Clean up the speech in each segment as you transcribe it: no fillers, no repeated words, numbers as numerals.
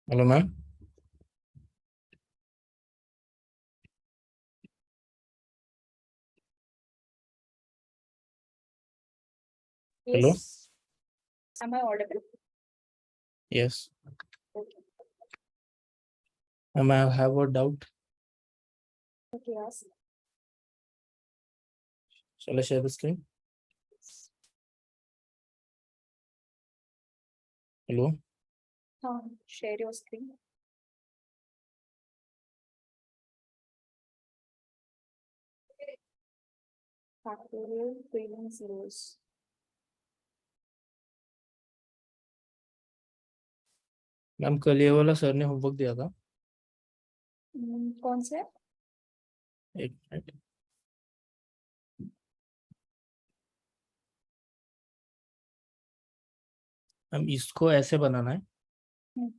Hello ma'am. Hello. Yes. Am I audible? Yes Okay. Ma'am, I have a doubt. Okay, yes. Shall I share the screen? Hello. Share your screen. Factorial trailing zeros. Ma'am, कल ये वाला sir ने homework दिया था। कौन से? एक minute. Ma'am, इसको ऐसे बनाना है हम्म,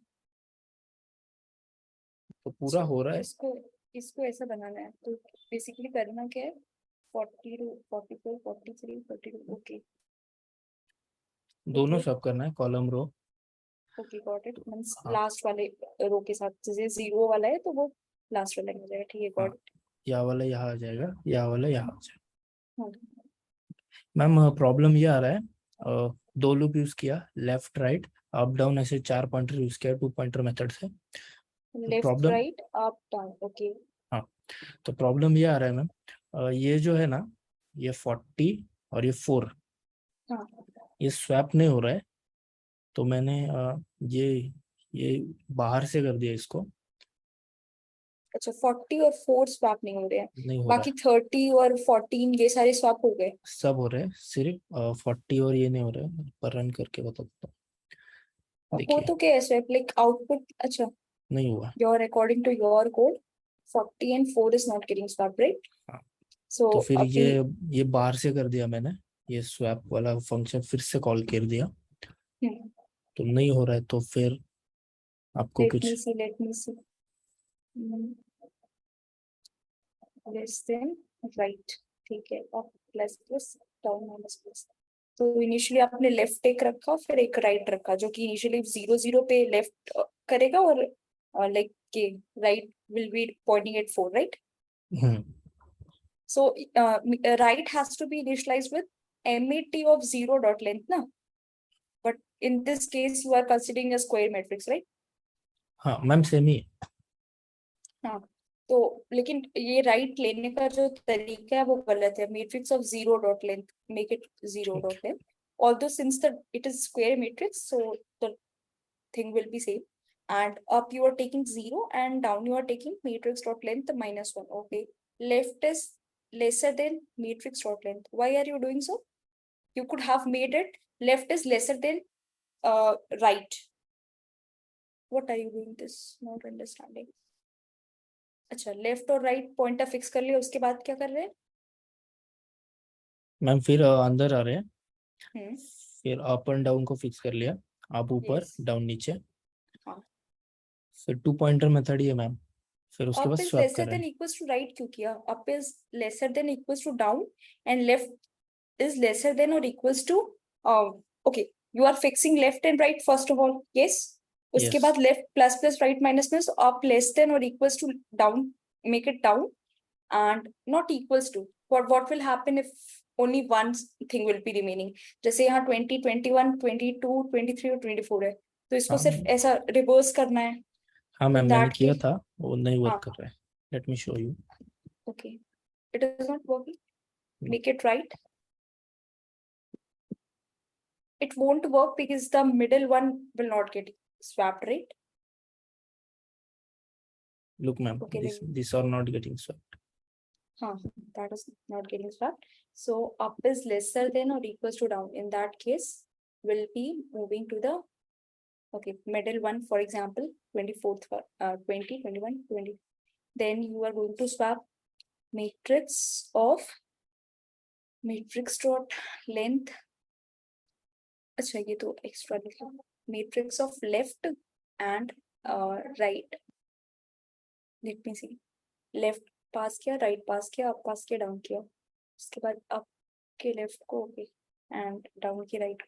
तो पूरा अच्छा, हो रहा है। इसको इसको ऐसा बनाना है तो बेसिकली करना क्या है? 42, 44, 43, 42. ओके. दोनों ओके. सब करना है, column row. Okay, got it. Means हाँ लास्ट वाले रो के साथ जैसे जीरो वाला है तो वो लास्ट वाले में हो जाएगा. ठीक है, हाँ, गॉट इट. या वाला यहाँ आ जाएगा, या वाला यहाँ आ जाएगा। हाँ. मैम, प्रॉब्लम ये आ रहा है। दो लूप यूज किया, लेफ्ट राइट अप डाउन, ऐसे 4 पॉइंटर यूज किया 2 पॉइंटर मेथड से। Left problem, right up down. Okay. हाँ, तो प्रॉब्लम ये आ रहा है मैम। ये जो है ना, ये 40 और ये 4, हाँ. ये स्वैप नहीं हो रहा है। तो मैंने ये ये बाहर से कर दिया इसको। अच्छा, 40 और 4 स्वैप नहीं हो रहे हैं. नहीं हो रहा बाकी है। 30 और 14 ये सारे स्वैप हो गए. सब हो रहे हैं, सिर्फ 40 और ये नहीं हो रहा है। पर रन करके बता देता हूँ। हो देखिए, तो क्या है स्वैप? Like output. अच्छा. नहीं हुआ। Your according to your code 40 and 4 is not getting swap, right? हाँ, So तो फिर अभी. ये बाहर से कर दिया मैंने। ये स्वैप वाला फंक्शन फिर से कॉल कर दिया, तो नहीं हो रहा है। तो फिर आपको लेट मी कुछ। See, let me see. Less than right. ठीक है, अब plus plus down minus plus. तो इनिशियली आपने लेफ्ट एक रखा फिर एक राइट रखा जो कि इनिशियली 0 0 पे लेफ्ट करेगा और लाइक के right will be Poynting eight 4, right? Hmm So right has to be initialized with MET of 0 dot length, na? But in this case, you are considering a square matrix, right? हाँ ma'am, same ही है। हाँ. तो लेकिन ये right लेने का जो तरीका है वो गलत है. Matrix of 0 dot length, make it 0 ठीक dot है। length. Although since the it is square matrix, so the thing will be same. And up you are taking 0 and down you are taking matrix dot length -1. Okay. Left is lesser than matrix dot length. Why are you doing so? You could have made it left is lesser than right. What are you doing this? Not understanding. अच्छा, left और write pointer fix कर लिया, उसके बाद क्या कर रहे हैं? मैम, फिर अंदर आ रहे हैं। हम्म. फिर अप एंड डाउन को फिक्स कर लिया। अप ऊपर, यस. डाउन नीचे। हाँ. फिर 2 पॉइंटर मेथड ही है मैम। फिर उसके बाद अप इज स्वैप कर लेसर रहे देन हैं। इक्वल्स टू राइट क्यों किया? Up is lesser than equals to down and left is lesser than और equals to. Okay. You are fixing left and right first of all. Yes. उसके yes. बाद left plus plus right minus minus up less than और equals to down. Make it down and not equals to. What will happen if only one thing will be remaining? जैसे यहाँ 20, 21, 22, 23 और 24 है तो इसको हाँ सिर्फ ऐसा रिवर्स करना है. हाँ मैम, इन मैंने दैट किया केस. था, वो नहीं वर्क हाँ. कर रहा है। Let me show you. Okay. It is not working. Make it right. It won't work because the middle one will not get swapped, right? Look ma'am, Okay, this then. This are not getting swap. Huh, that is not getting swapped. So up is lesser than or equals to down. In that case, will be moving to the. Okay, middle one, for example, 24th, 20, 21, 20. Then you are going to swap matrix of matrix dot length. अच्छा, ये तो extra लिखा. Matrix of left and right. Let me see. Left पास किया, right पास किया, up पास किया, down किया. उसके बाद up के left को ओके एंड डाउन के राइट.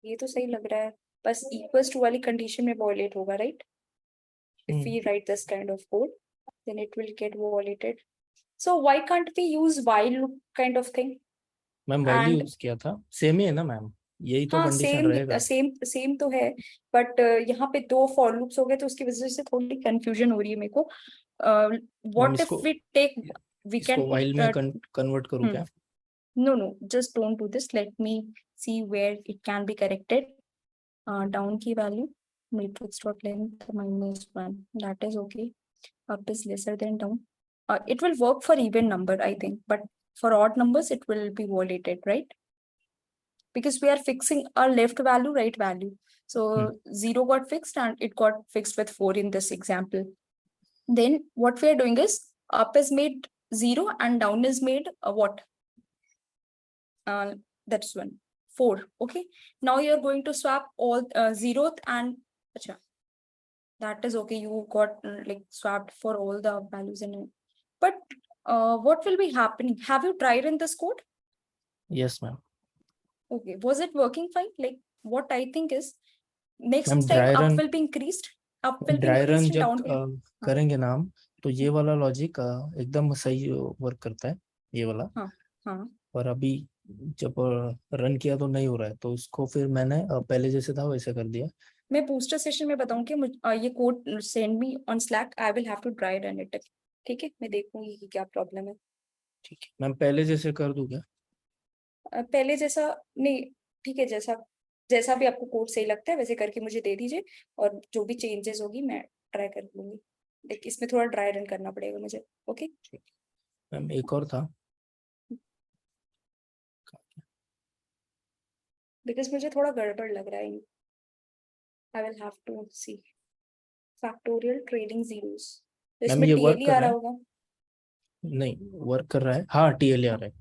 ये तो सही लग रहा है. बस equals to वाली कंडीशन में violate होगा, right? If we write this kind of code, then it will get violated. So why can't we use while loop kind of thing? Ma'am while And use किया था, same ही है ना ma'am, यही तो हाँ condition same रहेगा। Same तो है, बट यहाँ पे दो फॉर लूप्स हो गए तो उसकी वजह से थोड़ी कंफ्यूजन हो रही है मेरे को. मैम व्हाट इफ इसको वी टेक, वी इसको कैन while में कन्वर्ट करूँ क्या? no, just don't do this. Let me see where it can be corrected. Down key value matrix dot length -1, that is okay. Up is lesser than down. It will work for even number, I think, but for odd numbers it will be violated, right? Because we are fixing our left value, right value. So 0 got fixed and it got fixed with 4 in this example. Then what we are doing is up is made 0 and down is made what? That's 1, 4. Okay. Now you're going to swap all 0th and acha, that is okay. You got like swapped for all the values in it. But what will be happening? Have you tried in this code? Yes ma'am. Okay. Was it working fine? Like what I think is next ma'am time dry up run, will be increased, up will be dry run increased and जब down will. करेंगे ना हम, तो ये वाला logic एकदम सही work करता है, ये वाला। हाँ. और अभी जब रन किया तो नहीं हो रहा है, तो इसको फिर मैंने पहले जैसे था वैसे कर दिया। मैं बूस्टर सेशन में बताऊंगी, ये code send me on Slack, I will have to try run it. ठीक है, मैं देखूंगी कि क्या प्रॉब्लम है. ठीक है मैम, पहले जैसे कर दूं क्या? पहले जैसा नहीं, ठीक है, जैसा जैसा भी आपको कोड सही लगता है वैसे करके मुझे दे दीजिए, और जो भी चेंजेस होगी मैं ट्राई कर लूंगी. लाइक इसमें थोड़ा ड्राई रन करना पड़ेगा मुझे. ओके मैम एक और था, बिकॉज मुझे थोड़ा गड़बड़ लग रहा है. I will have to see. Factorial trailing zeros, ma'am इसमें ये वर्क टीएलई कर आ रहा रहा है? होगा. नहीं वर्क कर रहा है, हाँ टीएल आ रहा है।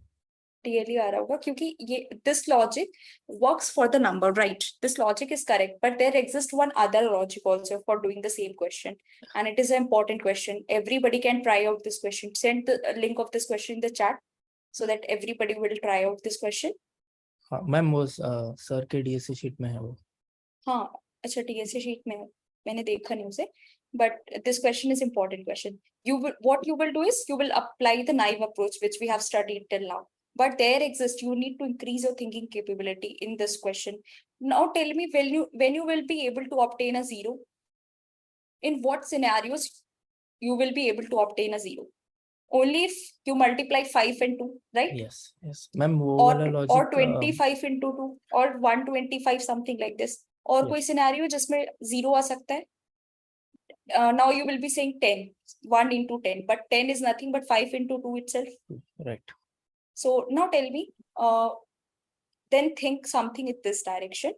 टीएलई आ रहा होगा क्योंकि ये this logic works for the number, right? This logic is correct, but there exists one other logic also for doing the same question, and it is an important question. Everybody can try out this question. Send the link of this question in the chat so that everybody will try out this question. हाँ ma'am वो sir के DSC sheet में है वो। हाँ अच्छा, TSC sheet में है, मैंने देखा नहीं उसे, but this question is important question. What you will do is you will apply the naive approach which we have studied till now. But there exists, you need to increase your thinking capability in this question. Now tell me, when you will be able to obtain a 0? In what scenarios you will be able to obtain a 0? Only if you multiply 5 and 2, right? yes ma'am वो Or वाला or logic 25 into 2 or 125, something like this. और कोई scenario जिसमें 0 आ सकता है. Now you will be saying 10, 1 into 10, but 10 is nothing but 5 into 2 itself. Right. So now tell me, then think something in this direction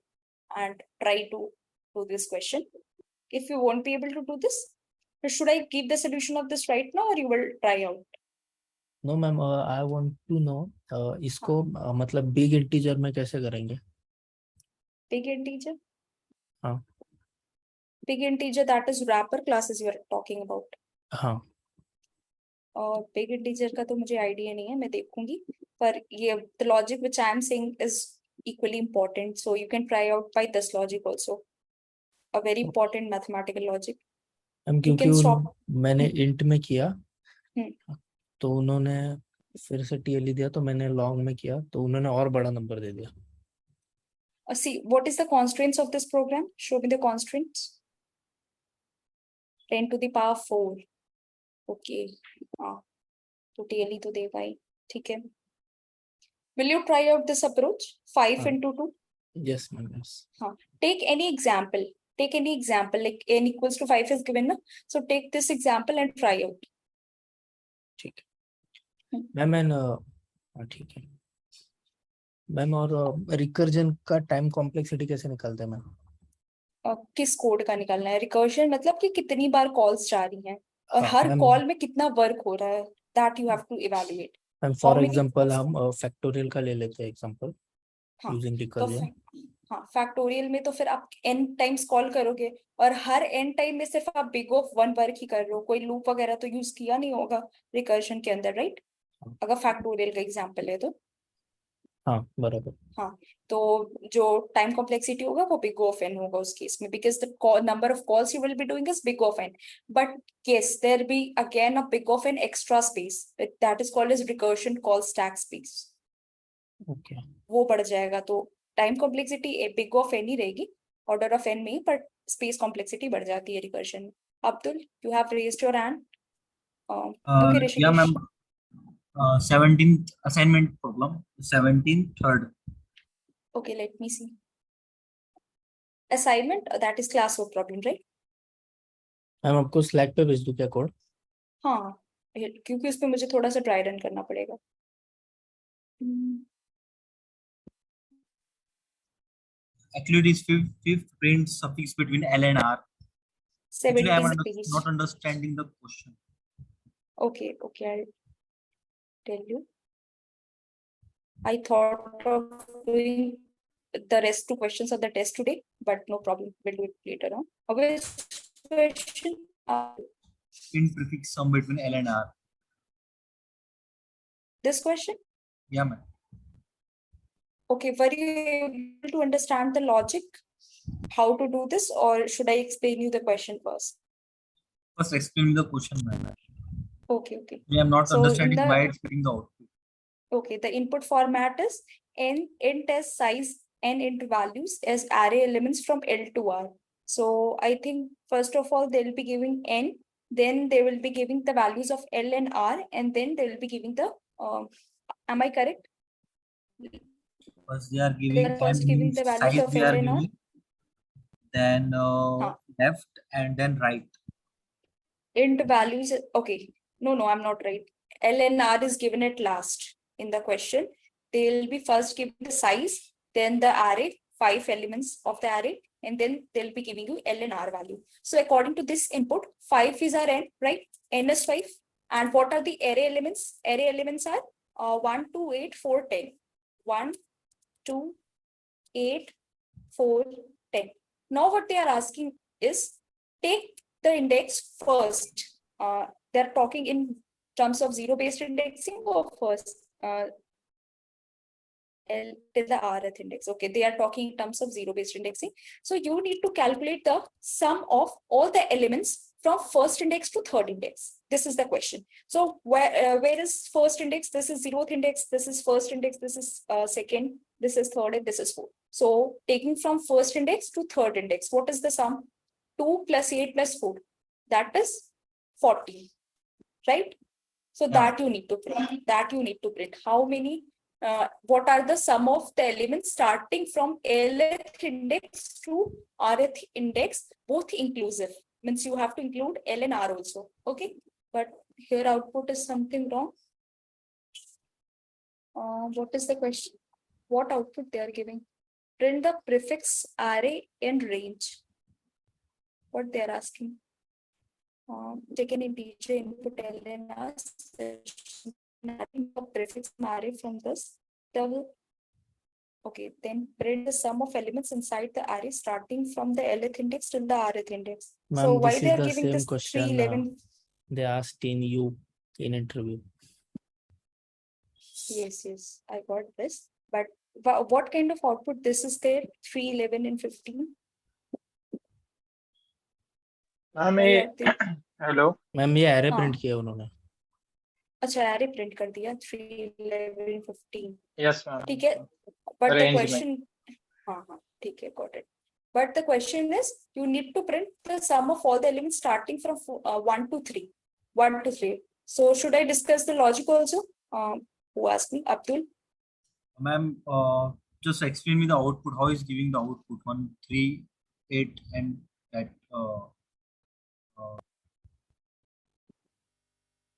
and try to do this question. If you won't be able to do this, should I give the solution of this right now or you will try out? No ma'am I want to know इसको मतलब big integer में कैसे करेंगे? Big integer? हाँ Big integer, that is wrapper classes you are talking about. हाँ और big integer का तो मुझे आइडिया नहीं है, मैं देखूंगी. पर ये the logic which I am saying is equally important, so you can try out by this logic also. A very important mathematical logic. Ma'am You क्योंकि can stop. मैंने इंट में किया Hmm. तो उन्होंने फिर से टीएलई दिया, तो मैंने लॉन्ग में किया तो उन्होंने और बड़ा नंबर दे दिया। See, what is the constraints of this program? Show me the constraints. 10 to the power 4. Okay. हाँ, तो TLE तो देगा ही. ठीक है. Will you try out this approach? 5 into 2? Yes ma'am yes. हाँ. Take any example. Take any example. Like n equals to 5 is given, na? So take this example and try out. ठीक है ma'am ठीक है ma'am. और recursion का time complexity कैसे निकालते हैं मैम? किस कोड का निकालना है? रिकर्जन मतलब कि कितनी बार कॉल्स जा रही हैं और हाँ हर मैम। कॉल में कितना वर्क हो रहा है, that you have to evaluate. Ma'am how for many example हम फैक्टोरियल का ले लेते हैं एग्जांपल, हाँ यूजिंग तो रिकर्जन। हाँ, फैक्टोरियल में तो फिर आप n टाइम्स कॉल करोगे और हर n टाइम में सिर्फ आप बिग ऑफ 1 वर्क ही कर रहे हो, कोई लूप वगैरह तो यूज किया नहीं होगा रिकर्जन के अंदर, राइट? अगर फैक्टोरियल का एग्जांपल है तो हाँ बराबर. तो जो टाइम कॉम्प्लेक्सिटी होगा वो बिग ऑफ एन होगा उस केस में, because the number of calls you will be doing is big of n. But yes, there be again a big of an extra space that is called as recursion call stack space. Okay. वो बढ़ जाएगा, तो time complexity big of n ही रहेगी, order of N में ही, but space complexity बढ़ जाती है रिकर्शन में. Abdul, you have raised your hand. Okay Yeah, Rishikesh. ma'am. 17th assignment problem. 17th third. Okay, let me see. Assignment, that is classwork problem, right? Ma'am आपको slack पे भेज दूं क्या कोड? हाँ, क्योंकि उसमें मुझे थोड़ा सा ड्राई रन करना पड़ेगा. Actually, it is fifth print suffix between L and R. Actually, I am 70 page. not understanding the question. Okay, I'll tell you. I thought of doing the rest two questions of the test today, but no problem. We'll do it later on. Which question? Print prefix sum between L and R. This question? Yeah, ma'am. Okay, were you able to understand the logic? How to do this, or should I explain you the question first? First, explain the question, ma'am. Okay. I am not So understanding in the- why it's getting the output. Okay, the input format is int as size n into values as array elements from L to R. So I think first of all they will be giving n, then they will be giving the values of L and R, and then they will be giving the. Am I correct? First, they are They giving are first giving the values size. of They L are and R. giving, then left and then right. Int values. Okay, no, I'm not right. L and R is given at last in the question. They'll be first giving the size, then the array, 5 elements of the array, and then they'll be giving you L and R value. So according to this input, 5 is our n, right? N is 5. And what are the array elements? Array elements are 1, 2, 8, 4, 10. 1, 2, 8, 4, 10. Now what they are asking is take the index first. They're talking in terms of zero-based indexing or first L till the rth index. Okay, they are talking in terms of zero-based indexing. So you need to calculate the sum of all the elements from first index to third index. This is the question. So where is first index? This is zeroth index. This is first index. This is second. This is third, and this is fourth. So taking from first index to third index, what is the sum? 2 plus 8 plus 4. That is 40, right? So that you need to print. How many? What are the sum of the elements starting from Lth index to Rth index, both inclusive? Means you have to include L and R also. Okay, but here output is something wrong. What is the question? What output they are giving? Print the prefix array and range. What they are asking? Take an integer input L and R, the prefix array from this. Okay, then print the sum of elements inside the array starting from the Lth index till the Rth index. So Ma'am, why this they is are the giving same this question 311? they asked in interview. Yes, I got this. But what kind of output this is there? 3, 11, and 15. Hello ma'am ये array हाँ. print किया उन्होंने. अच्छा, array print कर दिया 3, 11, 15. Yes ma'am ठीक है. But the Range में. question, हाँ, ठीक है, got it. But the question is, you need to print the sum of all the elements starting from 1 to 3. 1 to 3. So should I discuss the logic also? Who asked me? Abdul? Ma'am, just explain me the output. How is giving the output? 1, 3, 8, and that.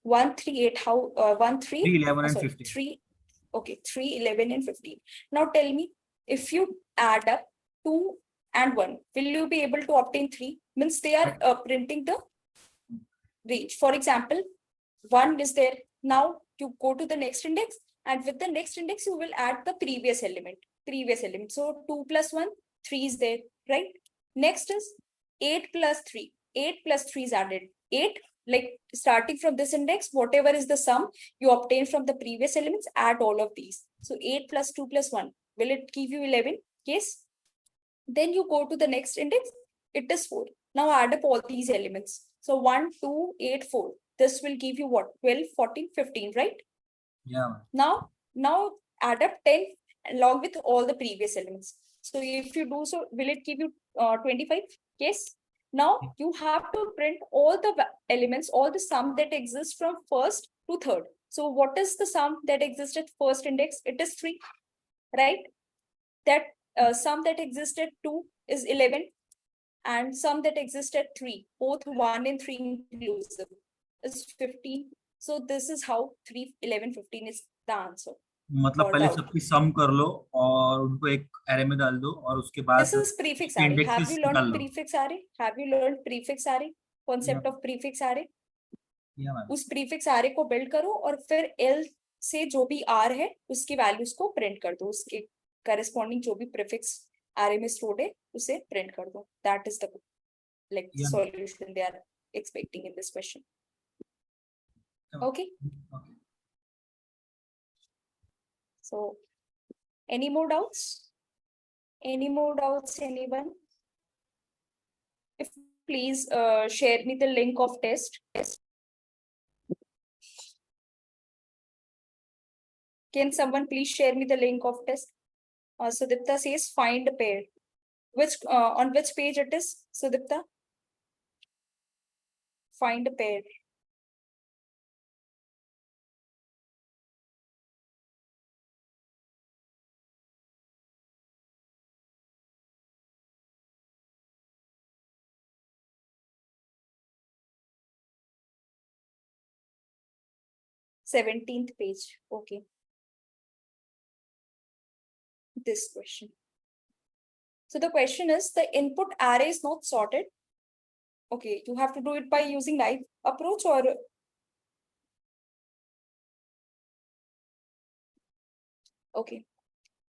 1, 3, 8. How? 1, 3. 3, 11, and sorry, 15. 3. Okay, 3, 11, and 15. Now tell me, if you add up 2 and 1, will you be able to obtain 3? Means they are printing the range. For example, 1 is there. Now you go to the next index, and with the next index, you will add the previous element. So 2 plus 1, 3 is there, right? Next is 8 plus 3. 8 plus 3 is added. 8 like starting from this index, whatever is the sum you obtain from the previous elements, add all of these. So 8 plus 2 plus 1, will it give you 11? Yes. Then you go to the next index, it is 4. Now add up all these elements. So 1, 2, 8, 4. This will give you what? 12, 14, 15, right? Yeah, ma'am. Now add up 10 along with all the previous elements. So if you do so, will it give you 25? Yes. Now you have to print all the elements, all the sum that exists from first to third. So what is the sum that exists at first index? It is 3, right? That sum that exists at 2 is 11, and sum that exists at 3, both 1 and 3 inclusive, is 15. So this is how 3, 11, 15 is the answer. मतलब Or पहले doubt. सबकी सम कर लो और उनको एक array में डाल दो और उसके बाद This is prefix array. Have indexes you निकाल learned low. prefix array? Have you learned prefix array? Concept Yeah. of prefix array? Yeah, ma'am. उस prefix array को build करो और फिर L से जो भी R है उसकी values को print कर दो, उसके corresponding जो भी prefix array में stored है उसे print कर दो. That is the like Yeah. solution they are expecting in this question. Yeah. Okay. Okay. So, any more doubts? Any more doubts, anyone? If please share me the link of test. Can someone please share me the link of test? Sudipta says find a pair. Which on which page it is, Sudipta? Find a pair. Seventeenth page. Okay. This question. So the question is, the input array is not sorted. Okay, you have to do it by using naive approach or okay.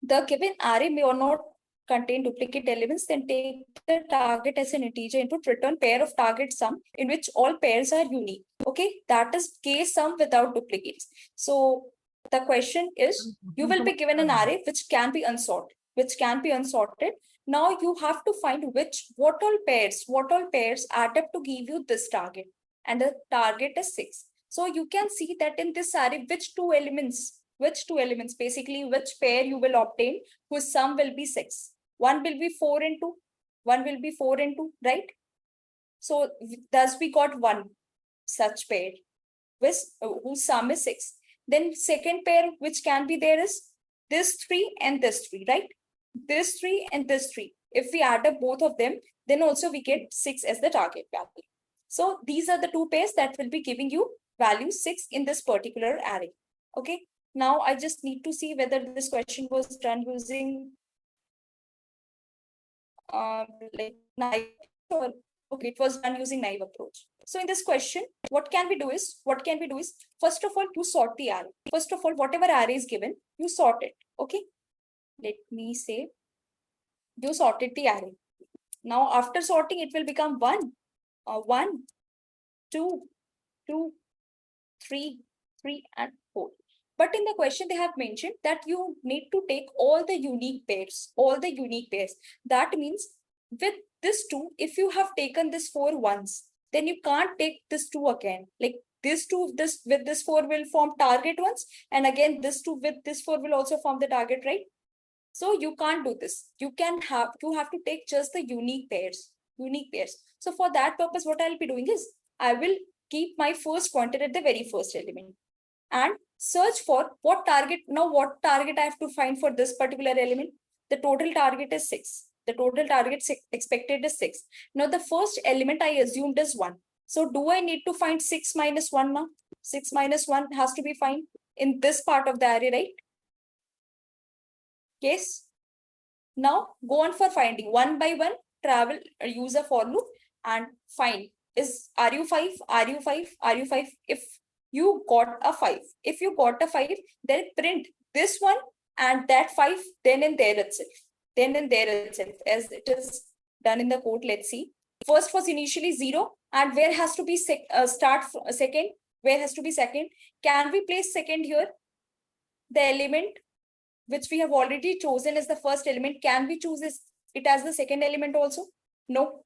The given array may or not contain duplicate elements, then take the target as an integer input, return pair of target sum in which all pairs are unique. Okay, that is case sum without duplicates. So the question is, you will be given an array which can be unsorted, Now you have to find what all pairs add up to give you this target, and the target is 6. So you can see that in this array, which two elements, basically which pair you will obtain whose sum will be 6. One will be 4 and 2, one will be 4 and 2, right? So thus we got one such pair whose sum is 6. Then second pair which can be there is this 3 and this 3, right? This 3 and this 3. If we add up both of them, then also we get 6 as the target value. So these are the two pairs that will be giving you value 6 in this particular array. Okay. Now I just need to see whether this question was done using like naive or okay, it was done using naive approach. So in this question, what can we do is, first of all, you sort the array. First of all, whatever array is given, you sort it. Okay. Let me say, you sorted the array. Now after sorting, it will become 1, 2, 2, 3, 3, and 4. But in the question, they have mentioned that you need to take all the unique pairs, That means with this 2, if you have taken this 4 once, then you can't take this 2 again. Like this 2, with this 4 will form target once, and again this 2 with this 4 will also form the target, right? So you can't do this. You have to take just the unique pairs. So for that purpose, what I'll be doing is, I will keep my first pointer at the very first element and search for what target. Now what target I have to find for this particular element? The total target is 6. The total target expected is 6. Now the first element I assumed is 1. So do I need to find 6 minus 1 now? 6 minus 1 has to be found in this part of the array, right? Yes. Now go on for finding one by one, use a for loop and find are you 5? If you got a 5, then print this one and that 5 then and there itself, as it is done in the code. Let's see. First was initially 0, And where has to be second? Where has to be second? Can we place second here? The element which we have already chosen as the first element, can we choose it as the second element also? No,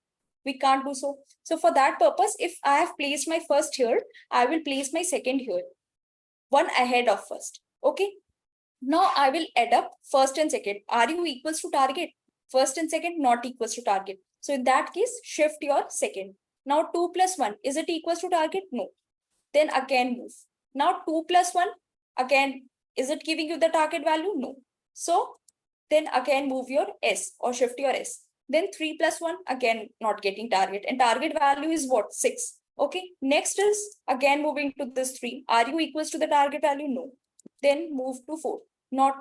we can't do so. So for that purpose, if I have placed my first here, I will place my second here, one ahead of first. Okay. Now I will add up first and second. Are you equals to target? First and second not equals to target. So in that case, shift your second. Now 2 plus 1, is it equals to target? No. Then again move. Now 2 plus 1, again, is it giving you the target value? No. So then again move your S or shift your S. Then 3 plus 1, again not getting target. And target value is what? 6. Okay. Next is again moving to this 3. Are you equals to the target value? No. Then move to 4. Not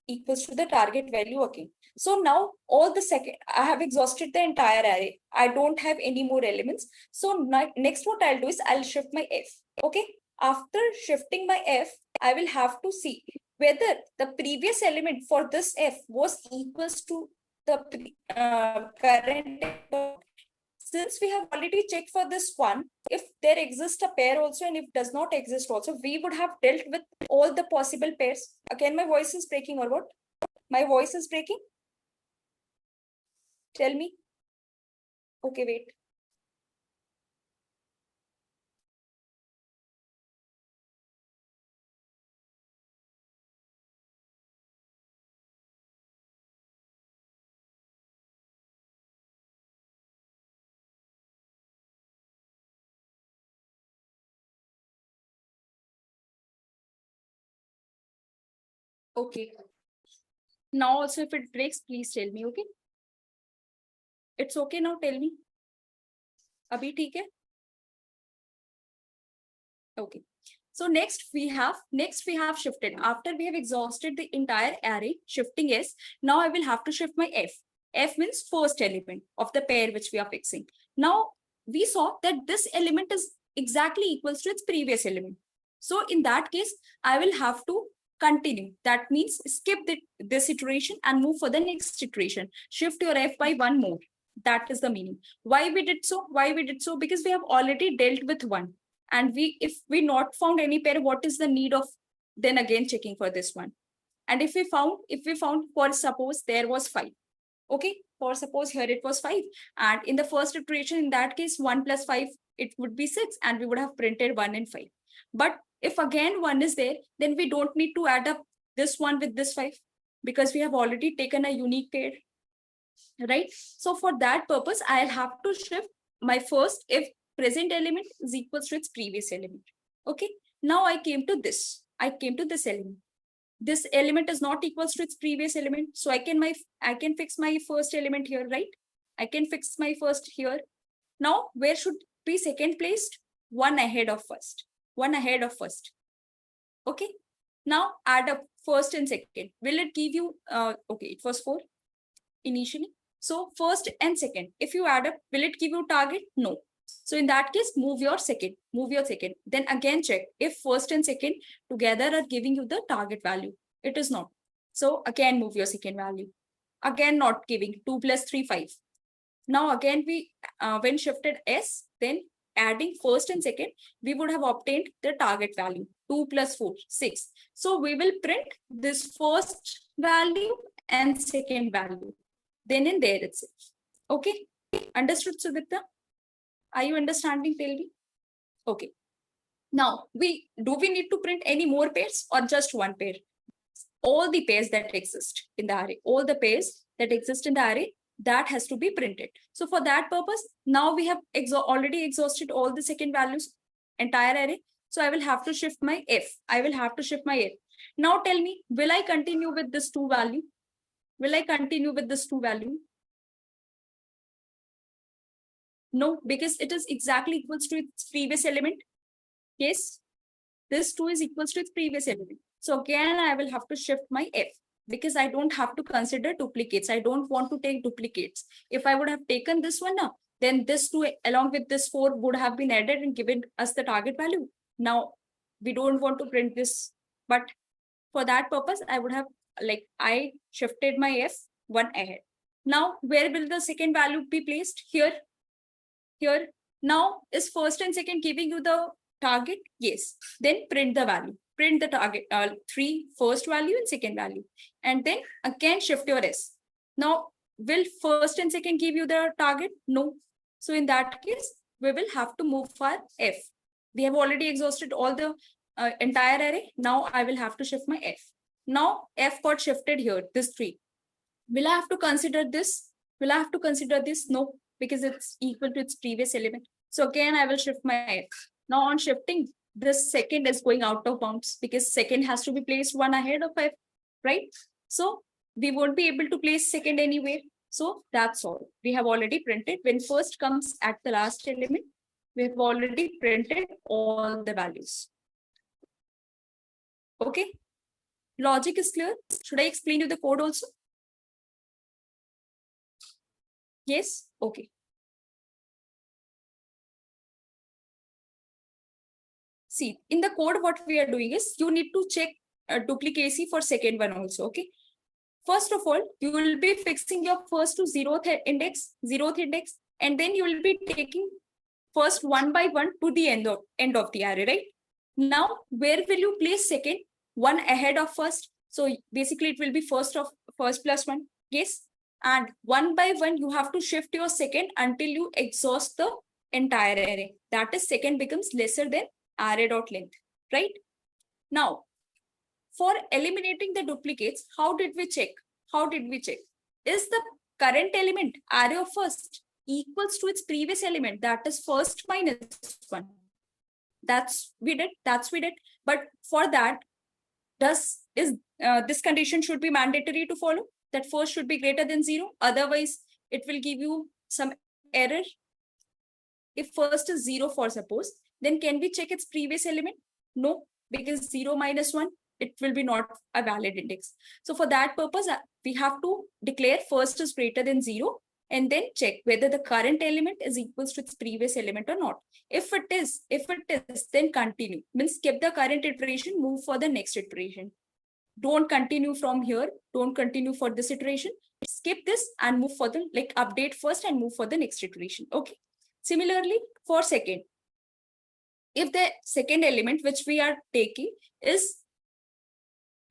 equals to the target value again. So now all the second, I have exhausted the entire array. I don't have any more elements. So next what I'll do is I'll shift my F. Okay. After shifting my F, I will have to see whether the previous element for this F was equals to the current. Since we have already checked for this one, if there exists a pair also and if does not exist also, we would have dealt with all the possible pairs. Again, my voice is breaking or what? My voice is breaking? Tell me. Okay, wait. Okay. Now also if it breaks, please tell me, okay? It's okay now, tell me. Abhi theek hai? Okay. So next we have shifted. After we have exhausted the entire array, shifting S, now I will have to shift my F. F means first element of the pair which we are fixing. Now we saw that this element is exactly equals to its previous element. So in that case, I will have to continue. That means skip this iteration and move for the next iteration. Shift your F by one more. That is the meaning. Why we did so? Why we did so? Because we have already dealt with one. And if we not found any pair, what is the need of then again checking for this one? And if we found for suppose there was 5. Okay, for suppose here it was 5. And in the first iteration, in that case, 1 plus 5, it would be 6. And we would have printed 1 and 5. But if again 1 is there, then we don't need to add up this 1 with this 5 because we have already taken a unique pair. Right? So for that purpose, I'll have to shift my first if present element is equals to its previous element. Okay. Now I came to this element. This element is not equals to its previous element. So I can fix my first element here, right? I can fix my first here. Now where should be second placed? One ahead of first. Okay. Now add up first and second. Will it give you, okay, it was 4 initially. So first and second, if you add up, will it give you target? No. So in that case, move your second. Then again check if first and second together are giving you the target value. It is not. So again move your second value. Again not giving 2 plus 3, 5. Now again we when shifted S, then adding first and second, we would have obtained the target value 2 plus 4, 6. So we will print this first value and second value. Then in there itself. Okay. Understood, Sudipta? Are you understanding, Telvi? Okay. Now, do we need to print any more pairs or just one pair? All the pairs that exist in the array, that has to be printed. So for that purpose, now we have already exhausted all the second values, entire array. So I will have to shift my F. Now tell me, will I continue with this 2 value? No, because it is exactly equals to its previous element. Yes, this 2 is equals to its previous element. So again, I will have to shift my F because I don't have to consider duplicates. I don't want to take duplicates. If I would have taken this one now, then this 2 along with this 4 would have been added and given us the target value. Now, we don't want to print this, but for that purpose, I would have I shifted my F one ahead. Now, where will the second value be placed? Here. Now, is first and second giving you the target? Yes. Then print the value. Print the target, three first value and second value. And then again shift your S. Now, will first and second give you the target? No. So in that case, we will have to move for F. We have already exhausted all the entire array. Now I will have to shift my F. Now F got shifted here, this 3. Will I have to consider this? Will I have to consider this? No, because it's equal to its previous element. So again, I will shift my F. Now on shifting, this second is going out of bounds because second has to be placed 1 ahead of F, right? So we won't be able to place second anywhere. So that's all. We have already printed. When first comes at the last element, we have already printed all the values. Okay. Logic is clear. Should I explain you the code also? Yes? Okay. See, in the code, what we are doing is you need to check duplicacy for second one also, okay? First of all, you will be fixing your first to zeroth index, and then you will be taking first 1 by 1 to the end of the array, right? Now, where will you place second? 1 ahead of first. So basically, it will be first plus 1. Yes. And 1 by 1, you have to shift your second until you exhaust the entire array. That is, second becomes lesser than array.length, right? Now, for eliminating the duplicates, how did we check? Is the current element array of first equals to its previous element, that is first minus 1? That's we did. But for that, this condition should be mandatory to follow, that first should be greater than 0. Otherwise, it will give you some error. If first is 0, for suppose, then can we check its previous element? No, because 0 minus 1, it will be not a valid index. So for that purpose, we have to declare first is greater than 0 and then check whether the current element is equals to its previous element or not. If it is, then continue. Means skip the current iteration, move for the next iteration. Don't continue from here. Don't continue for this iteration. Skip this and move for the, like, update first and move for the next iteration. Okay. Similarly, for second, if the second element which we are taking is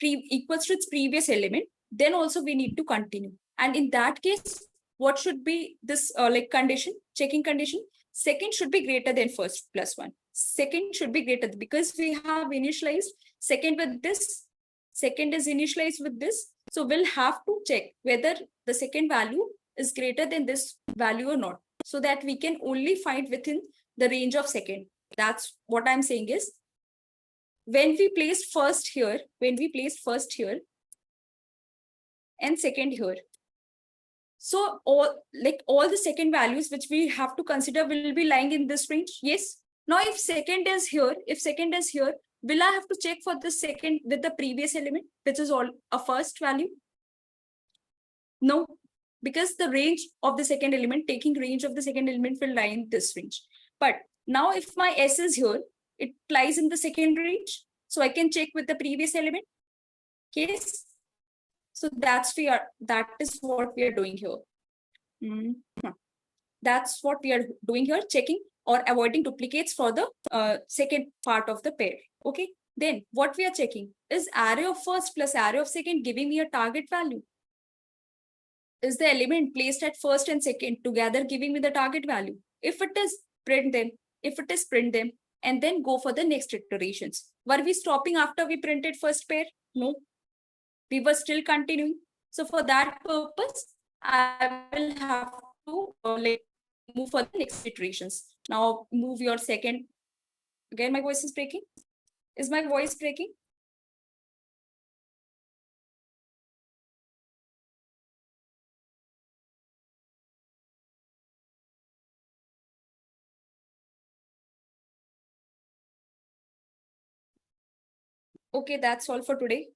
equals to its previous element, then also we need to continue. And in that case, what should be this condition, checking condition? Second should be greater than first plus 1. Second should be greater, because we have initialized second with this. Second is initialized with this. So we'll have to check whether the second value is greater than this value or not, so that we can only find within the range of second. That's what I'm saying is, when we placed first here and second here, so all the second values which we have to consider will be lying in this range. Yes. Now, if second is here, will I have to check for the second with the previous element, which is all a first value? No, because the range of the second element, taking range of the second element will lie in this range. But now if my S is here, it lies in the second range. So I can check with the previous element. Yes. So that is what we are doing here. That's what we are doing here, checking or avoiding duplicates for the second part of the pair. Okay. Then what we are checking is array of first plus array of second giving me a target value. Is the element placed at first and second together giving me the target value? If it is, print them. Print them and then go for the next iterations. Were we stopping after we printed first pair? No, we were still continuing. So for that purpose, I will have to move for the next iterations. Now move your second. Again, my voice is breaking. Is my voice breaking? Okay, that's all for today.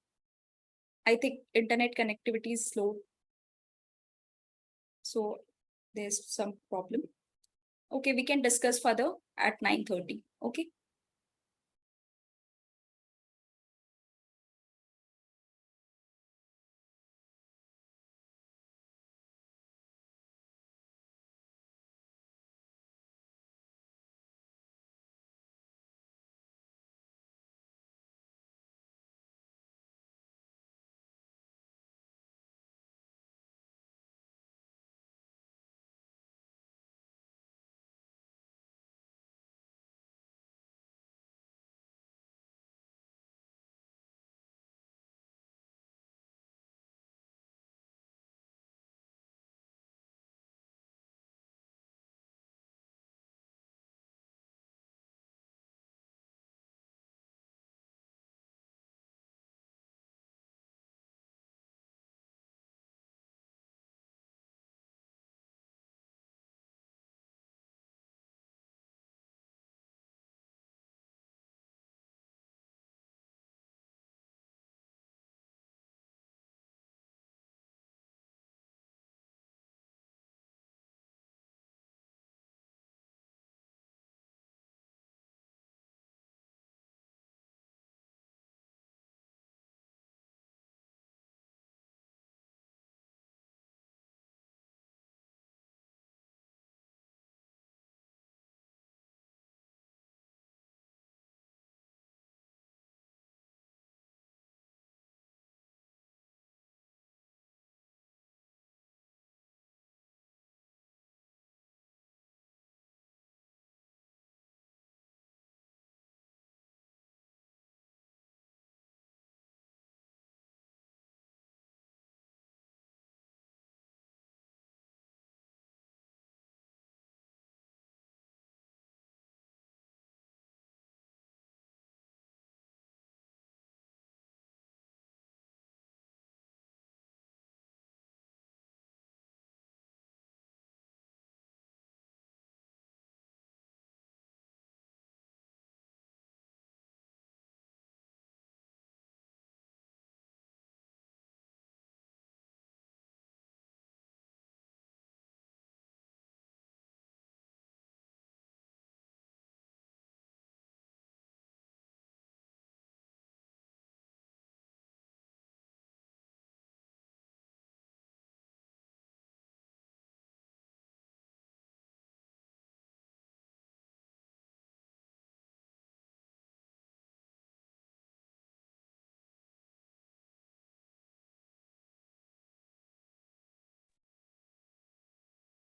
I think internet connectivity is slow, so there's some problem. Okay, we can discuss further at 9:30. Okay.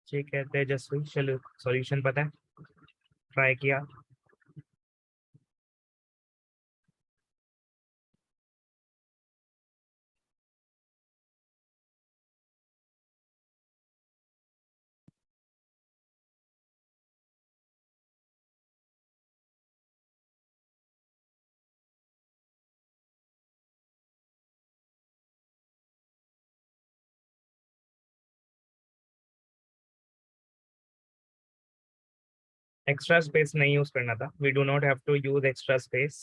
ठीक है तेजस्वी, चलो solution पता है, try किया। Extra space नहीं use करना था, we do not have to use extra space.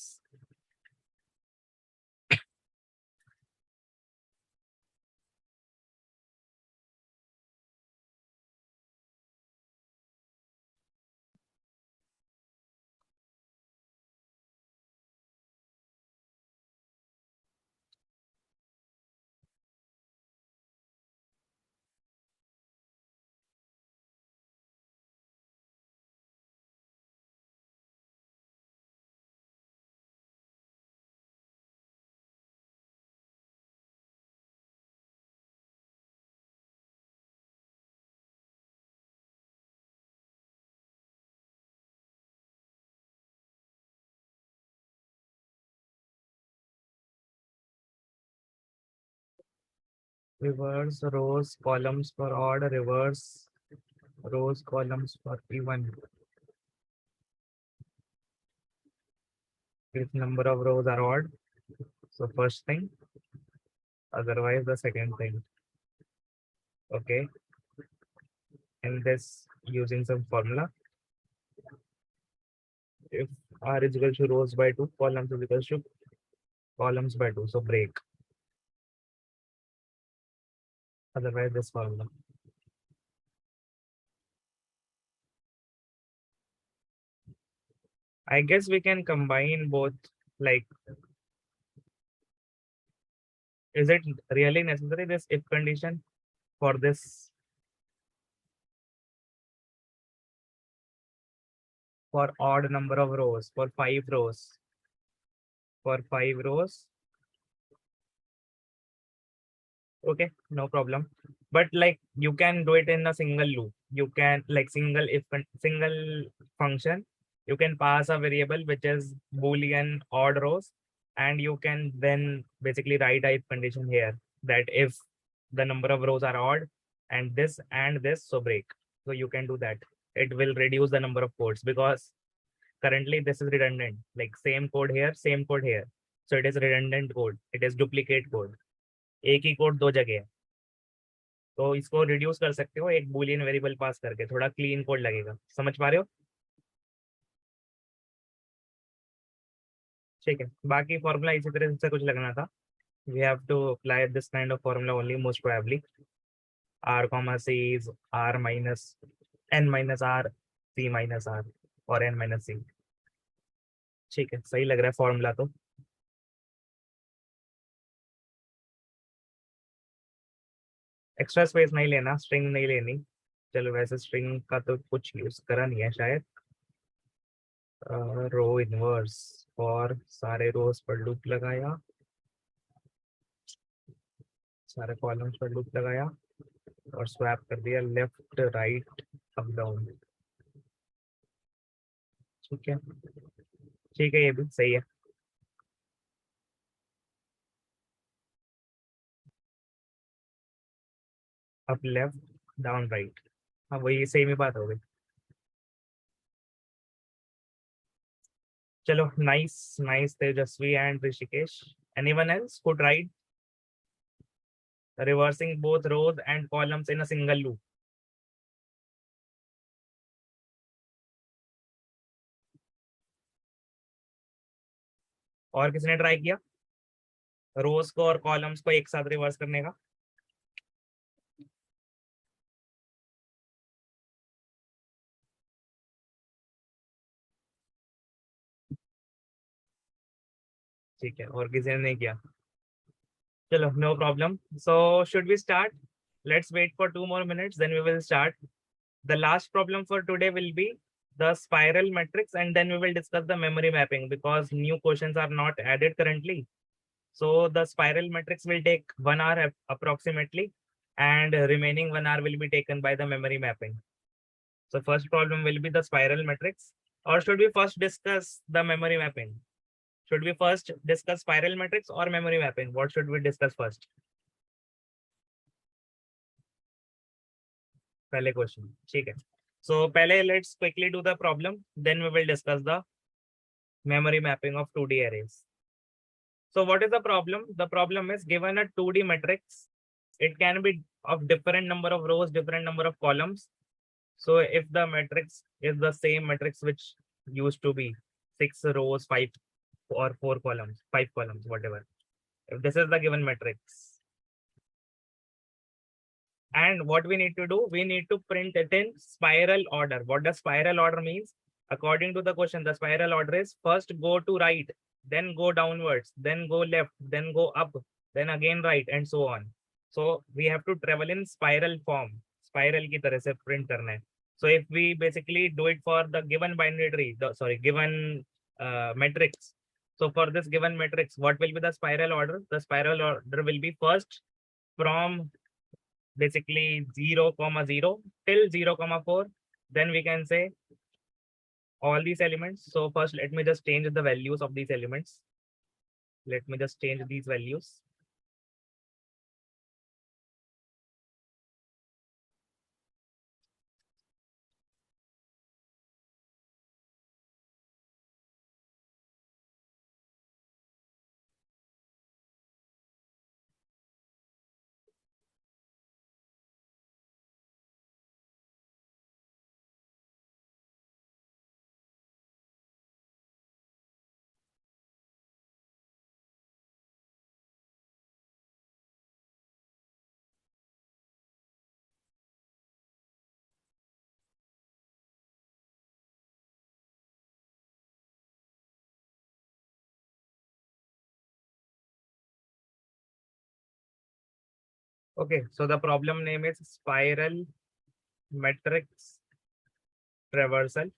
Reverse rows columns for odd, reverse rows columns for even. If number of rows are odd, so first thing, otherwise the second thing. Okay, in this using some formula, if r is equal to rows by 2, columns is equal to columns by 2, so break. Otherwise this formula. I guess we can combine both, like, is it really necessary this if condition for this? For odd number of rows, for 5 rows. For 5 rows. Okay, no problem. But like you can do it in a single loop. You can like single function. You can pass a variable which is Boolean odd rows, and you can then basically write a if condition here that if the number of rows are odd and this, so break. So you can do that. It will reduce the number of codes because currently this is redundant, like same code here, same code here. So it is redundant code. It is duplicate code. एक ही code दो जगह है, तो इसको reduce कर सकते हो एक बूलियन वेरिएबल पास करके, थोड़ा क्लीन कोड लगेगा। समझ पा रहे हो? ठीक है, बाकी फॉर्मूला इसी तरह से कुछ लगना था। We have to apply this kind of formula only most probably. r comma c is r minus n minus r c minus r और n minus c। ठीक है, सही लग रहा है फॉर्मूला तो। एक्स्ट्रा स्पेस नहीं लेना, स्ट्रिंग नहीं लेनी। चलो वैसे स्ट्रिंग का तो कुछ यूज करा नहीं है शायद। रो इनवर्स और सारे रोज पर लूप लगाया, सारे कॉलम्स पर लूप लगाया और स्वैप कर दिया लेफ्ट राइट अप डाउन। ठीक है, ठीक है, ये भी सही है। अप लेफ्ट डाउन राइट, हाँ वही सेम ही बात हो गई। चलो nice nice Tejashwi and Rishikesh. Anyone else could write reversing both rows and columns in a single loop? और किसने ट्राई किया रोज को और कॉलम्स को एक साथ रिवर्स करने का? ठीक है, और किसी ने नहीं किया? चलो no problem. So should we start? Let's wait for 2 more minutes, then we will start. The last problem for today will be the spiral matrix, and then we will discuss the memory mapping because new questions are not added currently. So the spiral matrix will take 1 hour approximately, and remaining 1 hour will be taken by the memory mapping. So first problem will be the spiral matrix, or should we first discuss the memory mapping? Should we first discuss spiral matrix or memory mapping? What should we discuss first? पहले question. ठीक है. So पहले let's quickly do the problem. Then we will discuss the memory mapping of 2D arrays. So what is the problem? The problem is given a 2D matrix. It can be of different number of rows, different number of columns. So if the matrix is the same matrix which used to be 6 rows, 5 or 4 columns, 5 columns, whatever. If this is the given matrix. And what we need to do, we need to print it in spiral order. What does spiral order means? According to the question, the spiral order is first go to right, then go downwards, then go left, then go up, then again right, and so on. So we have to travel in spiral form. Spiral की तरह से print करना है. So if we basically do it for the given binary tree, given matrix. So for this given matrix, what will be the spiral order? The spiral order will be first from basically 0, 0 till 0, 4. Then we can say all these elements. So first, let me just change the values of these elements. Let me just change these values. Okay, so the problem name is spiral matrix traversal.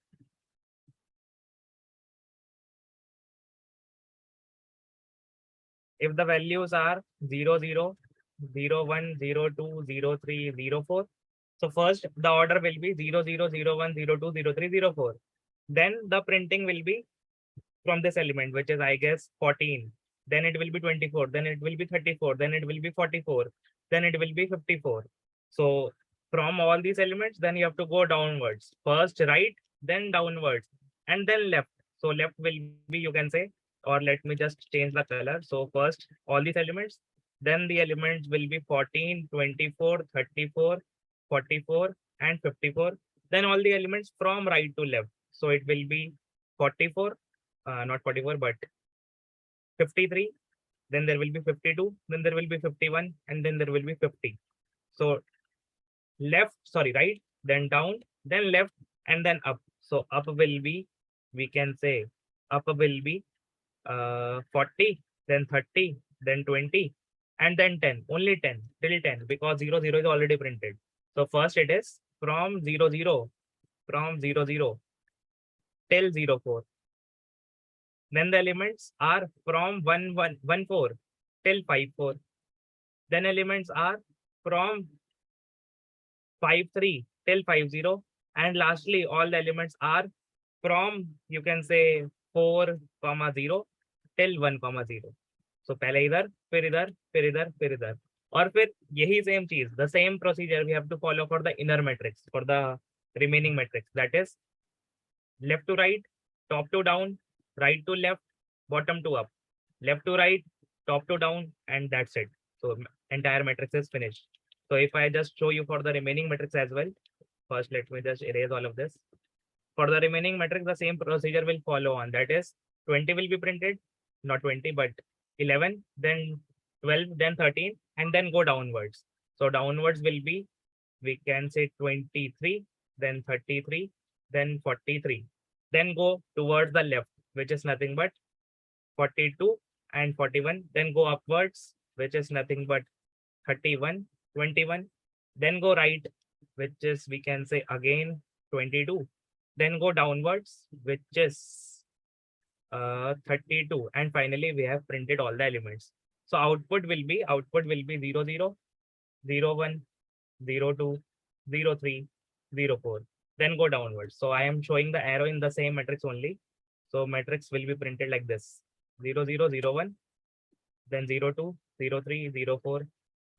If the values are 0, 0, 0, 1, 0, 2, 0, 3, 0, 4. So first the order will be 0, 0, 0, 1, 0, 2, 0, 3, 0, 4. Then the printing will be from this element, which is I guess 14. Then it will be 24. Then it will be 34. Then it will be 44. Then it will be 54. So from all these elements, then you have to go downwards. First right, then downwards, and then left. So left will be, you can say, or let me just change the color. So first all these elements, then the elements will be 14, 24, 34, 44, and 54. Then all the elements from right to left. So it will be 44, not 44, but 53. Then there will be 52. Then there will be 51, and then there will be 50. So right, then down, then left, and then up. So up will be, we can say, up will be 40, then 30, then 20, and then 10. Only 10 till 10 because 0, 0 is already printed. So first it is from 0, 0, till 0, 4. Then the elements are from 1, 1, 1, 4 till 5, 4. Then elements are from 5, 3 till 5, 0. And lastly, all the elements are from, you can say, 4, 0 till 1, 0. So पहले इधर, फिर इधर, फिर इधर, फिर इधर. और फिर यही same चीज, the same procedure we have to follow for the inner matrix, for the remaining matrix. That is left to right, top to down, right to left, bottom to up, left to right, top to down, and that's it. So entire matrix is finished. So if I just show you for the remaining matrix as well, first let me just erase all of this. For the remaining matrix, the same procedure will follow on. That is 20 will be printed, not 20, but 11, then 12, then 13, and then go downwards. So downwards will be, we can say 23, then 33, then 43. Then go towards the left, which is nothing but 42 and 41. Then go upwards, which is nothing but 31, 21. Then go right, which is, we can say, again 22. Then go downwards, which is 32. And finally, we have printed all the elements. So output will be 0, 0, 0, 1, 0, 2, 0, 3, 0, 4. Then go downwards. So I am showing the arrow in the same matrix only. So matrix will be printed like this: 0, 0, 0, 1, then 0, 2, 0, 3, 0, 4,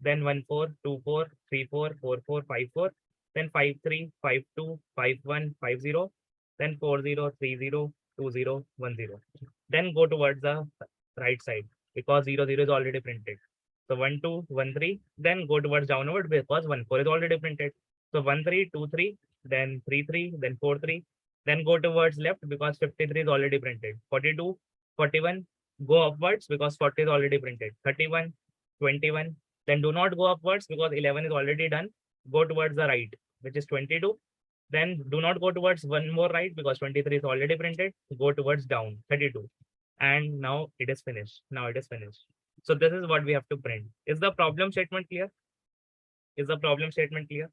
then 1, 4, 2, 4, 3, 4, 4, 4, 5, 4, then 5, 3, 5, 2, 5, 1, 5, 0, then 4, 0, 3, 0, 2, 0, 1, 0. Then go towards the right side because 0, 0 is already printed. So 1, 2, 1, 3, then go towards downward because 1, 4 is already printed. So 1, 3, 2, 3, then 3, 3, then 4, 3, then go towards left because 53 is already printed. 42, 41, go upwards because 40 is already printed. 31, 21, then do not go upwards because 11 is already done. Go towards the right, which is 22. Then do not go towards one more right because 23 is already printed. Go towards down, 32. And now it is finished. Now it is finished. So this is what we have to print. Is the problem statement clear? Is the problem statement clear?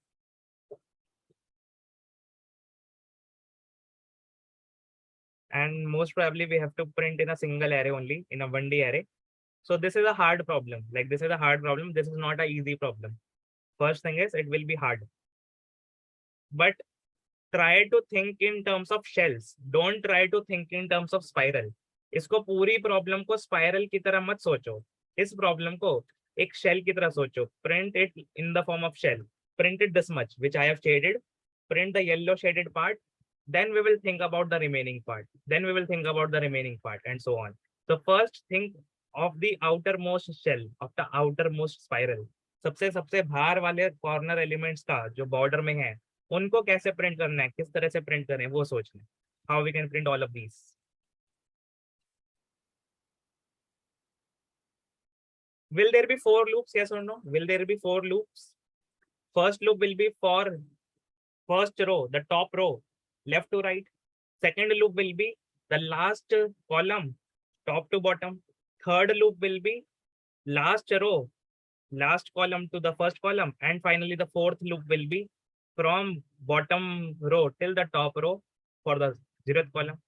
And most probably we have to print in a single array only, in a 1D array. So this is a hard problem. Like this is a hard problem. This is not an easy problem. First thing is it will be hard. But try to think in terms of shells. Don't try to think in terms of spiral. इसको पूरी problem को spiral की तरह मत सोचो. इस problem को एक शेल की तरह सोचो. Print it in the form of shell. Print it this much, which I have shaded. Print the yellow shaded part. Then we will think about the remaining part. Then we will think about the remaining part and so on. So first think of the outermost shell, of the outermost spiral. सबसे सबसे बाहर वाले corner elements का जो border में है उनको कैसे प्रिंट करना है, किस तरह से प्रिंट करें वो सोचना. How we can print all of these. Will there be 4 loops? Yes or no? Will there be 4 loops? First loop will be for first row, the top row, left to right. Second loop will be the last column, top to bottom. Third loop will be last row, last column to the first column. And finally, the fourth loop will be from bottom row till the top row for the 0th column.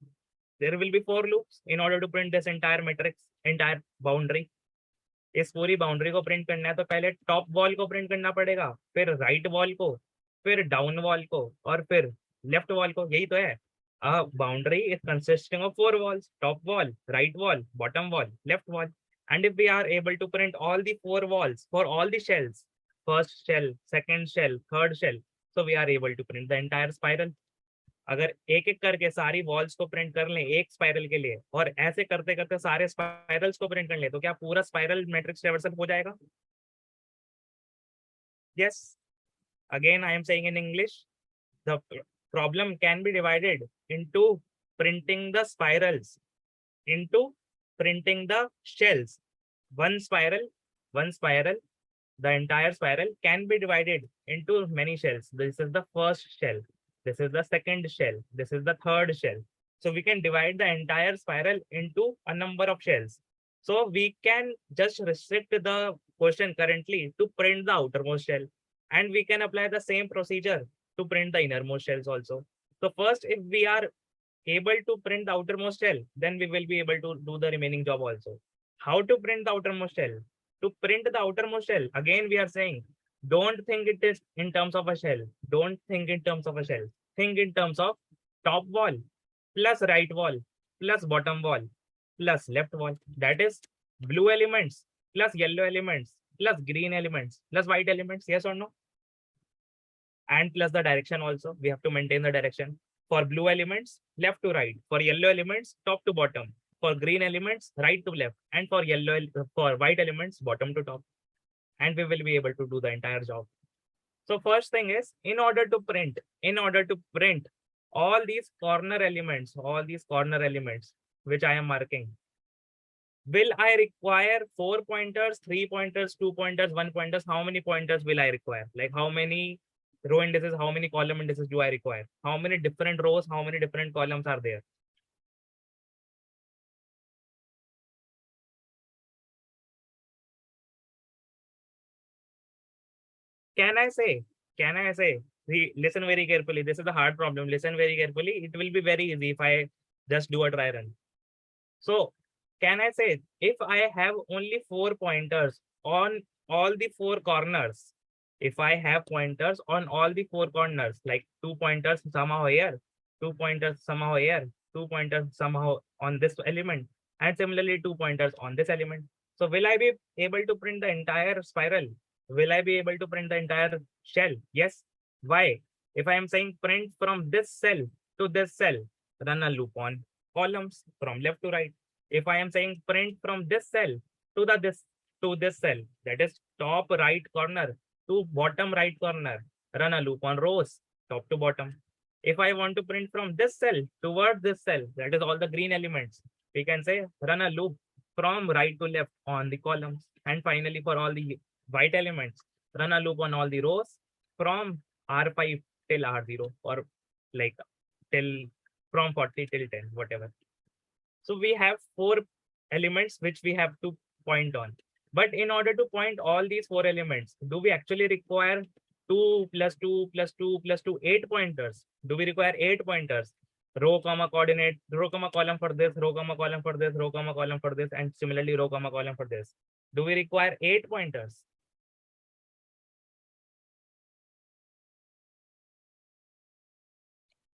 There will be 4 loops in order to print this entire matrix, entire boundary. इस पूरी boundary को print करना है तो पहले top wall को print करना पड़ेगा, फिर राइट वॉल को, फिर डाउन वॉल को और फिर लेफ्ट वॉल को. यही तो है. A boundary is consisting of 4 walls: top wall, right wall, bottom wall, left wall. And if we are able to print all the 4 walls for all the shells, first shell, second shell, third shell, so we are able to print the entire spiral. अगर एक एक करके सारी walls को print कर लें एक spiral के लिए और ऐसे करते करते सारे स्पाइरल्स को प्रिंट कर लें तो क्या पूरा स्पाइरल मैट्रिक्स रिवर्सल हो जाएगा? Yes. Again, I am saying in English, the problem can be divided into printing the spirals, into printing the shells. One spiral, the entire spiral can be divided into many shells. This is the first shell. This is the second shell. This is the third shell. So we can divide the entire spiral into a number of shells. So we can just restrict the question currently to print the outermost shell. And we can apply the same procedure to print the innermost shells also. So first, if we are able to print the outermost shell, then we will be able to do the remaining job also. How to print the outermost shell? To print the outermost shell, again we are saying, don't think it is in terms of a shell. Don't think in terms of a shell. Think in terms of top wall plus right wall plus bottom wall plus left wall. That is blue elements plus yellow elements plus green elements plus white elements. Yes or no? And plus the direction also. We have to maintain the direction. For blue elements, left to right. For yellow elements, top to bottom. For green elements, right to left. And for white elements, bottom to top. And we will be able to do the entire job. So first thing is, in order to print all these corner elements, which I am marking, will I require 4 pointers, 3 pointers, 2 pointers, 1 pointers? How many pointers will I require? Like how many row indices, how many column indices do I require? How many different rows, how many different columns are there? Can I say, listen very carefully. This is a hard problem. Listen very carefully. It will be very easy if I just do a dry run. So can I say, if I have only 4 pointers on all the 4 corners, if I have pointers on all the four corners, like 2 pointers somehow here, 2 pointers somehow here, 2 pointers somehow on this element, and similarly 2 pointers on this element. So will I be able to print the entire spiral? Will I be able to print the entire shell? Yes. Why? If I am saying print from this cell to this cell, run a loop on columns from left to right. If I am saying print from this cell to this cell, that is top right corner to bottom right corner, run a loop on rows, top to bottom. If I want to print from this cell towards this cell, that is all the green elements, we can say run a loop from right to left on the columns. And finally, for all the white elements, run a loop on all the rows from R5 till R0, or like till from 40 till 10, whatever. So we have 4 elements which we have to point on. But in order to point all these 4 elements, do we actually require 2 plus 2 plus 2 plus 2, 8 pointers? Do we require 8 pointers? Row, comma, coordinate, row, comma, column for this, row, comma, column for this, row, comma, column for this, and similarly row, comma, column for this. Do we require 8 pointers?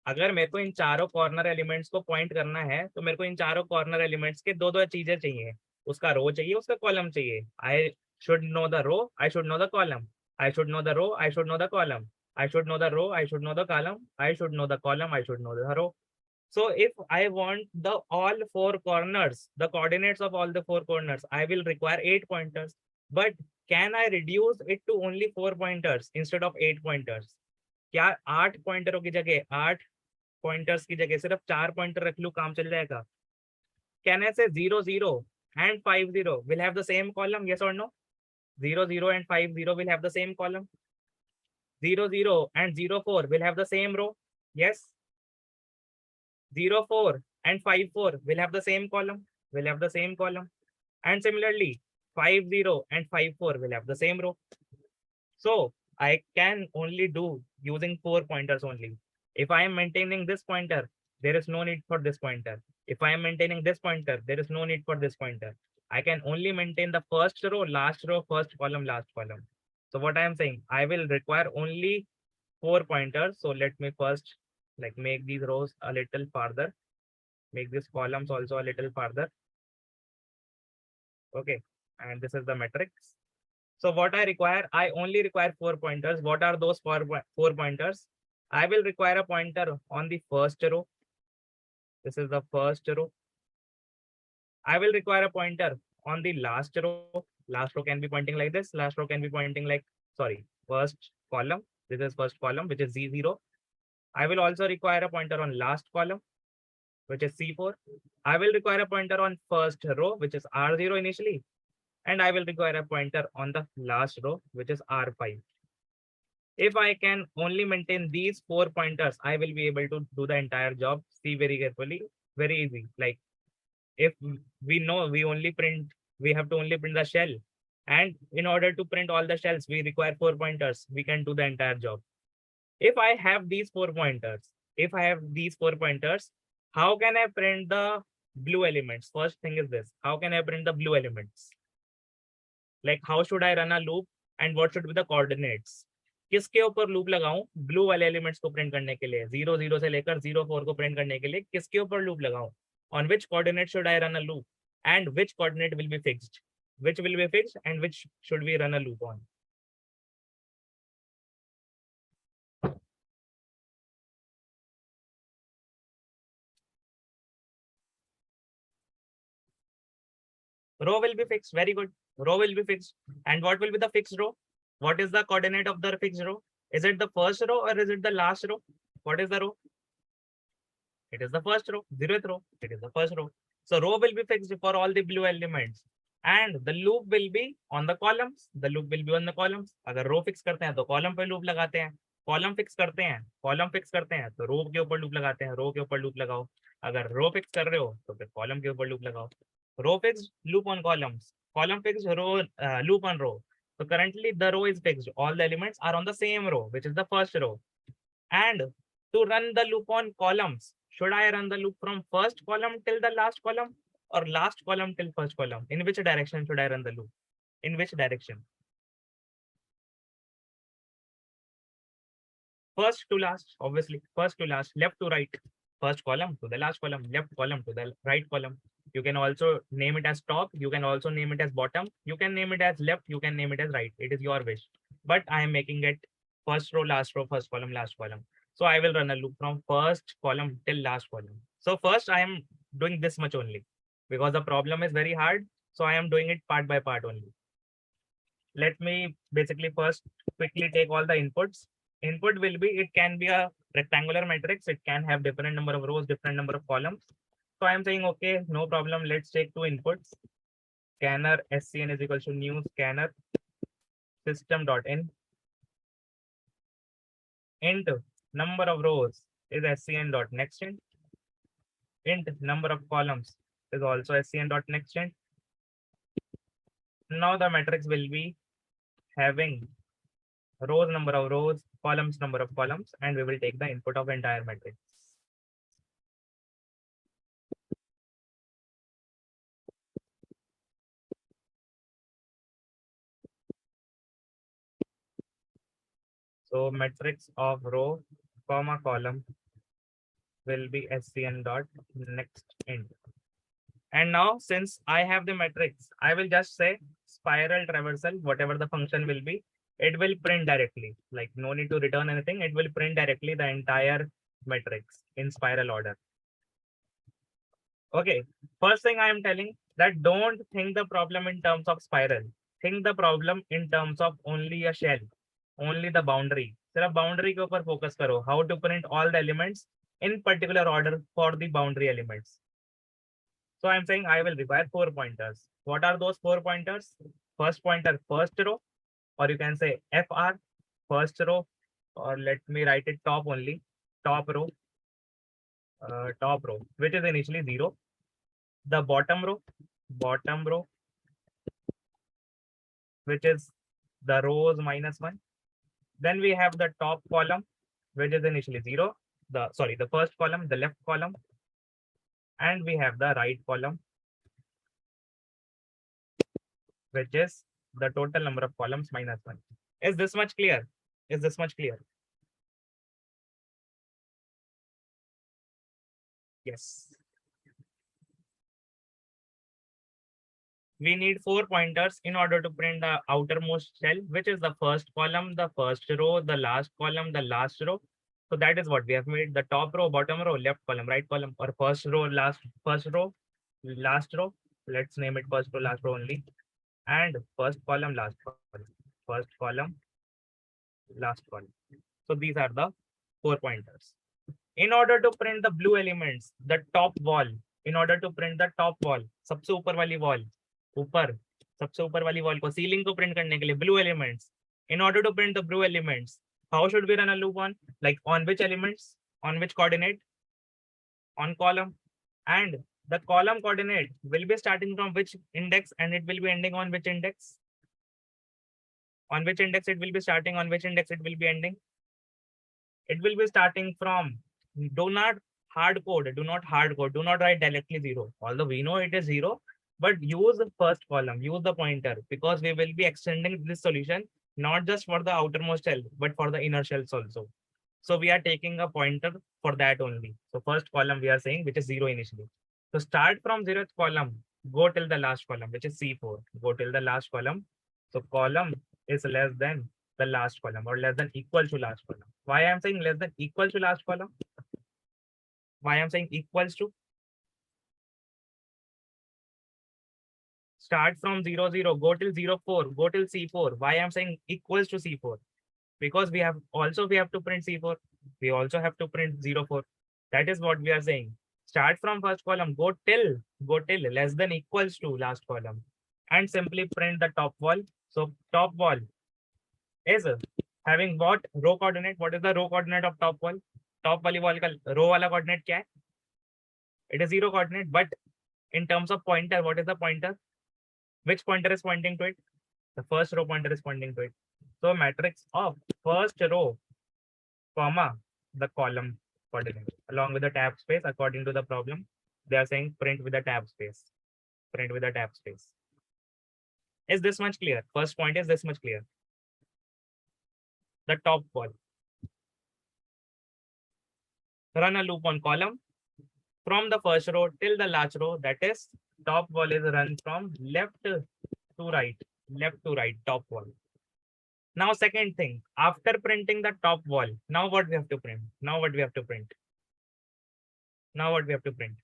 अगर मेरे को इन चारों corner elements को point करना है तो मेरे को इन चारों कॉर्नर एलिमेंट्स के दो चीजें चाहिए, उसका रो चाहिए, उसका कॉलम चाहिए. I should know the row, I should know the column, I should know the row, I should know the column, I should know the row, I should know the column, I should know the column, I should know the row. So if I want the all 4 corners, the coordinates of all the 4 corners, I will require 8 pointers. But can I reduce it to only 4 pointers instead of 8 pointers? क्या 8 पॉइंटरों की जगह 8 pointers की जगह सिर्फ 4 pointer रख लूं, काम चल जाएगा? Can I say 0 0 and 5 0 will have the same column? Yes or no? 0 0 and 5 0 will have the same column. 0 0 and 0 4 will have the same row. Yes. 0 4 and 5 4 will have the same column. Will have the same column. And similarly 5 0 and 5 4 will have the same row. So I can only do using 4 pointers only. If I am maintaining this pointer, there is no need for this pointer. If I am maintaining this pointer, there is no need for this pointer. I can only maintain the first row, last row, first column, last column. So what I am saying, I will require only 4 pointers. So let me first like make these rows a little farther, make these columns also a little farther. Okay, and this is the matrix. So what I require, I only require 4 pointers. What are those 4 pointers? I will require a pointer on the first row. This is the first row. I will require a pointer on the last row. Last row can be pointing like this. Last row can be pointing like, sorry, first column. This is first column, which is Z0. I will also require a pointer on last column, which is C4. I will require a pointer on first row, which is R0 initially. And I will require a pointer on the last row, which is R5. If I can only maintain these 4 pointers, I will be able to do the entire job. See very carefully, very easy. Like if we know we have to only print the shell. And in order to print all the shells, we require 4 pointers. We can do the entire job. If I have these 4 pointers, how can I print the blue elements? First thing is this, how can I print the blue elements? Like how should I run a loop and what should be the coordinates? किसके ऊपर loop लगाऊं blue वाले elements को print करने के लिए, 0 0 से लेकर 0 4 को प्रिंट करने के लिए किसके ऊपर लूप लगाऊं? On which coordinate should I run a loop? And which coordinate will be fixed? Which will be fixed and which should we run a loop on? Row will be fixed. Very good. Row will be fixed. And what will be the fixed row? What is the coordinate of the fixed row? Is it the first row or is it the last row? What is the row? It is the first row. 0th row. It is the first row. So row will be fixed for all the blue elements. And the loop will be on the columns. The loop will be on the columns. अगर row fix करते हैं तो column पे loop लगाते हैं. Column fix करते हैं तो row के ऊपर loop लगाते हैं. Row के ऊपर loop लगाओ. अगर row fix कर रहे हो तो फिर column के ऊपर loop लगाओ. Row fixed, loop on columns. Column fixed, row loop on row. So currently the row is fixed. All the elements are on the same row, which is the first row. And to run the loop on columns, should I run the loop from first column till the last column or last column till first column? In which direction should I run the loop? In which direction? first to last, obviously, first to last, left to right, first column to the last column, left column to the right column. You can also name it as top, you can also name it as bottom, you can name it as left, you can name it as right. It is your wish. But I am making it first row, first column, last column. So I will run a loop from first column till last column. So first I am doing this much only because the problem is very hard. So I am doing it part by part only. Let me basically first quickly take all the inputs. Input will be, it can be a rectangular matrix. It can have different number of rows, different number of columns. So I am saying, okay, no problem. Let's take two inputs. Scanner scn is equal to new scanner system.in. Int number of rows is scn.nextInt. Int number of columns is also scn.nextInt. Now the matrix will be having rows number of rows, columns number of columns, and we will take the input of entire matrix. So matrix of row, comma column will be scn dot next int. And now since I have the matrix, I will just say spiral traversal, whatever the function will be, it will print directly. Like no need to return anything. It will print directly the entire matrix in spiral order. Okay. First thing I am telling that don't think the problem in terms of spiral. Think the problem in terms of only a shell, only the boundary. सिर्फ boundary के ऊपर focus करो. How to print all the elements in particular order for the boundary elements. So I'm saying I will require 4 pointers. What are those 4 pointers? First pointer, first row, or you can say FR, first row, or let me write it top only, top row, which is initially 0. The bottom row, which is the rows -1. Then we have the top column, which is initially 0. The first column, the left column, and we have the right column, which is the total number of columns -1. Is this much clear? Is this much clear? Yes. We need 4 pointers in order to print the outermost shell, which is the first column, the first row, the last column, the last row. So that is what we have made: the top row, bottom row, left column, right column, or first row, last row. Let's name it first row, last row only. And first column, last column, first column, last column. So these are the 4 pointers. In order to print the blue elements, the top wall, in order to print the top wall, सबसे ऊपर वाली wall, ऊपर सबसे ऊपर वाली wall को, ceiling को print करने के लिए blue elements. In order to print the blue elements, how should we run a loop on? Like on which elements? On which coordinate? On column. And the column coordinate will be starting from which index and it will be ending on which index? On which index it will be starting, on which index it will be ending? It will be starting from, do not hard code, do not write directly 0. Although we know it is 0, but use the first column, use the pointer, because we will be extending this solution not just for the outermost shell, but for the inner shells also. So we are taking a pointer for that only. So first column we are saying, which is 0 initially. So start from 0th column, go till the last column, which is C4. Go till the last column. So column is less than the last column or less than equal to last column. Why I am saying less than equal to last column? Why I am saying equals to? Start from 0, 0, go till 0, 4, go till C4. Why I am saying equals to C4? Because we have to print C4. We also have to print 0, 4. That is what we are saying. Start from first column, go till less than equals to last column, and simply print the top wall. So top wall is having what row coordinate? What is the row coordinate of top wall? Top wali wall ka row wala coordinate kya hai? It is 0 coordinate, but in terms of pointer, what is the pointer? Which pointer is pointing to it? The first row pointer is pointing to it. So matrix of first row, comma, the column coordinate along with the tab space according to the problem. They are saying print with the tab space. Print with the tab space. Is this much clear? First point is this much clear. The top wall. run a loop on column from the first row till the last row. That is, top wall is run from left to right, top wall. Now, second thing, after printing the top wall, now what we have to print? Now what we have to print? Now what we have to print?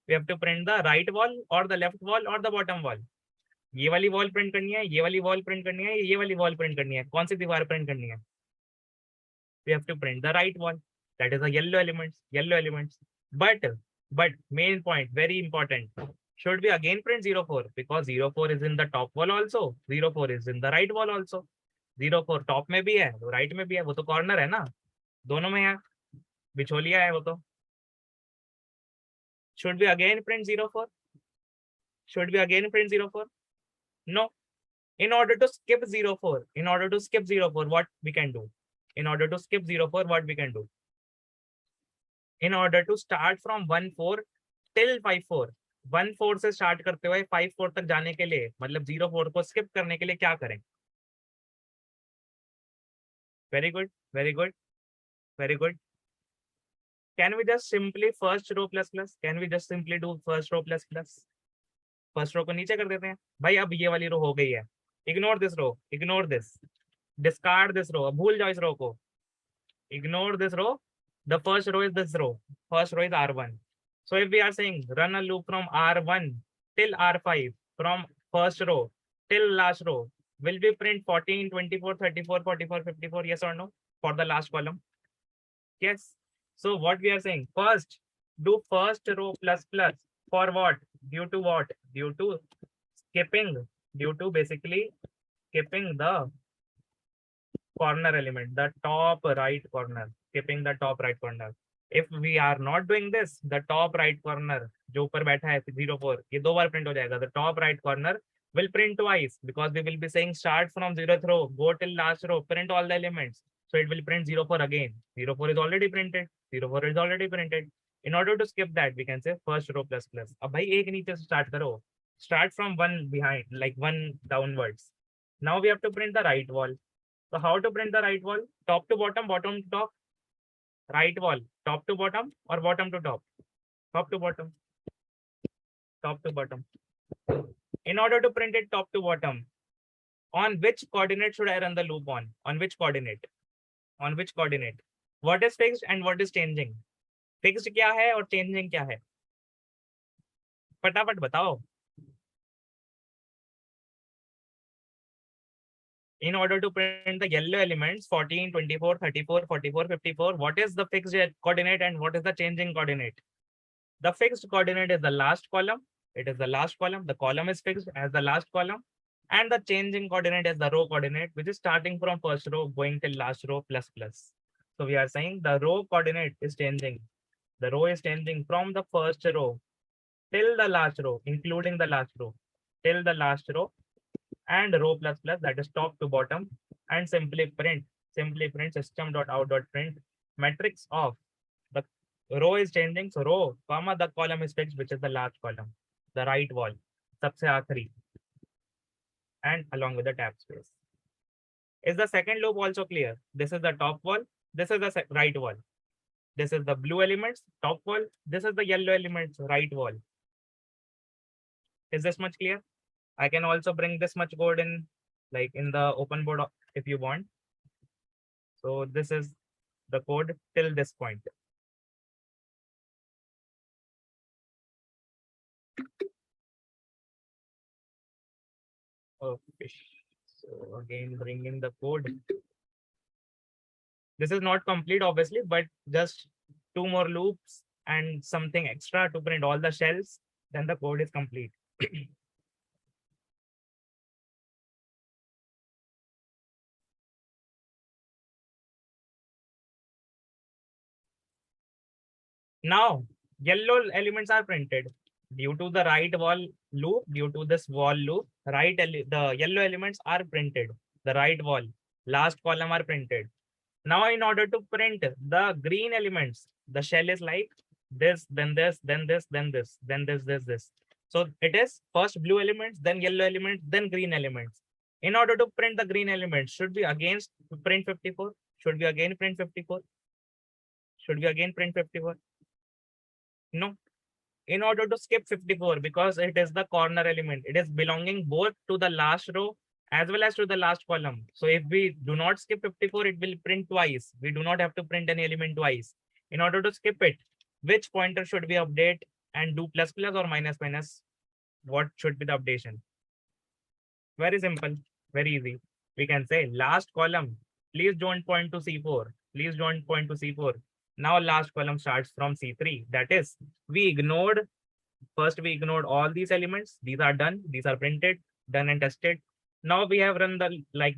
We have to print the right wall or the left wall or the bottom wall. ये वाली wall print करनी है, ये वाली wall print करनी है, ये वाली वॉल प्रिंट करनी है, कौन सी दीवार प्रिंट करनी है? We have to print the right wall. That is the yellow elements. But main point, very important. Should we again print 04? Because 04 is in the top wall also. 04 is in the right wall also. 04 top में भी है, right में भी है, वो तो corner है ना, दोनों में है, बिचौलिया है वो तो. Should we again print 04? Should we again print 04? No. In order to skip 04, what we can do? In order to skip 04, what we can do? In order to start from 14 till 54, 14 से start करते हुए 54 तक जाने के लिए, मतलब 04 को skip करने के लिए क्या करें? Very good, very good, very good. Can we just simply first row plus plus? Can we just simply do first row plus plus? First row को नीचे कर देते हैं भाई. अब ये वाली रो हो गई है. Ignore this row, ignore this, discard this row, भूल जाओ इस रो को. Ignore this row. The first row is this row. First row is R1. So if we are saying run a loop from R1 till R5, from first row till last row, will we print 14, 24, 34, 44, 54? Yes or no? For the last column? Yes. So what we are saying, first do first row plus plus. For what? Due to what? Due to basically skipping the corner element, the top right corner, skipping the top right corner. If we are not doing this, the top right corner जो ऊपर बैठा है 04, ये दो बार print हो जाएगा. The top right corner will print twice because we will be saying start from 0th row, go till last row, print all the elements. So it will print 04 again. 04 is already printed. 04 is already printed. In order to skip that, we can say first row plus plus. अब भाई एक नीचे से start करो. Start from one behind, like one downwards. Now we have to print the right wall. So how to print the right wall? Top to bottom, bottom to top. Right wall, top to bottom or bottom to top? Top to bottom. Top to bottom. In order to print it top to bottom, on which coordinate should I run the loop on? On which coordinate? On which coordinate? What is fixed and what is changing? Fixed क्या है और changing क्या है? फटाफट बताओ. In order to print the yellow elements 14, 24, 34, 44, 54, what is the fixed coordinate and what is the changing coordinate? The fixed coordinate is the last column. It is the last column. The column is fixed as the last column. And the changing coordinate is the row coordinate, which is starting from first row going till last row plus plus. So we are saying the row coordinate is changing. The row is changing from the first row till the last row, including the last row, till the last row, and row plus plus, that is top to bottom, and simply print system.out.print matrix of the row is changing. So row comma the column is fixed, which is the last column, the right wall, सबसे आखिरी, and along with the tab space. Is the second loop also clear? This is the top wall. This is the right wall. This is the blue elements, top wall. This is the yellow elements, right wall. Is this much clear? I can also bring this much code in, like in the open board if you want. So this is the code till this point. Okay. So again, bring in the code. This is not complete, obviously, but just 2 more loops and something extra to print all the shells. Then the code is complete. Now, yellow elements are printed due to the right wall loop. Due to this wall loop, the yellow elements are printed. The right wall, last column are printed. Now, in order to print the green elements, the shell is like this, then this, then this, then this, then this. So it is first blue elements, then yellow elements, then green elements. In order to print the green elements, should we again print 54? Should we again print 54? should we again print 54? No. In order to skip 54, because it is the corner element, it is belonging both to the last row as well as to the last column. So if we do not skip 54, it will print twice. We do not have to print any element twice. In order to skip it, which pointer should we update and do plus plus or minus minus? What should be the updation? Very simple, very easy. We can say last column, please don't point to C4. Please don't point to C4. Now last column starts from C3. That is, we ignored all these elements. These are done. These are printed, done and tested. Now we have run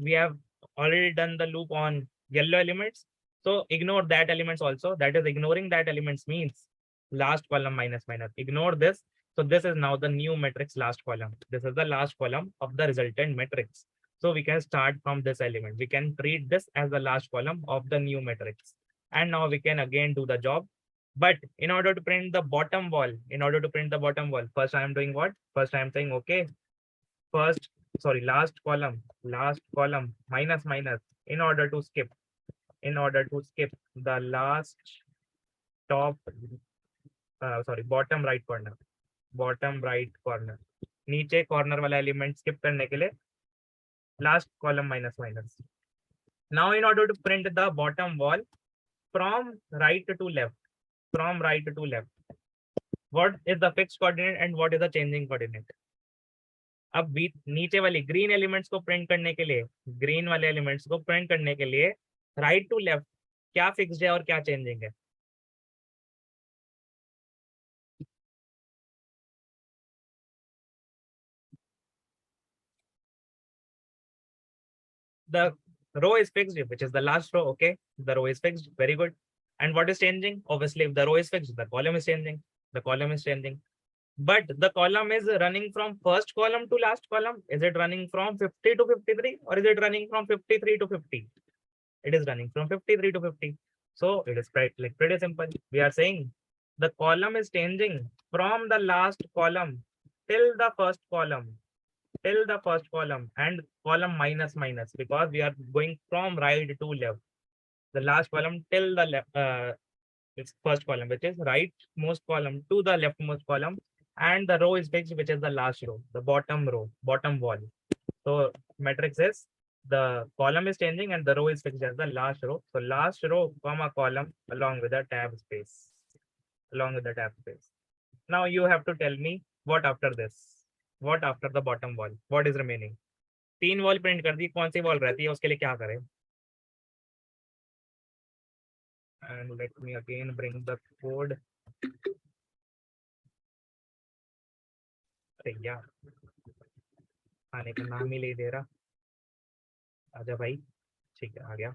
we have already done the loop on yellow elements. So ignore that elements also. That is, ignoring that elements means last column minus minus. Ignore this. So this is now the new matrix last column. This is the last column of the resultant matrix. So we can start from this element. We can treat this as the last column of the new matrix. And now we can again do the job. But in order to print the bottom wall, first I am doing what? First I am saying, okay, last column, minus minus, in order to skip the last top, bottom right corner. नीचे corner वाला element skip करने के लिए last column minus minus. Now in order to print the bottom wall from right to left, what is the fixed coordinate and what is the changing coordinate? अब नीचे वाले green elements को print करने के लिए राइट टू लेफ्ट क्या fixed है और क्या चेंजिंग है? The row is fixed, which is the last row. Okay, the row is fixed. Very good. And what is changing? Obviously, if the row is fixed, the column is changing. But the column is running from first column to last column. Is it running from 50 to 53 or is it running from 53 to 50? It is running from 53 to 50. So it is pretty simple. We are saying the column is changing from the last column till the first column. And column minus minus, because we are going from right to left. The last column till the left, it's first column, which is rightmost column to the leftmost column, and the row is fixed, which is the last row, the bottom wall. So matrix is the column is changing and the row is fixed as the last row. So last row comma column along with the tab space. Now you have to tell me what after this. What after the bottom wall? What is remaining? 3 wall print कर दी, कौन सी wall रहती है, उसके लिए क्या करें? And let me again bring the code. अरे यार, आने का नाम ही नहीं दे रहा. आजा भाई, ठीक है, आ गया.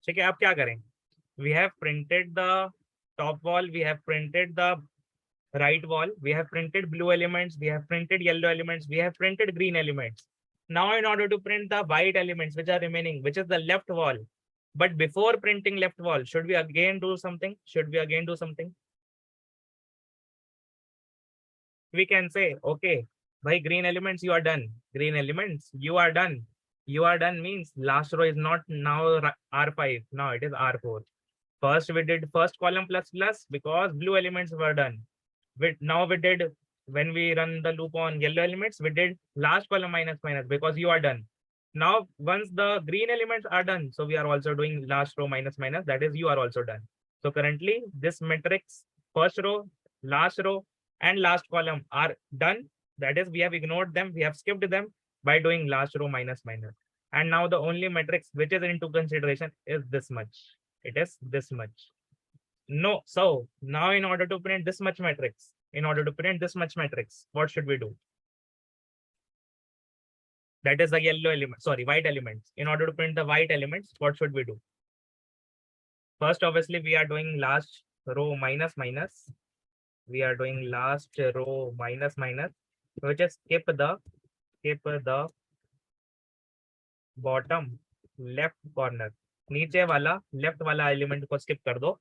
ठीक है, आप क्या करें? We have printed the top wall, we have printed the right wall, we have printed blue elements, we have printed yellow elements, we have printed green elements. Now in order to print the white elements which are remaining, which is the left wall, but before printing left wall, should we again do something? We can say, okay, by green elements you are done. You are done means last row is not now R5, now it is R4. First we did first column plus plus because blue elements were done. Now we did, when we run the loop on yellow elements, we did last column minus minus because you are done. Now once the green elements are done, so we are also doing last row minus minus, that is you are also done. So currently this matrix, first row, last row and last column are done. That is, we have ignored them, we have skipped them by doing last row minus minus. And now the only matrix which is into consideration is this much. It is this much. No, so now in order to print this much matrix, what should we do? That is the yellow element, white elements. In order to print the white elements, what should we do? First, obviously, we are doing last row minus minus. Which is skip the bottom left corner. नीचे वाला left वाला element को skip कर दो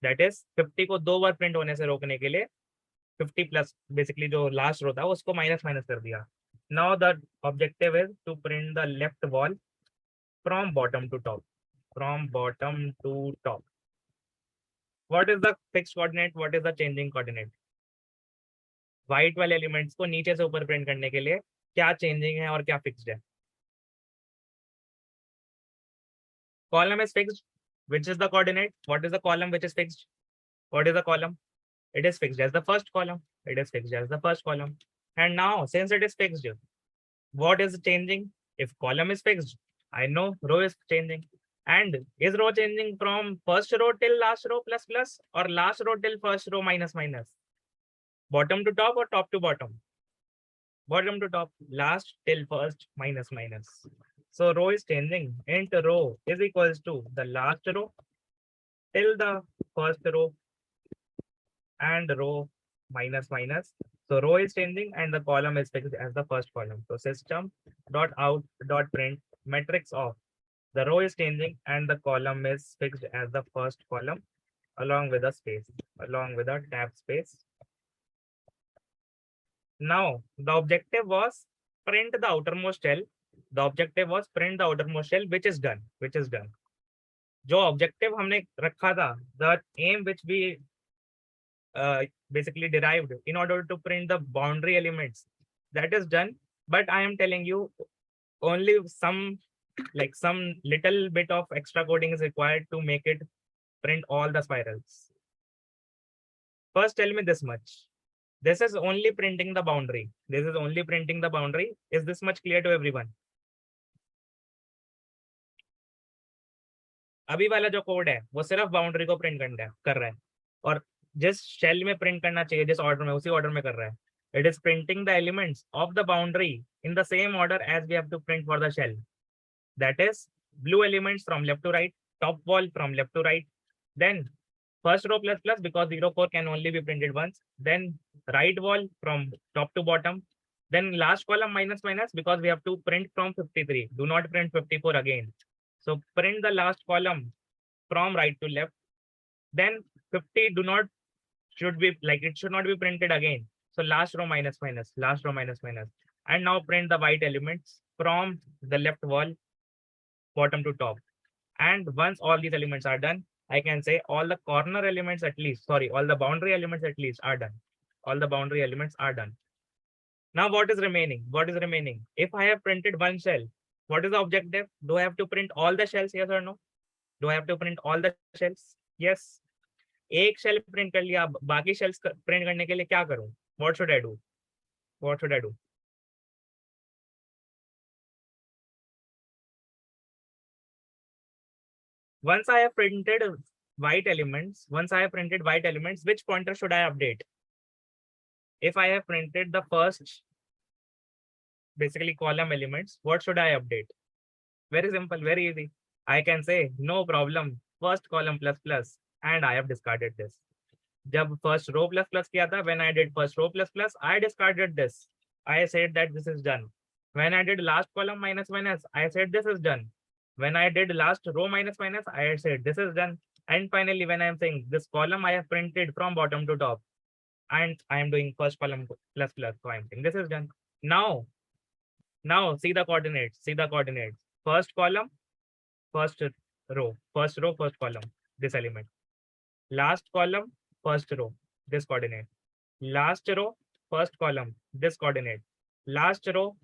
that is 50 को 2 बार print होने से रोकने के लिए 50 प्लस बेसिकली जो लास्ट रो था उसको माइनस माइनस कर दिया. Now the objective is to print the left wall from bottom to top. From bottom to top. What is the fixed coordinate, what is the changing coordinate? White वाले elements को नीचे से ऊपर print करने के लिए क्या चेंजिंग है और क्या फिक्स्ड है? Column is fixed. Which is the coordinate? What is the column which is fixed? What is the column? It is fixed as the first column. It is fixed as the first column. And now, since it is fixed, what is changing? If column is fixed, I know row is changing. And is row changing from first row till last row plus plus, or last row till first row minus minus? Bottom to top or top to bottom? Bottom to top. Last till first minus minus. So row is changing. Int row is equals to the last row till the first row and row minus minus. So row is changing and the column is fixed as the first column. So system dot out dot print matrix of the row is changing and the column is fixed as the first column along with a space, along with a tab space. Now the objective was print the outermost shell. The objective was print the outermost shell, which is done. Which is done. जो objective हमने रखा था, the aim which we basically derived in order to print the boundary elements, that is done. But I am telling you, only some little bit of extra coding is required to make it print all the spirals. First, tell me this much. This is only printing the boundary. This is only printing the boundary. Is this much clear to everyone? अभी वाला जो code है वो सिर्फ boundary को print कर रहा है और जिस शेल में प्रिंट करना चाहिए जिस ऑर्डर में उसी ऑर्डर में कर रहा है. It is printing the elements of the boundary in the same order as we have to print for the shell. That is blue elements from left to right, top wall from left to right, then first row plus plus because 04 can only be printed once, then right wall from top to bottom, then last column minus minus because we have to print from 53. Do not print 54 again. So print the last column from right to left. Then 50 it should not be printed again. So last row minus minus, last row minus minus. And now print the white elements from the left wall, bottom to top. And once all these elements are done, I can say all the corner elements at least, sorry, all the boundary elements at least are done. All the boundary elements are done. Now what is remaining? What is remaining? If I have printed one shell, what is the objective? Do I have to print all the shells? Yes or no? Do I have to print all the shells? Yes. एक shell print कर लिया, बाकी shells print करने के लिए क्या करूं? What should I do? What should I do? Once I have printed white elements, which pointer should I update? If I have printed the first basically column elements, what should I update? Very simple, very easy. I can say no problem, first column plus plus, and I have discarded this. जब first row plus plus किया था, when I did first row plus plus, I discarded this. I said that this is done. When I did last column minus minus, I said this is done. When I did last row minus minus, I said this is done. And finally, when I am saying this column I have printed from bottom to top, and I am doing first column plus plus, so I am saying this is done. Now see the coordinates. See the coordinates. First column, first row, first column, this element. Last column, first row, this coordinate. Last row, first column, this coordinate. Last row,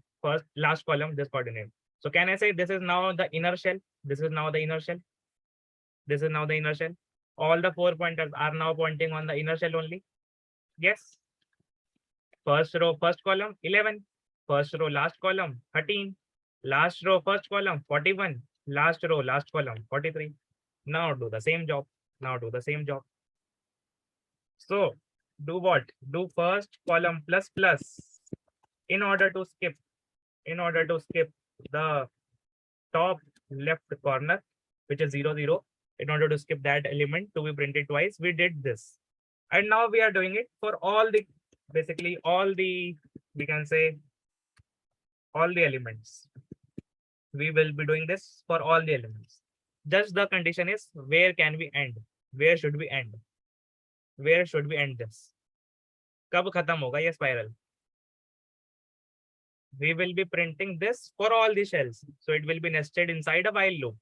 last column, this coordinate. So can I say this is now the inner shell? This is now the inner shell. This is now the inner shell. All the 4 pointers are now pointing on the inner shell only. Yes. First row, first column, 11. First row, last column, 13. Last row, first column, 41. Last row, last column, 43. Now do the same job. Now do the same job. So do what? Do first column plus plus in order to skip the top left corner, which is 0 0. In order to skip that element to be printed twice, we did this. And now we are doing it for all the we can say all the elements. We will be doing this for all the elements. Just the condition is where can we end? where should we end? Where should we end this? कब खत्म होगा ये spiral? We will be printing this for all the shells. So it will be nested inside a while loop.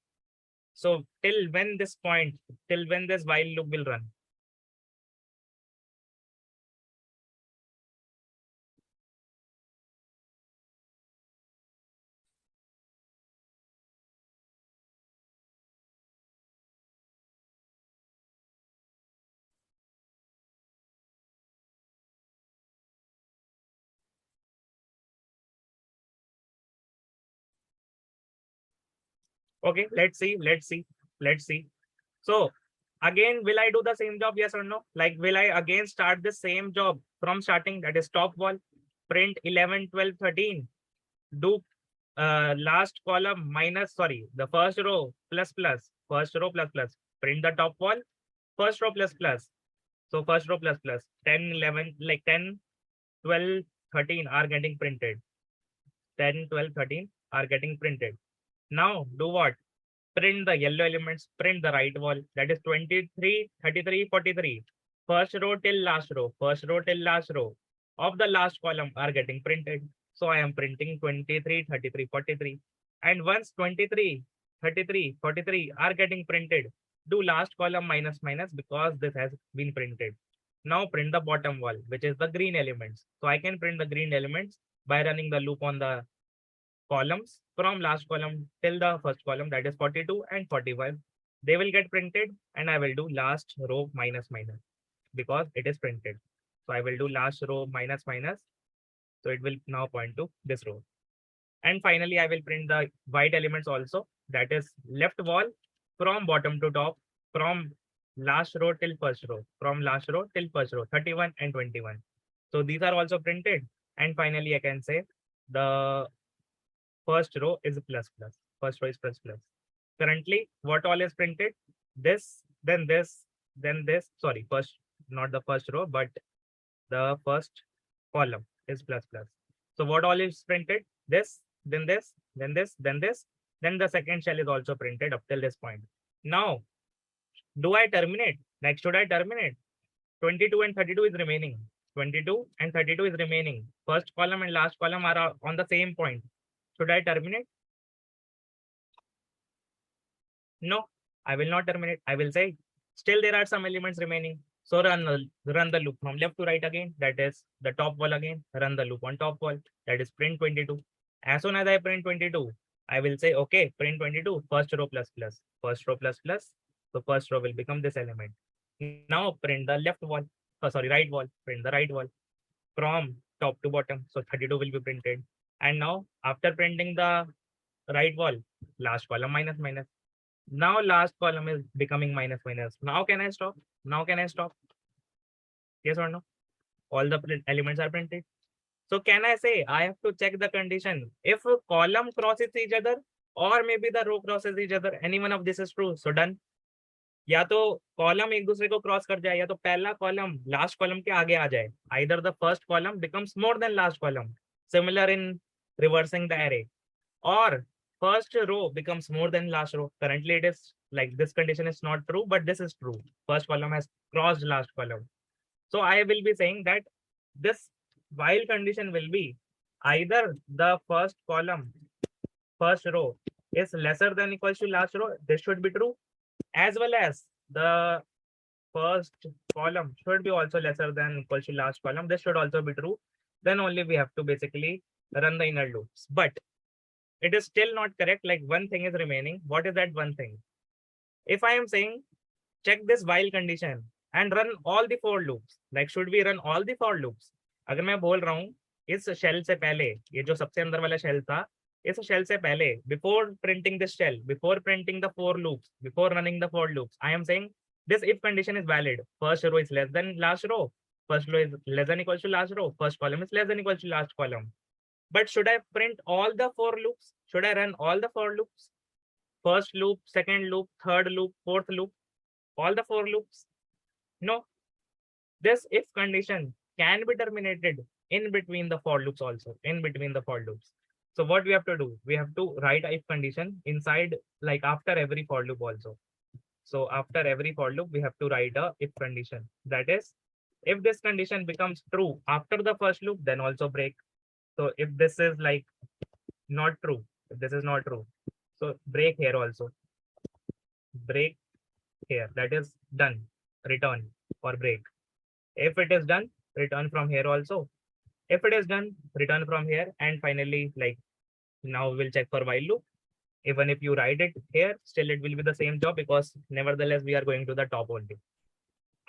So till when this point, till when this while loop will run? Okay, let's see. So again, will I do the same job? Yes or no? Like, will I again start the same job from starting? That is top wall, print 11, 12, 13. Do last column minus, sorry, the first row plus plus, first row plus plus. Print the top wall, first row plus plus. So first row plus plus, 10, 11, like 10, 12, 13 are getting printed. 10, 12, 13 are getting printed. Now do what? Print the yellow elements, print the right wall. That is 23, 33, 43. First row till last row, first row till last row of the last column are getting printed. So I am printing 23, 33, 43. And once 23, 33, 43 are getting printed, do last column minus minus because this has been printed. Now print the bottom wall, which is the green elements. So I can print the green elements by running the loop on the columns from last column till the first column, that is 42 and 45. They will get printed and I will do last row minus minus because it is printed. So I will do last row minus minus. So it will now point to this row. And finally, I will print the white elements also. That is left wall from bottom to top, from last row till first row, from last row till first row, 31 and 21. So these are also printed. And finally, I can say the first row is plus plus. First row is plus plus. Currently, what all is printed? This, then this, then this. Sorry, first, not the first row, but the first column is plus plus. So what all is printed? This, then this, then this, then this. Then the second shell is also printed up till this point. Now, do I terminate? Like, should I terminate? 22 and 32 is remaining. 22 and 32 is remaining. First column and last column are on the same point. Should I terminate? No, I will not terminate. I will say still there are some elements remaining. So run the loop from left to right again. That is the top wall again. Run the loop on top wall. That is print 22. As soon as I print 22, I will say, okay, print 22, first row plus plus, first row plus plus. So first row will become this element. Now print the left wall. Oh, sorry, right wall. Print the right wall from top to bottom. So 32 will be printed. And now after printing the right wall, last column minus minus. Now last column is becoming minus minus. Now can I stop? Now can I stop? Yes or no? All the elements are printed. So can I say I have to check the condition if a column crosses each other or maybe the row crosses each other? Any one of this is true. So done. या तो column एक दूसरे को cross कर जाए या तो पहला कॉलम लास्ट कॉलम के आगे आ जाए. Either the first column becomes more than last column. Similar in reversing the array. Or first row becomes more than last row. Currently it is like this condition is not true, but this is true. First column has crossed last column. So I will be saying that this while condition will be either the first column, first row is lesser than equals to last row. This should be true, as well as the first column should be also lesser than equals to last column. This should also be true. Then only we have to basically run the inner loops. But it is still not correct. Like one thing is remaining. What is that one thing? If I am saying check this while condition and run all the for loops, like should we run all the for loops? अगर मैं बोल रहा हूँ इस shell से पहले, ये जो सबसे अंदर वाला शेल था, इस शेल से पहले, before printing this shell, before printing the for loops, before running the for loops, I am saying this if condition is valid. First row is less than last row. First row is less than equals to last row. First column is less than equals to last column. But should I print all the for loops? Should I run all the for loops? First loop, second loop, third loop, fourth loop, all the for loops? No. This if condition can be terminated in between the for loops also, in between the for loops. So what we have to do? We have to write a if condition inside, like after every for loop also. So after every for loop, we have to write a if condition. That is, if this condition becomes true after the first loop, then also break. So if this is like not true, if this is not true, so break here also. Break here. That is done. Return or break. If it is done, return from here also. If it is done, return from here. And finally, like now we'll check for while loop. Even if you write it here, still it will be the same job because nevertheless we are going to the top only.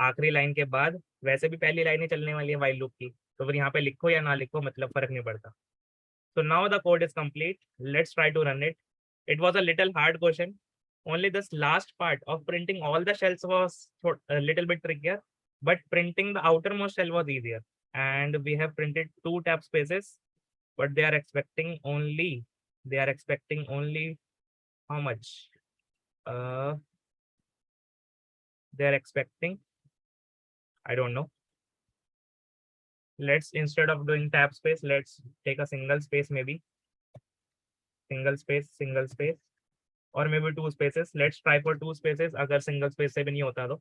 आखिरी line के बाद वैसे भी पहली line ही चलने वाली है while loop की, तो फिर यहाँ पे लिखो या ना लिखो मतलब फर्क नहीं पड़ता. So now the code is complete. Let's try to run it. It was a little hard question. Only this last part of printing all the shells was a little bit trickier, but printing the outermost shell was easier. And we have printed 2 tab spaces, but they are expecting only how much? They are expecting, I don't know. Let's, instead of doing tab space, let's take a single space, maybe single space, or maybe 2 spaces. Let's try for 2 spaces. अगर single space से भी नहीं होता तो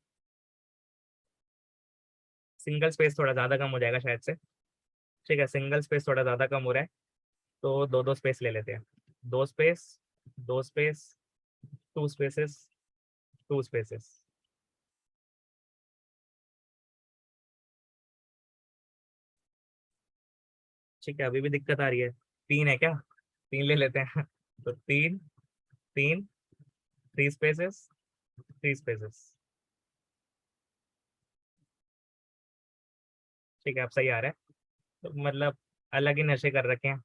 single space थोड़ा ज्यादा कम हो जाएगा शायद से. ठीक है, single space थोड़ा ज्यादा कम हो रहा है, तो 2 space ले लेते हैं. 2 space, 2 space, 2 spaces, 2 spaces. ठीक है, अभी भी दिक्कत आ रही है. 3 है क्या? 3 ले लेते हैं. तो 3 3 spaces, 3 spaces. ठीक है, अब सही आ रहा है. तो मतलब अलग ही नशे कर रखे हैं.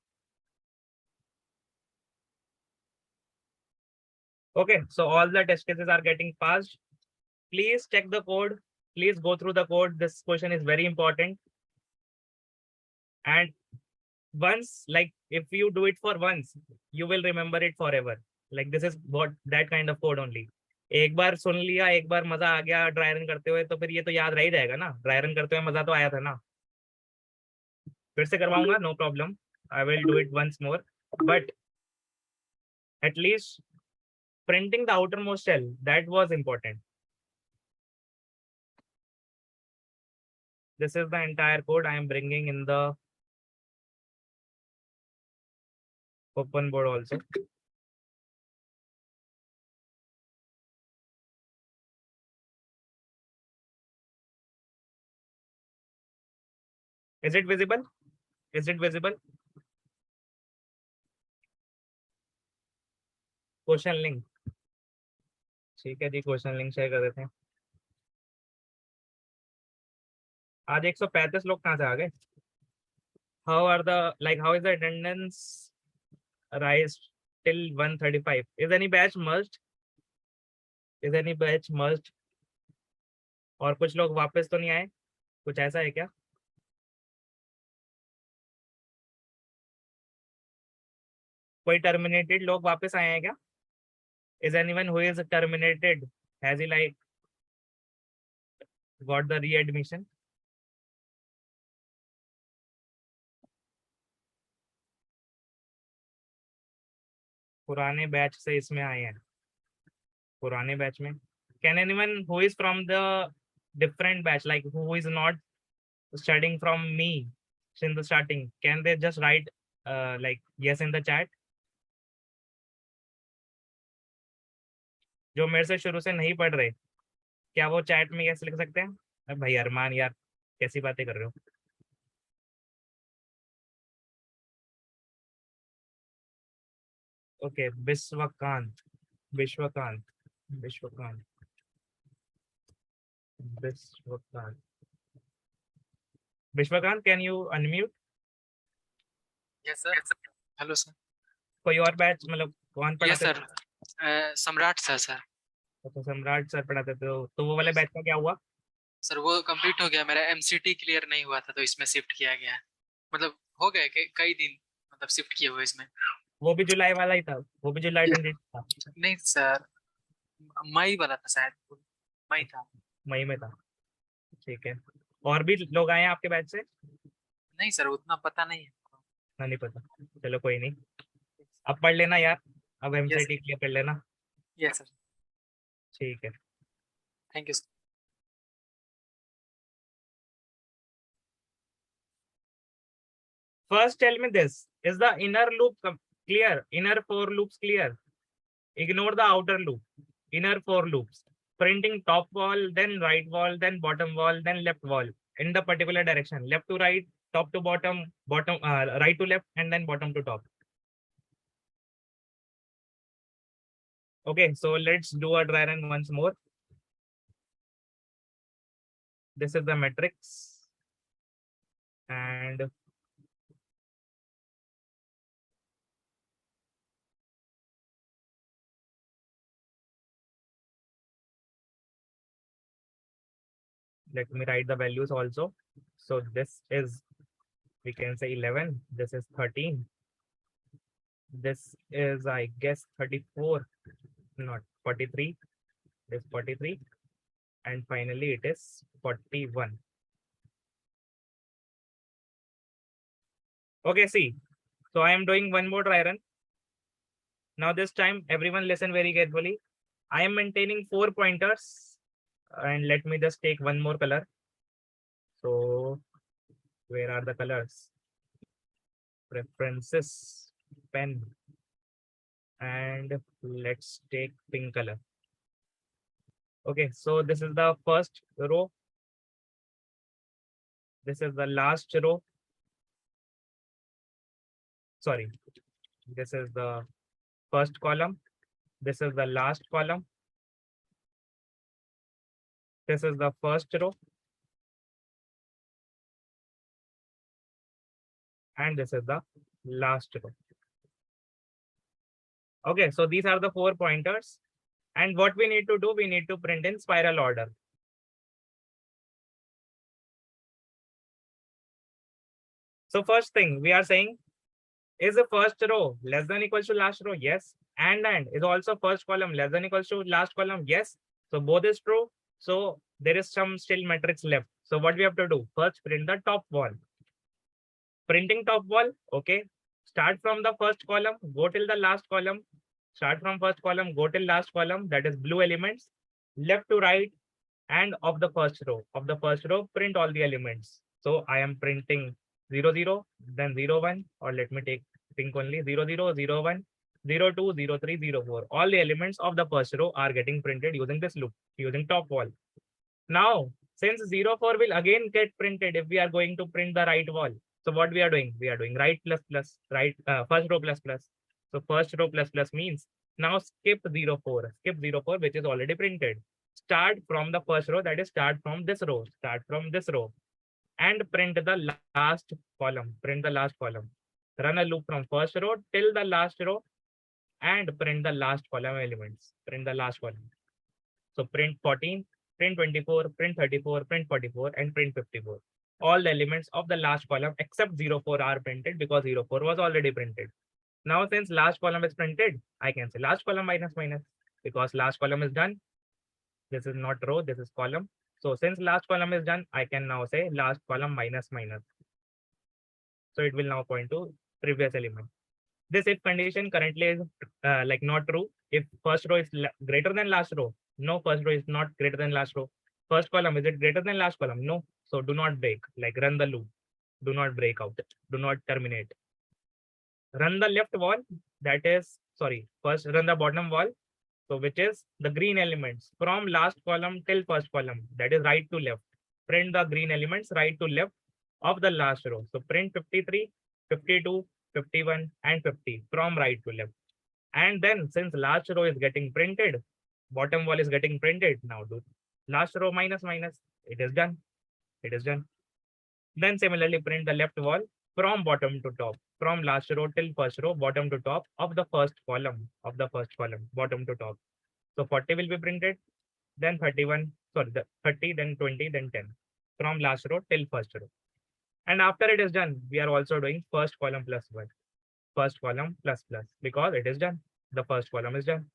Okay, so all the test cases are getting passed. Please check the code. Please go through the code. This question is very important. And once, like if you do it for once, you will remember it forever. Like this is what that kind of code only. एक बार सुन लिया, एक बार मजा आ गया dry run करते हुए, तो फिर ये तो याद रह ही जाएगा ना. ड्राई रन करते हुए मजा तो आया था ना. फिर से करवाऊंगा, no problem. I will do it once more. But at least printing the outermost shell, that was important. This is the entire code I am bringing in the open board also. Is it visible? Is it visible? Question link. ठीक है जी, question link share कर देते हैं. आज 135 लोग कहाँ से आ गए? How are the, like how is the attendance rise till 135? Is any batch merged? Is any batch merged? और कुछ लोग वापस तो नहीं आए? कुछ ऐसा है क्या? कोई टर्मिनेटेड लोग वापस आए हैं क्या? Is anyone who is terminated, has he like got the readmission? पुराने बैच से इसमें आए हैं, पुराने बैच में. Can anyone who is from the different batch, like who is not studying from me since the starting, can they just write like yes in the chat? जो मेरे से शुरू से नहीं पढ़ रहे, क्या वो चैट में कैसे लिख सकते हैं? अरे भाई अरमान यार, कैसी बातें कर रहे हो? Okay, Vishwakant, Vishwakant, Vishwakant, Vishwakant, Vishwakant, can you unmute? Yes sir. Hello sir. कोई और बैच, मतलब कौन यस पढ़ाते सर. सम्राट सर. सर तो सम्राट सर पढ़ाते थे, तो वो वाले बैच का क्या हुआ? सर वो कंप्लीट हो गया. मेरा एमसीटी क्लियर नहीं हुआ था तो इसमें शिफ्ट किया गया है. मतलब हो गए कई दिन, मतलब शिफ्ट किए हुए इसमें. वो भी जुलाई वाला ही था, वो भी जुलाई 20 था. नहीं सर, मई वाला था शायद. मई था. मई में था. ठीक है, और भी लोग आए हैं आपके बैच से? नहीं सर, उतना पता नहीं है. ना, नहीं पता. चलो कोई नहीं, अब पढ़ लेना यार, अब एमसीटी क्लियर कर लेना. Yes sir. ठीक है. Thank you. Sir. First, tell me this. Is the inner loop clear? Inner 4 loops clear? Ignore the outer loop. Inner 4 loops. Printing top wall, then right wall, then bottom wall, then left wall in the particular direction. Left to right, top to bottom, right to left, and then bottom to top. Okay, so let's do a dry run once more. This is the matrix. And let me write the values also. So this is, we can say 11. This is 13. This is, I guess, 34, not 43. This 43. And finally, it is 41. Okay, see. So I am doing one more dry run. Now this time, everyone listen very carefully. I am maintaining 4 pointers. And let me just take one more color. So where are the colors? Preferences, pen. And let's take pink color. Okay, so this is the first row. This is the last row. Sorry, this is the first column. This is the last column. This is the first row. And this is the last row. Okay, so these are the 4 pointers. And what we need to do, we need to print in spiral order. So first thing we are saying, is the first row less than equals to last row? Yes. And is also first column less than equals to last column? Yes. So both is true. So there is some still matrix left. So what we have to do? First print the top wall. Printing top wall, okay. Start from the first column, go till the last column. Start from first column, go till last column. That is blue elements. Left to right and of the first row. Of the first row, print all the elements. So I am printing 0, 0, then 0, 1, or let me take pink only 0, 0, 0, 1, 0, 2, 0, 3, 0, 4. All the elements of the first row are getting printed using this loop, using top wall. Now, since 0, 4 will again get printed if we are going to print the right wall. So what we are doing? We are doing right plus plus, right, first row plus plus. So first row plus plus means now skip 0, 4, skip 0, 4, which is already printed. Start from the first row, that is start from this row, start from this row and print the last column, print the last column. Run a loop from first row till the last row and print the last column elements, print the last column. So print 14, print 24, print 34, print 44 and print 54. All the elements of the last column except 0, 4 are printed because 0, 4 was already printed. Now since last column is printed, I can say last column minus minus because last column is done. This is not row, this is column. So since last column is done, I can now say last column minus minus. So it will now point to previous element. This if condition currently is like not true. If first row is greater than last row, no, first row is not greater than last row. First column, is it greater than last column? No. So do not break, like run the loop. Do not break out. Do not terminate. Run the left wall, that is, sorry, first run the bottom wall. So which is the green elements from last column till first column, that is right to left. Print the green elements right to left of the last row. So print 53, 52, 51 and 50 from right to left. And then since last row is getting printed, bottom wall is getting printed. Now do last row minus minus. It is done. It is done. Then similarly print the left wall from bottom to top, from last row till first row, bottom to top of the first column, bottom to top. So 40 will be printed, then 31, sorry, the 30, then 20, then 10, from last row till first row. And after it is done, we are also doing first column plus 1, first column plus plus, because it is done. The first column is done.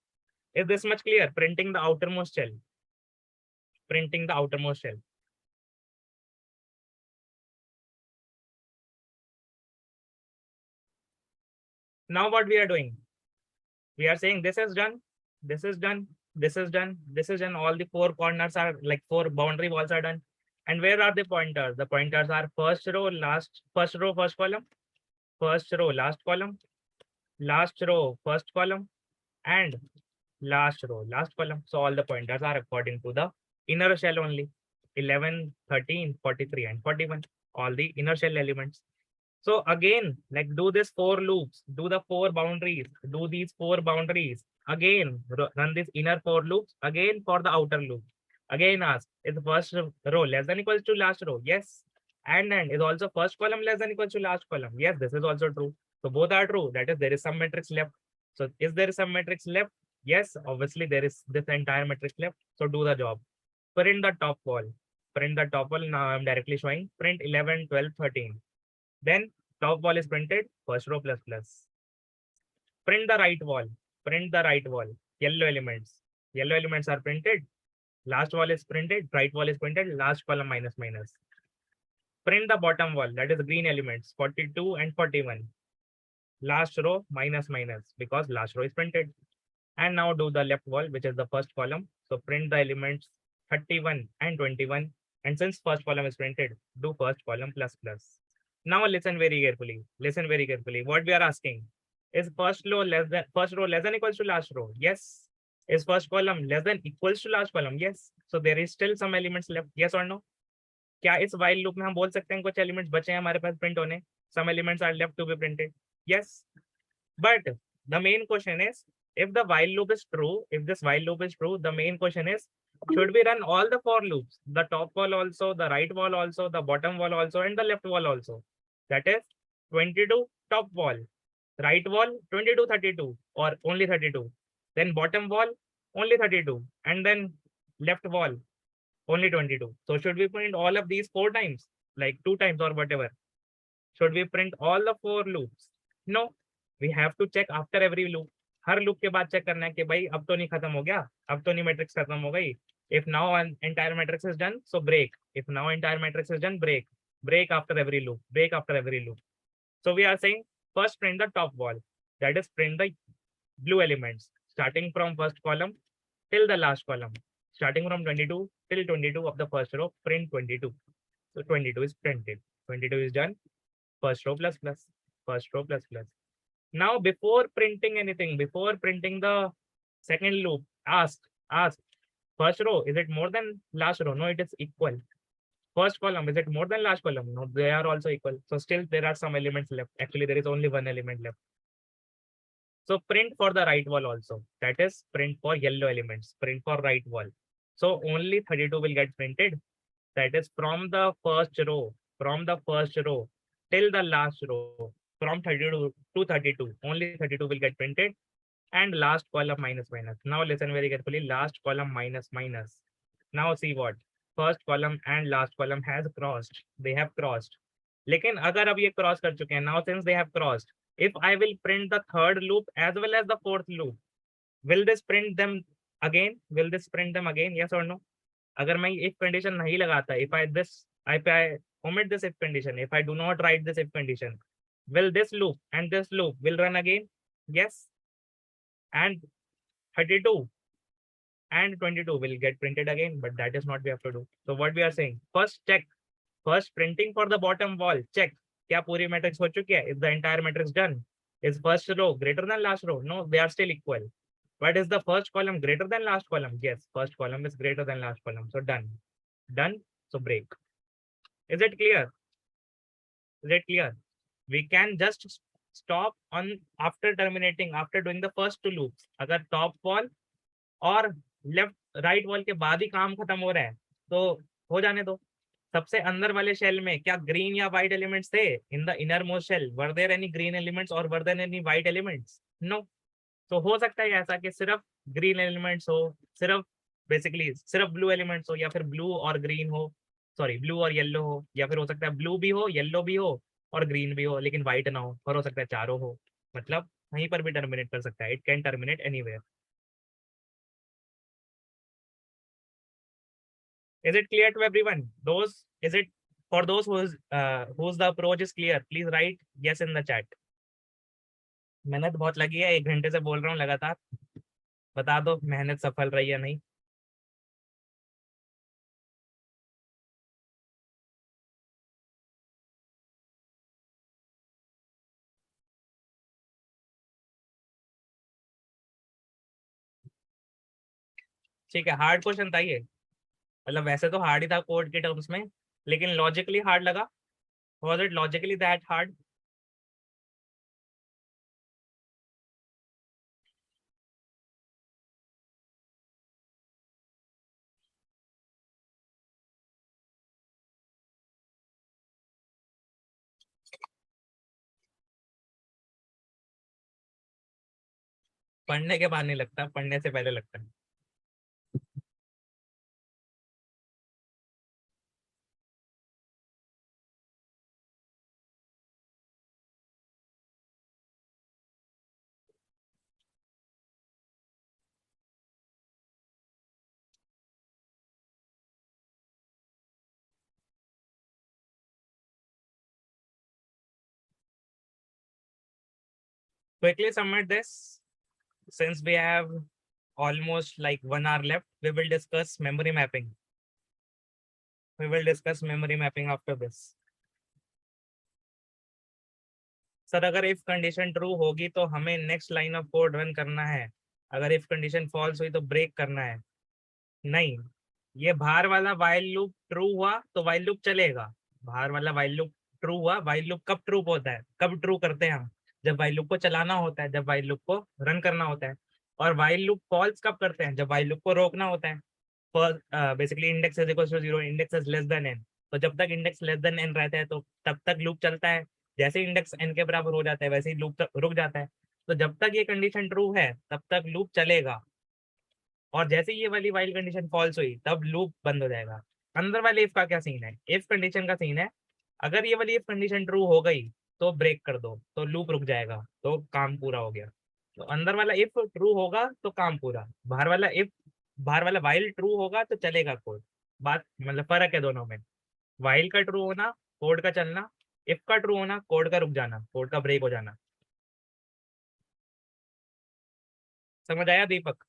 Is this much clear? Printing the outermost shell. Printing the outermost shell. Now what we are doing? We are saying this is done, this is done, This is done. This is done. All the four corners are like four boundary walls are done. And where are the pointers? The pointers are first row, first row, first column, first row, last column, last row, first column, and last row, last column. So all the pointers are according to the inner shell only. 11, 13, 43, and 41. All the inner shell elements. So again, like do this four loops, do the four boundaries, do these four boundaries. Again, run this inner four loops again for the outer loop. Again ask, is the first row less than equals to last row? Yes. And is also first column less than equals to last column? Yes, this is also true. So both are true. That is, there is some matrix left. So is there some matrix left? Yes, obviously there is this entire matrix left. So do the job. Print the top wall. Print the top wall. Now I'm directly showing print 11, 12, 13. Then top wall is printed, first row plus plus. Print the right wall. Print the right wall. Yellow elements. Yellow elements are printed. Last wall is printed. Right wall is printed. Last column minus minus. Print the bottom wall. That is green elements 42 and 41. Last row minus minus because last row is printed. And now do the left wall, which is the first column. So print the elements 31 and 21. And since first column is printed, do first column plus plus. Now listen very carefully. Listen very carefully. What we are asking is first row less than equals to last row. Yes. Is first column less than equals to last column? Yes. So there is still some elements left. Yes or no? क्या इस while loop में हम बोल सकते हैं कुछ elements बचे हैं हमारे पास print होने? Some elements are left to be printed. Yes. But the main question is, if the while loop is true, if this while loop is true, the main question is, should we run all the four loops? The top wall also, the right wall also, the bottom wall also, and the left wall also. That is 22 top wall, right wall 22, 32, or only 32. Then bottom wall only 32, and then left wall only 22. So should we print all of these 4 times, like 2 times or whatever? Should we print all the 4 loops? No, we have to check after every loop. Her loop के बाद check करना है कि भाई अब तो नहीं खत्म हो गया, अब तो नहीं matrix खत्म हो गई. If now an entire matrix is done, so break. If now entire matrix is done, break. Break after every loop. Break after every loop. So we are saying first print the top wall. That is print the blue elements starting from first column till the last column. Starting from 22 till 22 of the first row, print 22. So 22 is printed. 22 is done. First row plus plus. First row plus plus. Now before printing anything, before printing the second loop, ask first row, is it more than last row? No, it is equal. First column, is it more than last column? No, they are also equal. So still there are some elements left. Actually, there is only one element left. So print for the right wall also. That is print for yellow elements. Print for right wall. So only 32 will get printed. That is from the first row till the last row. From 32 to 32. Only 32 will get printed. And last column minus minus. Now listen very carefully. Last column minus minus. Now see what? First column and last column has crossed. They have crossed. लेकिन अगर अब ये cross कर चुके हैं, now since they have crossed, if I will print the third loop as well as the fourth loop, will this print them again? Will this print them again? Yes or no? अगर मैं if condition नहीं लगाता, if I omit this if condition, if I do not write this if condition, will this loop and this loop will run again? Yes. And 32 and 22 will get printed again, but that is not we have to do. So what we are saying, first check, first printing for the bottom wall, check क्या पूरी matrix हो चुकी है? Is the entire matrix done? Is first row greater than last row? No, they are still equal. But is the first column greater than last column? Yes, first column is greater than last column. So done. Done. So break. Is it clear? Is it clear? We can just stop on after terminating, after doing the first 2 loops. अगर top wall और left right wall के बाद ही काम खत्म हो रहा है तो हो जाने दो. सबसे अंदर वाले शेल में क्या ग्रीन या व्हाइट एलिमेंट्स थे? In the inner most shell were there any green elements और were there any white elements? No. तो हो सकता है ऐसा कि सिर्फ ग्रीन एलिमेंट्स हो, सिर्फ बेसिकली सिर्फ ब्लू एलिमेंट्स हो, या फिर ब्लू और ग्रीन हो, सॉरी ब्लू और येलो हो, या फिर हो सकता है ब्लू भी हो, येलो भी हो और ग्रीन भी हो लेकिन व्हाइट ना हो, और हो सकता है चारों हो. मतलब कहीं पर भी टर्मिनेट कर सकता है. It can terminate anywhere. Is it clear to everyone? Is it for those whose the approach is clear? Please write yes in the chat. मेहनत बहुत लगी है, 1 घंटे से बोल रहा हूँ लगातार. बता दो मेहनत सफल रही या नहीं। ठीक है, हार्ड क्वेश्चन था ये, मतलब वैसे तो हार्ड ही था कोड के टर्म्स में, लेकिन लॉजिकली हार्ड लगा। Was it logically that hard? पढ़ने के बाद नहीं लगता, पढ़ने से पहले लगता है। Quickly submit this. Since we have almost like 1 hour left, we will discuss memory mapping. We will discuss memory mapping after this. Sir अगर इफ कंडीशन ट्रू होगी तो हमें next line of code run करना है, अगर if condition false हुई तो break करना है। नहीं, ये बाहर वाला वाइल लूप ट्रू हुआ तो वाइल लूप चलेगा। बाहर वाला वाइल लूप ट्रू हुआ, वाइल लूप कब ट्रू होता है, कब ट्रू करते हैं हम, जब वाइल लूप को चलाना होता है, जब वाइल लूप को रन करना होता है। और वाइल लूप फॉल्स कब करते हैं, जब वाइल लूप को रोकना होता है। Basically index is equal to 0, index is less than n। तो जब तक इंडेक्स लेस देन n रहता है तो तब तक लूप चलता है। जैसे इंडेक्स n के बराबर हो जाता है वैसे ही लूप रुक जाता है। तो जब तक ये कंडीशन ट्रू है तब तक लूप चलेगा, और जैसे ही ये वाली वाइल कंडीशन फॉल्स हुई तब लूप बंद हो जाएगा। अंदर वाले इफ का क्या सीन है, इफ कंडीशन का सीन है, अगर ये वाली इफ कंडीशन ट्रू हो गई तो ब्रेक कर दो तो लूप रुक जाएगा, तो काम पूरा हो गया। तो अंदर वाला इफ ट्रू होगा तो काम पूरा, बाहर वाला वाइल ट्रू होगा तो चलेगा कोड। बात मतलब फर्क है दोनों में, वाइल का ट्रू होना कोड का चलना, इफ का ट्रू होना कोड का रुक जाना, कोड का ब्रेक हो जाना। समझ आया दीपक?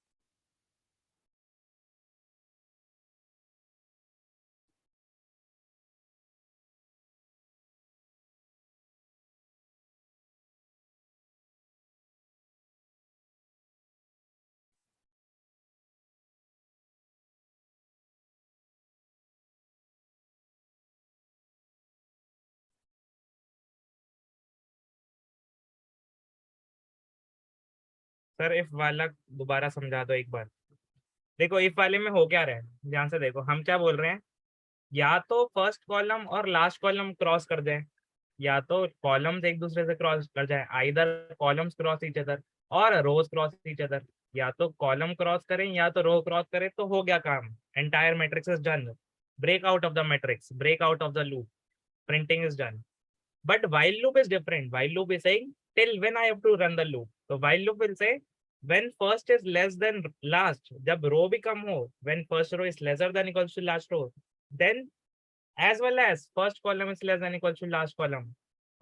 सर इफ वाला दोबारा समझा दो एक बार। देखो इफ वाले में हो क्या रहा है, ध्यान से देखो, हम क्या बोल रहे हैं, या तो फर्स्ट कॉलम और लास्ट कॉलम क्रॉस कर जाए, या तो कॉलम्स एक दूसरे से क्रॉस कर जाए, either columns cross each other और रोज क्रॉस ईच अदर। या तो कॉलम क्रॉस करें या तो रो क्रॉस करें तो हो गया काम, entire matrix is done. Break out of the matrix, break out of the loop, printing is done. But while loop is different. While loop is saying till when I have to run the loop. So while loop will say when first is less than last. जब row भी कम हो, when first row is lesser than equals to last row, then as well as first column is less than equals to last column.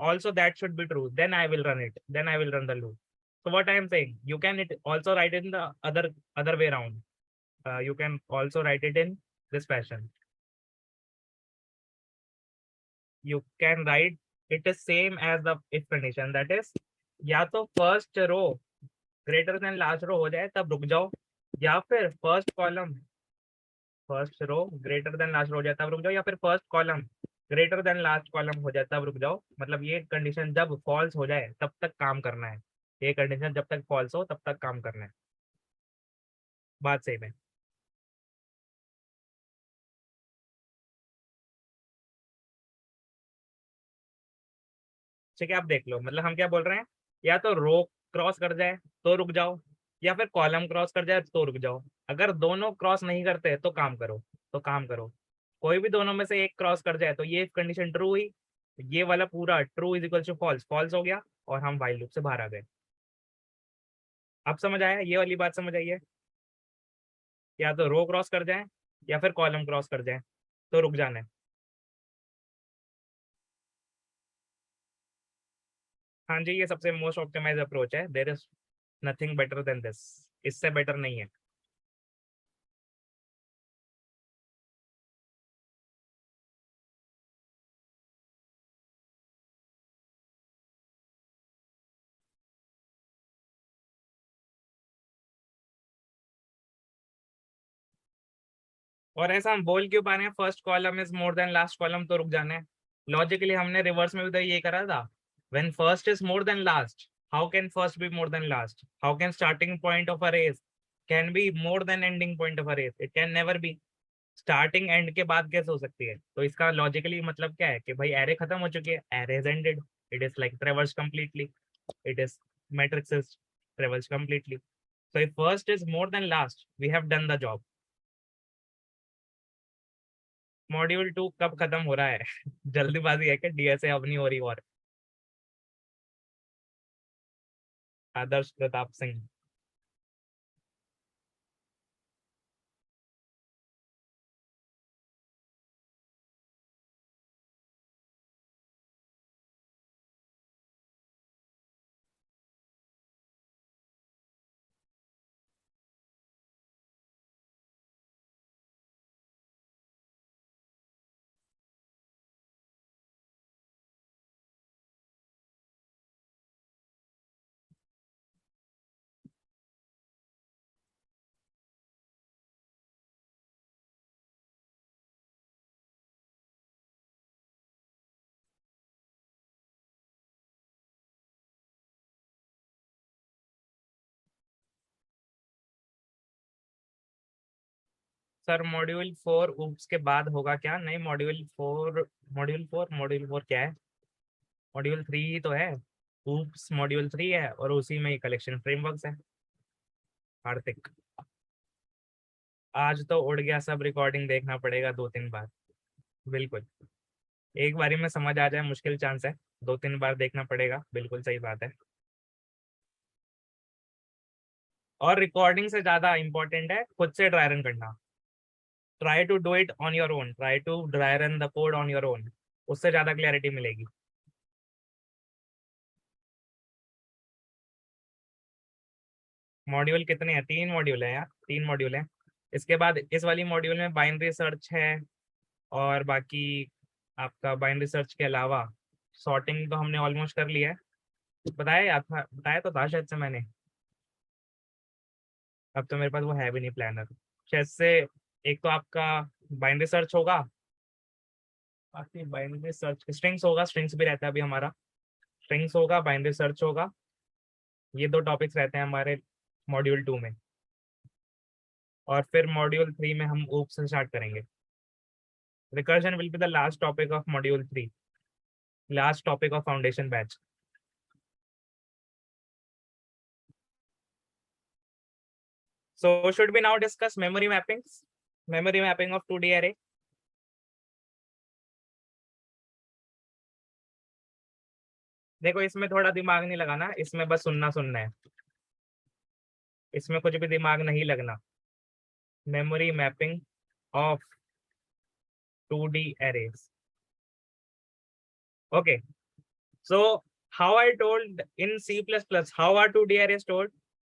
Also that should be true. Then I will run it. Then I will run the loop. So what I am saying, you can also write it in the other way around. You can also write it in this fashion. You can write it is same as the if condition, that is या तो first row greater than last row हो जाए तब रुक जाओ, या फिर first row greater than last row हो जाए तब रुक जाओ, या फिर first column greater than last column हो जाए तब रुक जाओ। मतलब ये कंडीशन जब फॉल्स हो जाए तब तक काम करना है, ये कंडीशन जब तक फॉल्स हो तब तक काम करना है। बात सही है। ठीक है, आप देख लो, मतलब हम क्या बोल रहे हैं, या तो रो क्रॉस कर जाए तो रुक जाओ, या फिर कॉलम क्रॉस कर जाए तो रुक जाओ। अगर दोनों क्रॉस नहीं करते तो काम करो, कोई भी दोनों में से एक क्रॉस कर जाए तो ये कंडीशन ट्रू हुई, ये वाला पूरा true is equal to false, false हो गया और हम वाइल लूप से बाहर आ गए। अब समझ आया, ये वाली बात समझ आई है, या तो रो क्रॉस कर जाए या फिर कॉलम क्रॉस कर जाए तो रुक जाना है। हाँ जी, ये सबसे मोस्ट ऑप्टिमाइज अप्रोच है, there is nothing better than this. इससे बेटर नहीं है। और ऐसा हम बोल क्यों पा रहे हैं first column is more than last column, तो रुक जाने। लॉजिकली हमने रिवर्स में भी तो ये करा था, when first is more than last, how can first be more than last? How can starting point of a race can be more than ending point of a race? It can never be. Starting end के बाद कैसे हो सकती है? तो इसका logically मतलब क्या है कि भाई एरे खत्म हो चुकी है, array is ended, it is like ट्रेवर्स completely, it is matrix is ट्रेवर्स completely. So if first is more than last, we have done the job. Module 2 कब खत्म हो रहा है? जल्दीबाजी है कि डीएसए अब नहीं हो रही? और Adarsh Pratap Singh, sir module 4 OOPS के बाद होगा क्या? नहीं, मॉड्यूल 4 क्या है? मॉड्यूल 3 ही तो है। ऊप्स मॉड्यूल 3 है और उसी में ही कलेक्शन फ्रेमवर्क्स है। हार्दिक, आज तो उड़ गया, सब रिकॉर्डिंग देखना पड़ेगा 2-3 बार। बिल्कुल, एक बारी में समझ आ जाए मुश्किल चांस है, 2-3 बार देखना पड़ेगा। बिल्कुल सही बात है। और रिकॉर्डिंग से ज्यादा इंपॉर्टेंट है खुद से ड्राई रन करना। Try to do it on your own, try to dry run the code on your own, उससे ज्यादा क्लैरिटी मिलेगी। मॉड्यूल कितने हैं? 3 मॉड्यूल है यार, 3 मॉड्यूल है। इसके बाद इस वाली मॉड्यूल में बाइनरी सर्च है, और बाकी आपका बाइनरी सर्च के अलावा सॉर्टिंग तो हमने ऑलमोस्ट कर लिया है। बताया तो था शायद से मैंने। अब तो मेरे पास वो है भी नहीं प्लानर शायद से। एक तो आपका बाइनरी सर्च होगा, बाकी बाइनरी सर्च स्ट्रिंग्स होगा, स्ट्रिंग्स भी रहता है अभी हमारा। स्ट्रिंग्स होगा, बाइनरी सर्च होगा, ये 2 टॉपिक्स रहते हैं हमारे मॉड्यूल 2 में। और फिर मॉड्यूल 3 में हम ऊप से स्टार्ट करेंगे। Recursion will be the last topic of module 3, last topic of foundation batch. So should we now discuss memory mappings? Memory mapping of 2D array. देखो इसमें थोड़ा दिमाग नहीं लगाना, इसमें बस सुनना है, इसमें कुछ भी दिमाग नहीं लगना। Memory mapping of 2D arrays. Okay. So how I told in C++, how are 2D arrays stored?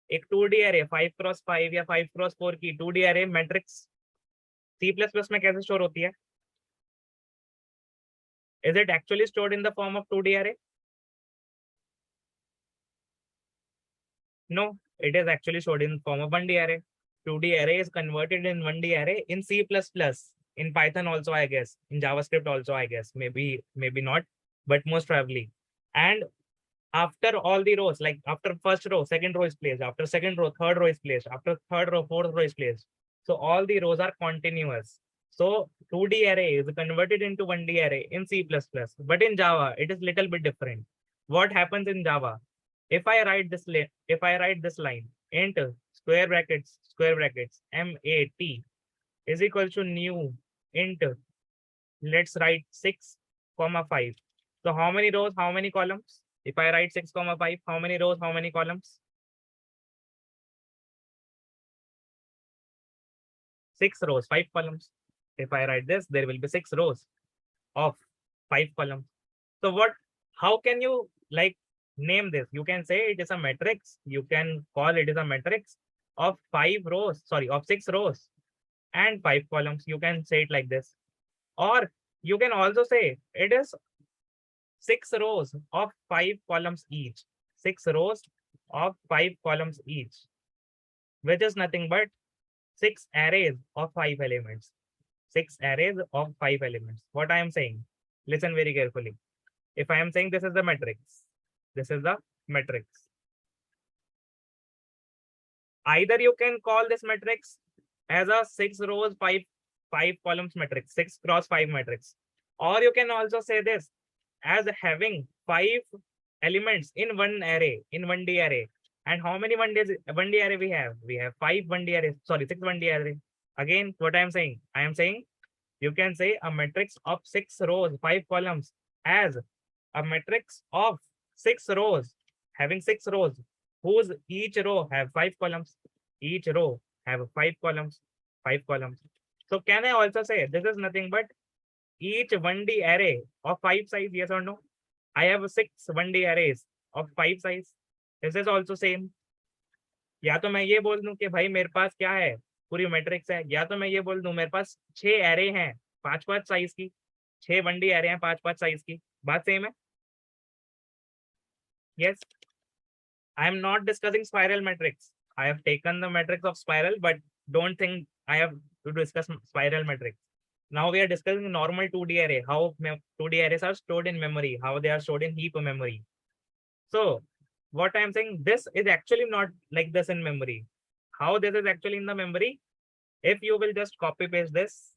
एक 2D array 5x5 या 5x4 की 2D array मैट्रिक्स C++ में कैसे स्टोर होती है? Is it actually stored in the form of 2D array? No, it is actually stored in form of 1D array. 2D array is converted in 1D array in C++, in Python also, I guess, in JavaScript also, I guess, maybe not, but most probably. And after all the rows, like after first row, second row is placed, after second row, third row is placed, after third row, fourth row is placed. So all the rows are continuous. So 2D array is converted into 1D array in C++, but in Java, it is little bit different. What happens in Java? If I write this line, int square brackets mat is equal to new int, let's write 6, 5. So how many rows, how many columns? If I write 6, 5, how many rows, how many columns? 6 rows, 5 columns. If I write this, there will be 6 rows of 5 columns. So how can you like name this? You can say it is a matrix. You can call it is a matrix. of 6 rows and 5 columns. You can say it like this. Or you can also say it is 6 rows of 5 columns each. 6 rows of 5 columns each, which is nothing but 6 arrays of 5 elements. 6 arrays of 5 elements. What I am saying, listen very carefully. If I am saying this is the matrix, this is the matrix. Either you can call this matrix as a 6 rows, 5 columns matrix, 6 cross 5 matrix. Or you can also say this as having 5 elements in one array, in 1D array. And how many 1D array we have? We have 5 1D arrays, sorry, 6 1D array. Again, what I am saying? I am saying you can say a matrix of 6 rows, 5 columns as a matrix of 6 rows, having 6 rows, whose each row have 5 columns. Each row have 5 columns, 5 columns. So can I also say this is nothing but each 1D array of 5 size, yes or no? I have 6 1D arrays of 5 size. This is also same. या तो मैं ये बोल दूं कि भाई मेरे पास क्या है, पूरी मैट्रिक्स है, या तो मैं ये बोल दूं मेरे पास 6 एरे हैं 5-5 साइज की, 6 1D एरे हैं 5-5 साइज की. बात सेम है? Yes. I am not discussing spiral matrix. I have taken the matrix of spiral, but don't think I have to discuss spiral matrix. Now we are discussing normal 2D array, how 2D arrays are stored in memory, how they are stored in heap memory. So what I am saying, this is actually not like this in memory. How this is actually in the memory? If you will just copy paste this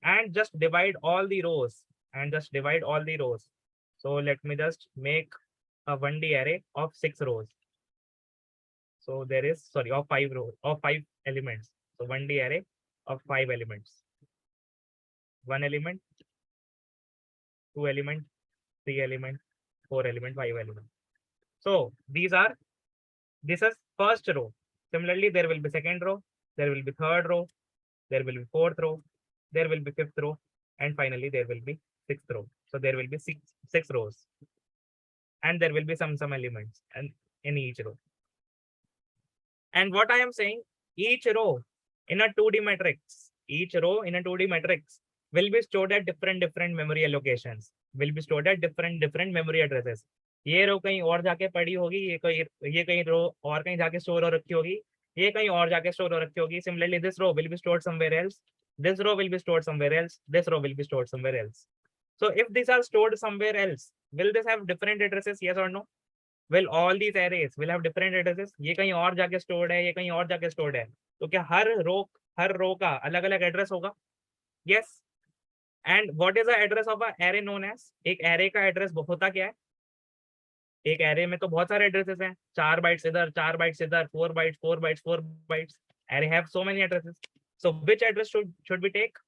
and just divide all the rows So let me just make a 1D array of 6 rows. So there is, sorry, of 5 rows, of 5 elements. So 1D array of 5 elements. 1 element, 2 element, 3 element, 4 element, 5 element. So this is first row. Similarly, there will be second row, there will be third row, there will be fourth row, there will be fifth row, and finally there will be sixth row. So there will be six rows, and there will be some elements and in each row. And what I am saying, each row in a 2D matrix, will be stored at different memory allocations, will be stored at different memory addresses. ये रो कहीं और जाके पड़ी होगी, ये कहीं रो और कहीं जाके स्टोर हो रखी होगी, ये कहीं और जाके स्टोर हो रखी होगी. Similarly, this row will be stored somewhere else, this row will be stored somewhere else, this row will be stored somewhere else. So if these are stored somewhere else, will this have different addresses, yes or no? Will all these arrays will have different addresses? ये कहीं और जाके stored है, ये कहीं और जाके stored है, तो क्या हर रो का अलग अलग एड्रेस होगा? Yes. And what is the address of a array known as? एक array का एड्रेस होता क्या है? एक array में तो बहुत सारे एड्रेसेस हैं, 4 बाइट्स इधर, 4 बाइट्स इधर, 4 bytes, 4 bytes, 4 bytes. Array have so many addresses. So which address should we take?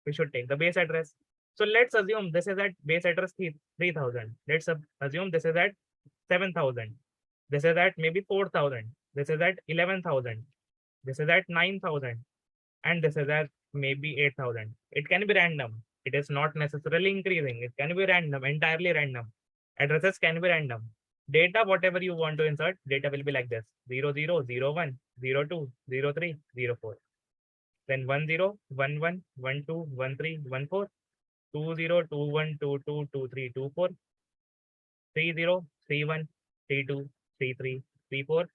We should take the base address. So let's assume this is at base address 3000. Let's assume this is at 7000. This is at maybe 4000. This is at 11,000. This is at 9,000. And this is at maybe 8,000. It can be random. It is not necessarily increasing. It can be random, entirely random. Addresses can be random. Data, whatever you want to insert, data will be like this: 00, 01, 02, 03, 04. Then 10, 11, 12, 13, 14, 20, 21, 22, 23, 24, 30, 31, 32, 33, 34,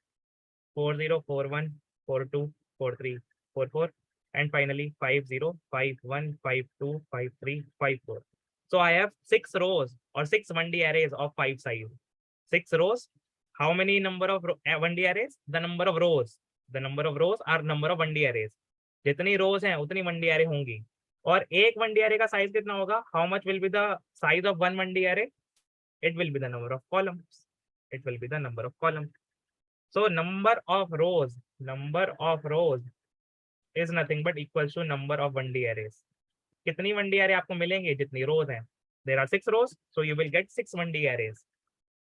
40, 41, 42, 43, 44, and finally 50, 51, 52, 53, 54. So I have 6 rows or 6 1D arrays of 5 size. 6 rows. How many number of 1D arrays? The number of rows. The number of rows are number of 1D arrays. जितनी rows हैं उतनी 1D array होंगी. और एक 1D array का size कितना होगा? How much will be the size of one 1D array? It will be the number of columns. It will be the number of columns. So number of rows is nothing but equals to number of 1D arrays. कितनी 1D array आपको मिलेंगे? जितनी rows हैं. There are 6 rows, so you will get 6 1D arrays.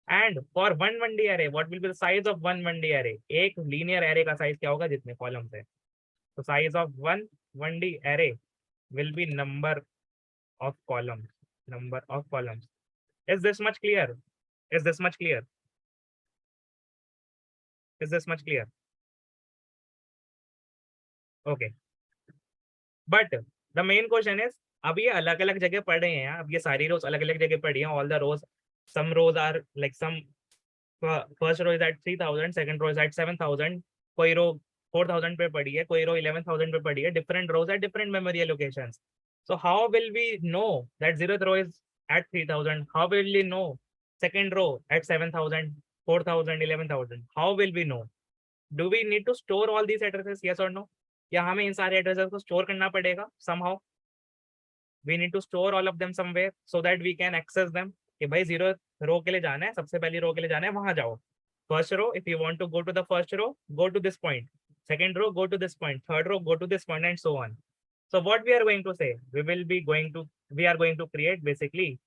And for one 1D array, what will be the size of one 1D array? एक linear array का size क्या होगा? जितने columns हैं. So size of one 1D array will be number of columns. Number of columns. Is this much clear? Is this much clear? Is this much clear? Okay. But the main question is, अब ये अलग अलग जगह पढ़ रहे हैं, अब ये सारी रोज अलग अलग जगह पढ़ी हैं. All the rows, some rows are like some first row is at 3000, second row is at 7000, कोई row 4000 पे पड़ी है, कोई row 11000 पे पड़ी है. Different rows at different memory allocations. So how will we know that 0th row is at 3000? How will we know second row at 7000, 4000, 11000? How will we know? Do we need to store all these addresses? Yes or no? या हमें इन सारे addresses को store करना पड़ेगा somehow? We need to store all of them somewhere so that we can access them. कि भाई 0th row के लिए जाना है, सबसे पहली row के लिए जाना है, वहां जाओ. First row, if you want to go to the first row, go to this point. Second row, go to this point. Third row, go to this point, and so on. So what we are going to say, we are going to create basically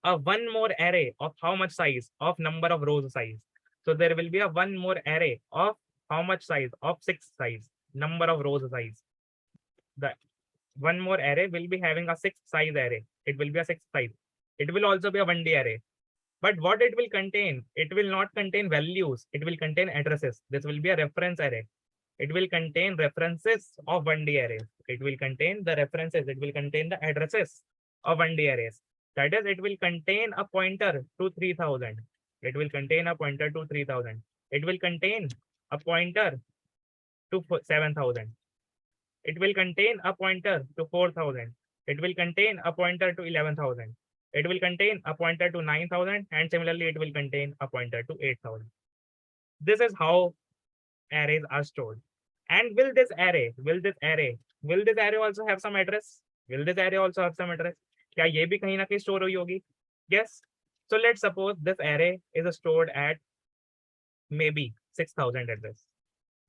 a one more array of how much size of number of rows size. So there will be a one more array of how much size of 6 size, number of rows size. The one more array will be having a 6 size array. It will be a 6 size. It will also be a 1D array. But what it will contain, it will not contain values. It will contain addresses. This will be a reference array. It will contain references of 1D arrays. It will contain the references. It will contain the addresses of 1D arrays. That is, it will contain a pointer to 3000. It will contain a pointer to 3000. It will contain a pointer to 7000. It will contain a pointer to 4000. It will contain a pointer to 11,000. It will contain a pointer to 9,000, and similarly, it will contain a pointer to 8,000. This is how arrays are stored. And will this array also have some address? Will this array also have some address? क्या ये भी कहीं ना कहीं store हुई होगी? Yes. So let's suppose this array is stored at maybe 6,000 address.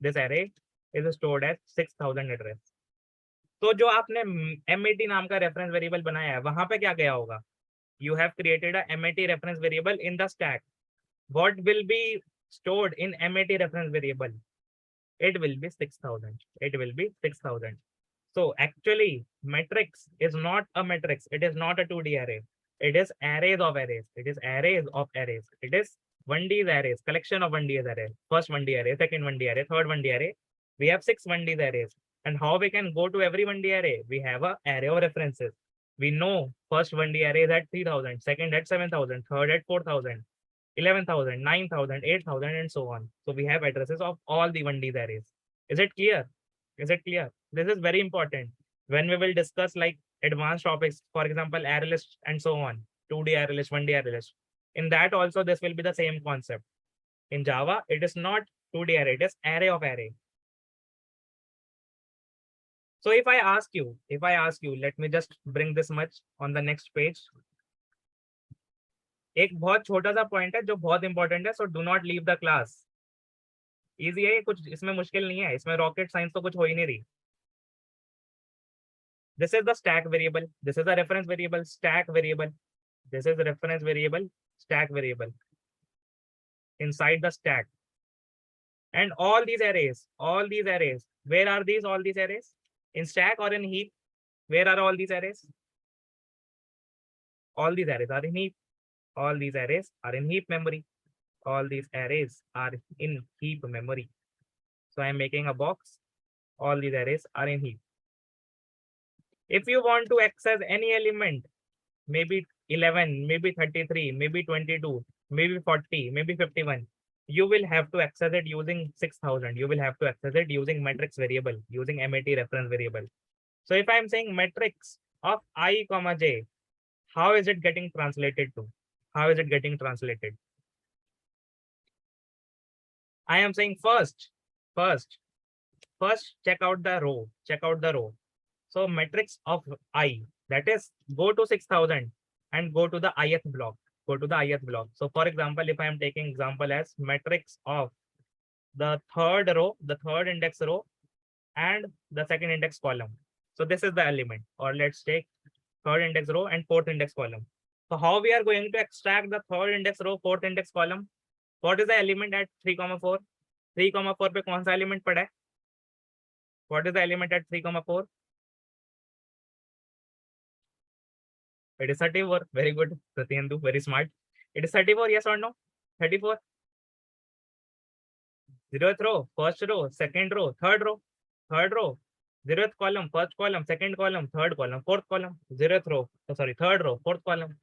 This array is stored at 6,000 address. तो जो आपने MAT नाम का रेफरेंस वेरिएबल बनाया है, वहां पे क्या गया होगा? You have created a MAT reference variable in the stack. What will be stored in MAT reference variable? It will be 6,000. It will be 6,000. So actually, matrix is not a matrix. It is not a 2D array. It is arrays of arrays. It is arrays of arrays. It is 1D arrays, collection of 1D arrays. First 1D array, second 1D array, third 1D array. We have 6 1D arrays. And how we can go to every 1D array? We have an array of references. We know first 1D array is at 3000, second at 7000, third at 4000, 11,000, 9,000, 8,000, and so on. So we have addresses of all the 1D arrays. Is it clear? Is it clear? This is very important when we will discuss like advanced topics, for example, array list and so on, 2D array list, 1D array list. In that also, this will be the same concept. In Java, it is not 2D array, it is array of array. So if I ask you, let me just bring this much on the next page. एक बहुत छोटा सा point है जो बहुत important है, so do not leave the class. Easy है, कुछ इसमें मुश्किल नहीं है, इसमें रॉकेट साइंस तो कुछ हो ही नहीं रही. This is the stack variable. This is a reference variable, stack variable. This is the reference variable, stack variable. Inside the stack. And all these arrays, where are these, all these arrays? In stack or in heap? Where are all these arrays? All these arrays are in heap. All these arrays are in heap memory. All these arrays are in heap memory. So I am making a box. All these arrays are in heap. If you want to access any element, maybe 11, maybe 33, maybe 22, maybe 40, maybe 51, you will have to access it using 6,000. You will have to access it using matrix variable, using MAT reference variable. So if I am saying matrix of I, j, how is it getting translated to? How is it getting translated? I am saying first check out the row. So matrix of I, that is, go to 6,000 and go to the ith block. So for example, if I am taking example as matrix of the third row, the third index row, and the second index column. So this is the element, or let's take third index row and fourth index column. So how we are going to extract the third index row, fourth index column? What is the element at 3,4? 3,4 पे कौन सा element पड़ा है? What is the element at 3,4? It is 34. Very good, Satyendu, very smart. It is 34, yes or no? 34. 0th row, first row, second row, third row. zeroth column, first column, second column, third column, fourth column, zeroth row, third row, fourth column.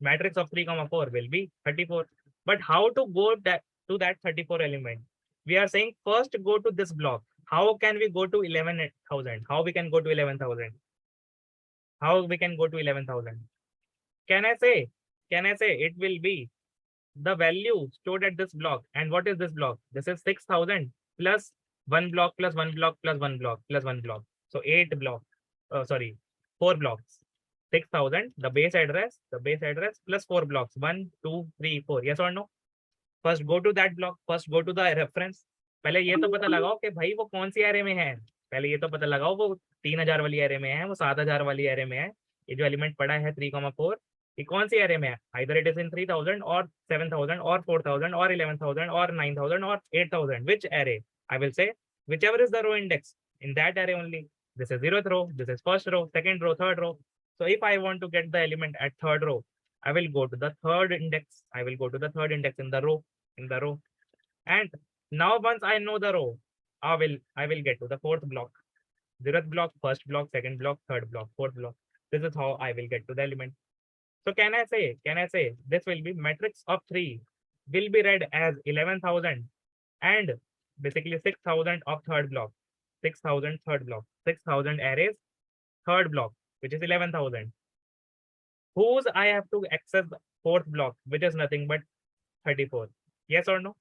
Matrix of 3, 4 will be 34. But how to go to that 34 element? We are saying first go to this block. How can we go to 11,000? How we can go to 11,000? How we can go to 11,000? Can I say it will be the value stored at this block? And what is this block? This is 6,000 plus 1 block plus 1 block plus 1 block plus 1 block. So 4 blocks. 6,000, the base address plus 4 blocks. 1, 2, 3, 4. Yes or no? First go to that block. First go to the reference. पहले ये तो पता लगाओ कि भाई वो कौन सी array में है. पहले ये तो पता लगाओ वो 3,000 वाली एरे में है, वो 7,000 वाली एरे में है. ये जो एलिमेंट पड़ा है 3,4, ये कौन सी एरे में है? Either it is in 3,000 or 7,000 or 4,000 or 11,000 or 9,000 or 8,000. Which array? I will say whichever is the row index in that array only. This is 0th row, this is first row, second row, third row. So if I want to get the element at third row, I will go to the third index. I will go to the third index in the row. And now once I know the row, I will get to the fourth block. 0th block, first block, second block, third block, fourth block. This is how I will get to the element. So can I say this will be matrix of 3 will be read as 11,000 and basically 6,000 of third block. 6,000 third block. 6,000 arrays, third block, which is 11,000. Whose I have to access the fourth block, which is nothing but 34. Yes or no?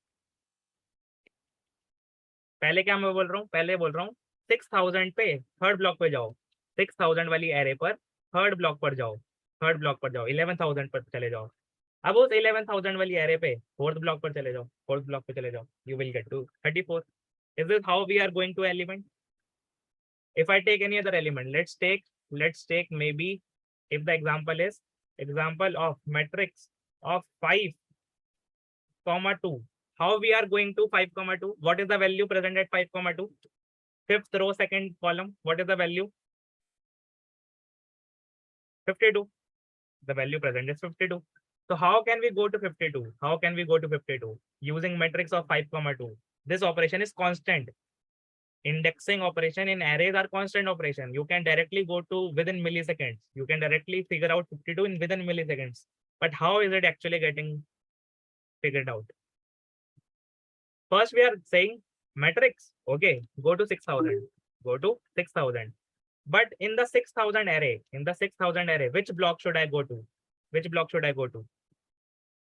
पहले क्या मैं बोल रहा हूँ? पहले बोल रहा हूँ 6,000 पे थर्ड ब्लॉक पे जाओ. 6,000 वाली एरे पर थर्ड ब्लॉक पर जाओ. 11,000 पर चले जाओ. अब उस 11,000 वाली एरे पे फोर्थ ब्लॉक पर चले जाओ. You will get to 34. Is this how we are going to element? If I take any other element, let's take maybe, if the example is example of matrix of 5, 2. How we are going to 5, 2? What is the value present at 5, 2? Fifth row, second column. What is the value? 52. The value present is 52. So how can we go to 52? Using matrix of 5, 2. This operation is constant. Indexing operation in arrays are constant operation. You can directly go to within milliseconds. You can directly figure out 52 in within milliseconds. But how is it actually getting figured out? First, we are saying matrix. Okay, go to 6,000. But in the 6,000 array, which block should I go to?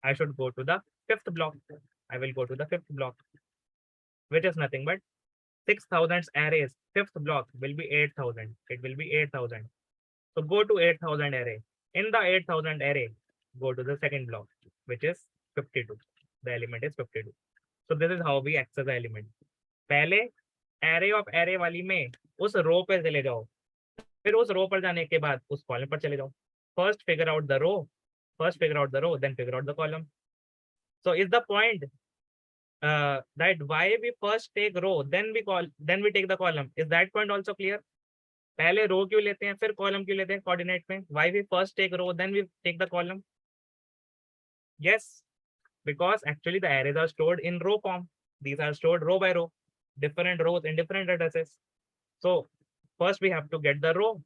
I should go to the fifth block. I will go to the fifth block, which is nothing but 6,000 arrays. Fifth block will be 8,000. It will be 8,000. So go to 8,000 array. In the 8,000 array, go to the second block, which is 52. The element is 52. So this is how we access the element. पहले array of array वाली में उस row पे चले जाओ. फिर उस row पर जाने के बाद उस column पर चले जाओ. First figure out the row, then figure out the column. So is the point that why we first take row, then we take the column? Is that point also clear? पहले row क्यों लेते हैं, फिर column क्यों लेते हैं coordinate में? Why we first take row, then we take the column? Yes, because actually the arrays are stored in row form. These are stored row by row, different rows in different addresses. So first we have to get the row,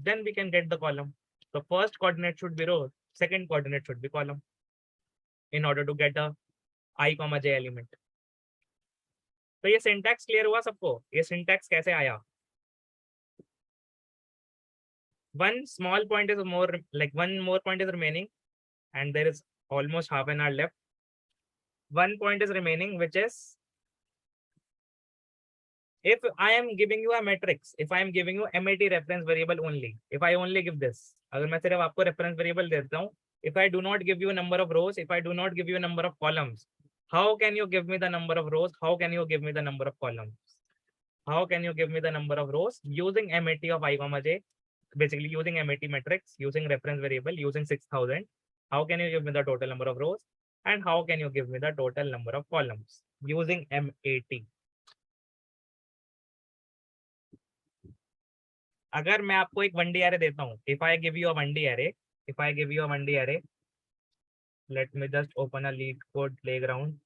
then we can get the column. So first coordinate should be row, second coordinate should be column in order to get the I, j element. तो ये syntax clear हुआ सबको? ये syntax कैसे आया? One more point is remaining, and there is almost half an hour left. One point is remaining, which is if I am giving you a matrix, if I am giving you MAT reference variable only, if I only give this, अगर मैं सिर्फ आपको reference variable देता हूँ, if I do not give you a number of rows, if I do not give you a number of columns, how can you give me the number of rows? How can you give me the number of columns? How can you give me the number of rows using MAT of I, j? Basically using MAT matrix, using reference variable, using 6,000. How can you give me the total number of rows? And how can you give me the total number of columns using MAT? अगर मैं आपको एक 1D array देता हूँ, if I give you a 1D array, let me just open a LeetCode playground.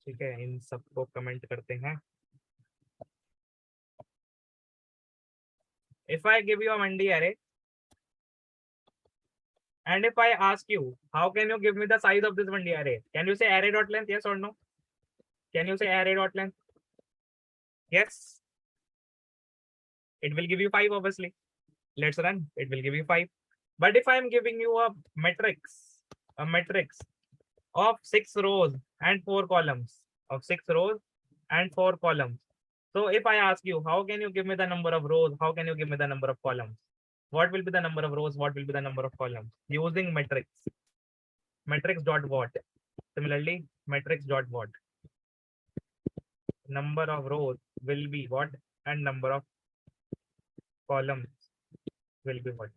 ठीक है, इन सबको comment करते हैं. If I give you a Mandi array, and if I ask you, how can you give me the size of this Mandi array? Can you say array dot length? Yes or no? Can you say array dot length? Yes. It will give you 5, obviously. Let's run. It will give you 5. But if I am giving you a matrix of 6 rows and 4 columns, of 6 rows and 4 columns. So if I ask you, how can you give me the number of rows? How can you give me the number of columns? What will be the number of rows? What will be the number of columns? Using matrix. Matrix dot what? Similarly, matrix dot what? Number of rows will be what? And number of columns will be what?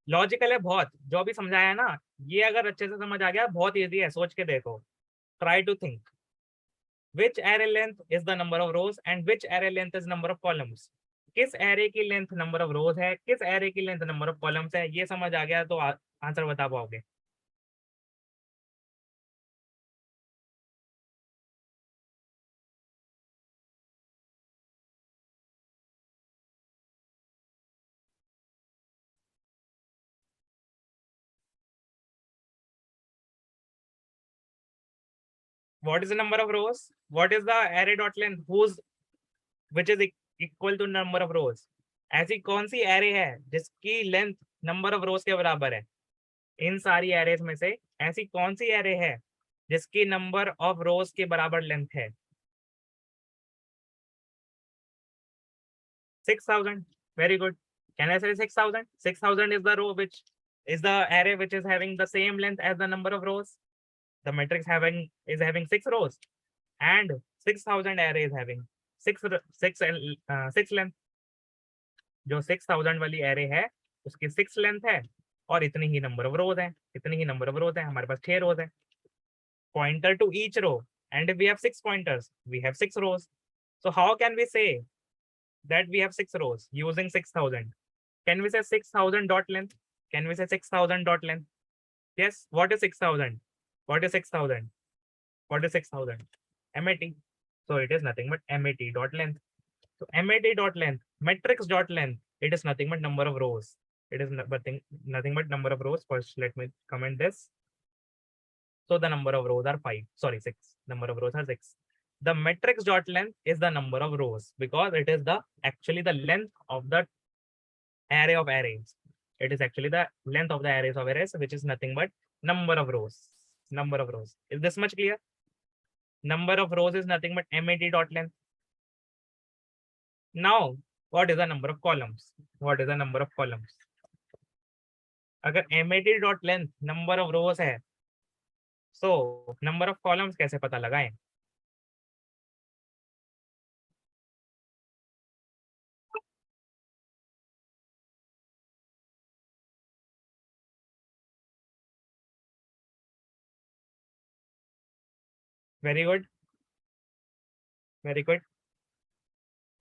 Logical है बहुत, जो अभी समझाया ना, ये अगर अच्छे से समझ आ गया बहुत इजी है, सोच के देखो. Try to think which array length is the number of rows and which array length is number of columns. किस array की लेंथ नंबर ऑफ रोज है, किस array की लेंथ नंबर ऑफ कॉलम्स है, ये समझ आ गया तो आंसर बता पाओगे. What is the number of rows? What is the array dot length which is equal to number of rows? ऐसी कौन सी array है जिसकी लेंथ नंबर ऑफ रोज के बराबर है? इन सारी arrays में से ऐसी कौन सी array है जिसकी नंबर ऑफ रोज के बराबर लेंथ है? 6000. Very good. Can I say 6000? 6000 is the row which is the array which is having the same length as the number of rows. The matrix is having 6 rows and 6000 array is having 6 length. जो 6000 वाली array है उसकी 6 length है और इतनी ही number of rows है, इतनी ही number of rows है. हमारे पास 6 rows है. Pointer to each row, and if we have 6 pointers, we have 6 rows. So how can we say that we have 6 rows using 6000? Can we say 6000 dot length? Can we say 6000 dot length? Yes. What is 6000? What is 6000? What is 6000? MAT. So it is nothing but MAT dot length. So MAT dot length, matrix dot length, it is nothing but number of rows. It is nothing but number of rows. First, let me comment this. So the number of rows are 5. Sorry, 6. Number of rows are 6. The matrix dot length is the number of rows because it is actually the length of the array of arrays. It is actually the length of the arrays of arrays, which is nothing but number of rows. Number of rows. Is this much clear? Number of rows is nothing but MAT dot length. Now, what is the number of columns? What is the number of columns? अगर MAT dot length number of rows है, so number of columns कैसे पता लगाएं? Very good. Very good.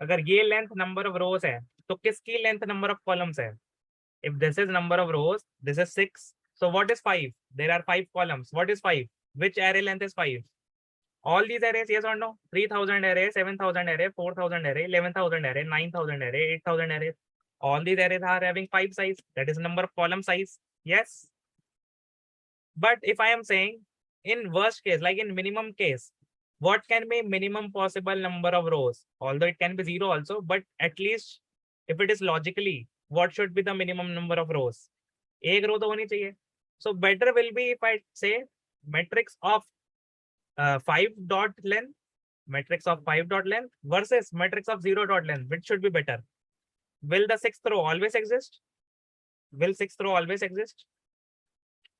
अगर ये length number of रोज है तो किसकी लेंथ नंबर ऑफ कॉलम्स है? If this is number of rows, this is 6. So what is 5? There are 5 columns. What is 5? Which array length is 5? All these arrays, yes or no? 3000 array, 7000 array, 4000 array, 11000 array, 9000 array, 8000 array. All these arrays are having 5 size. That is number of column size. Yes. But if I am saying in worst case, like in minimum case, what can be minimum possible number of rows? Although it can be 0 also, but at least if it is logically, what should be the minimum number of rows? एक row तो होनी चाहिए. So better will be if I say matrix of 5 dot length, matrix of 5 dot length versus matrix of 0 dot length. Which should be better? Will the 6th row always exist? Will 6th row always exist?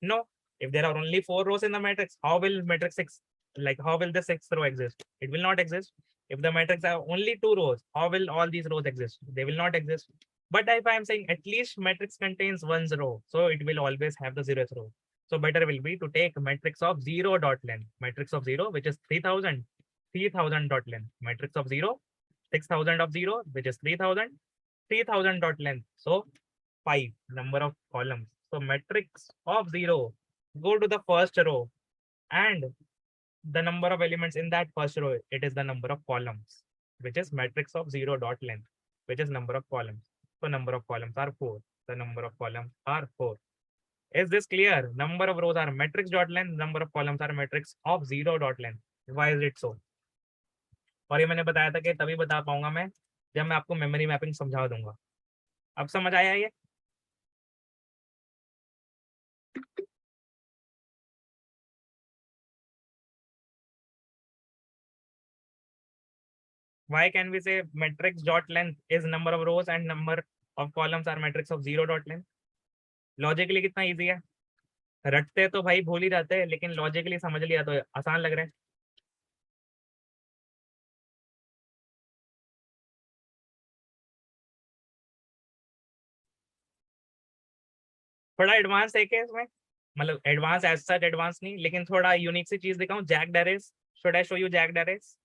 No. If there are only 4 rows in the matrix, how will matrix 6, like how will the 6th row exist? It will not exist. If the matrix have only 2 rows, how will all these rows exist? They will not exist. But if I am saying at least matrix contains 1 row, so it will always have the 0th row. So better will be to take matrix of 0 dot length, matrix of 0, which is 3000, 3000 dot length, matrix of 0, 6000 of 0, which is 3000, 3000 dot length. So 5 number of columns. So matrix of 0, go to the first row. and the number of elements in that first row, it is the number of columns, which is matrix of 0 dot length, which is number of columns. So number of columns are 4. The number of columns are 4. Is this clear? Number of rows are matrix dot length, number of columns are matrix of 0 dot length. Why is it so? और ये मैंने बताया था कि तभी बता पाऊंगा मैं जब मैं आपको मेमोरी मैपिंग समझा दूंगा. अब समझ आया ये? Why can we say matrix dot length is number of rows and number of columns are matrix of 0 dot length? Logically कितना इजी है. रटते तो भाई भूल ही जाते हैं, लेकिन लॉजिकली समझ लिया तो आसान लग रहा है. थोड़ा एडवांस है क्या इसमें? मतलब एडवांस एज सच एडवांस नहीं, लेकिन थोड़ा यूनिक सी चीज दिखाऊं. Jacked arrays. Should I show you jacked arrays?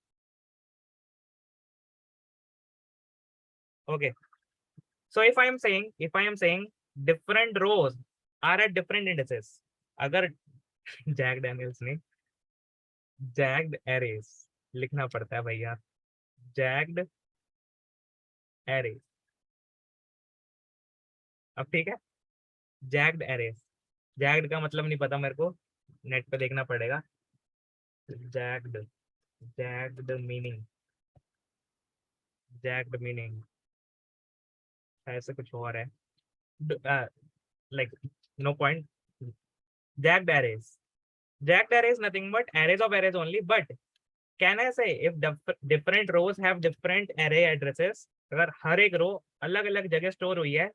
Okay. So if I am saying different rows are at different indices, अगर jagged arrays नहीं, jagged arrays लिखना पड़ता है भैया. jagged arrays. अब ठीक है. jagged arrays. jagged का मतलब नहीं पता मेरे को, नेट पे देखना पड़ेगा. jagged meaning ऐसे कुछ और है. Like no point. Jagged arrays nothing but arrays of arrays only. But can I say if different rows have different array addresses, अगर हर एक रो अलग अलग जगह स्टोर हुई है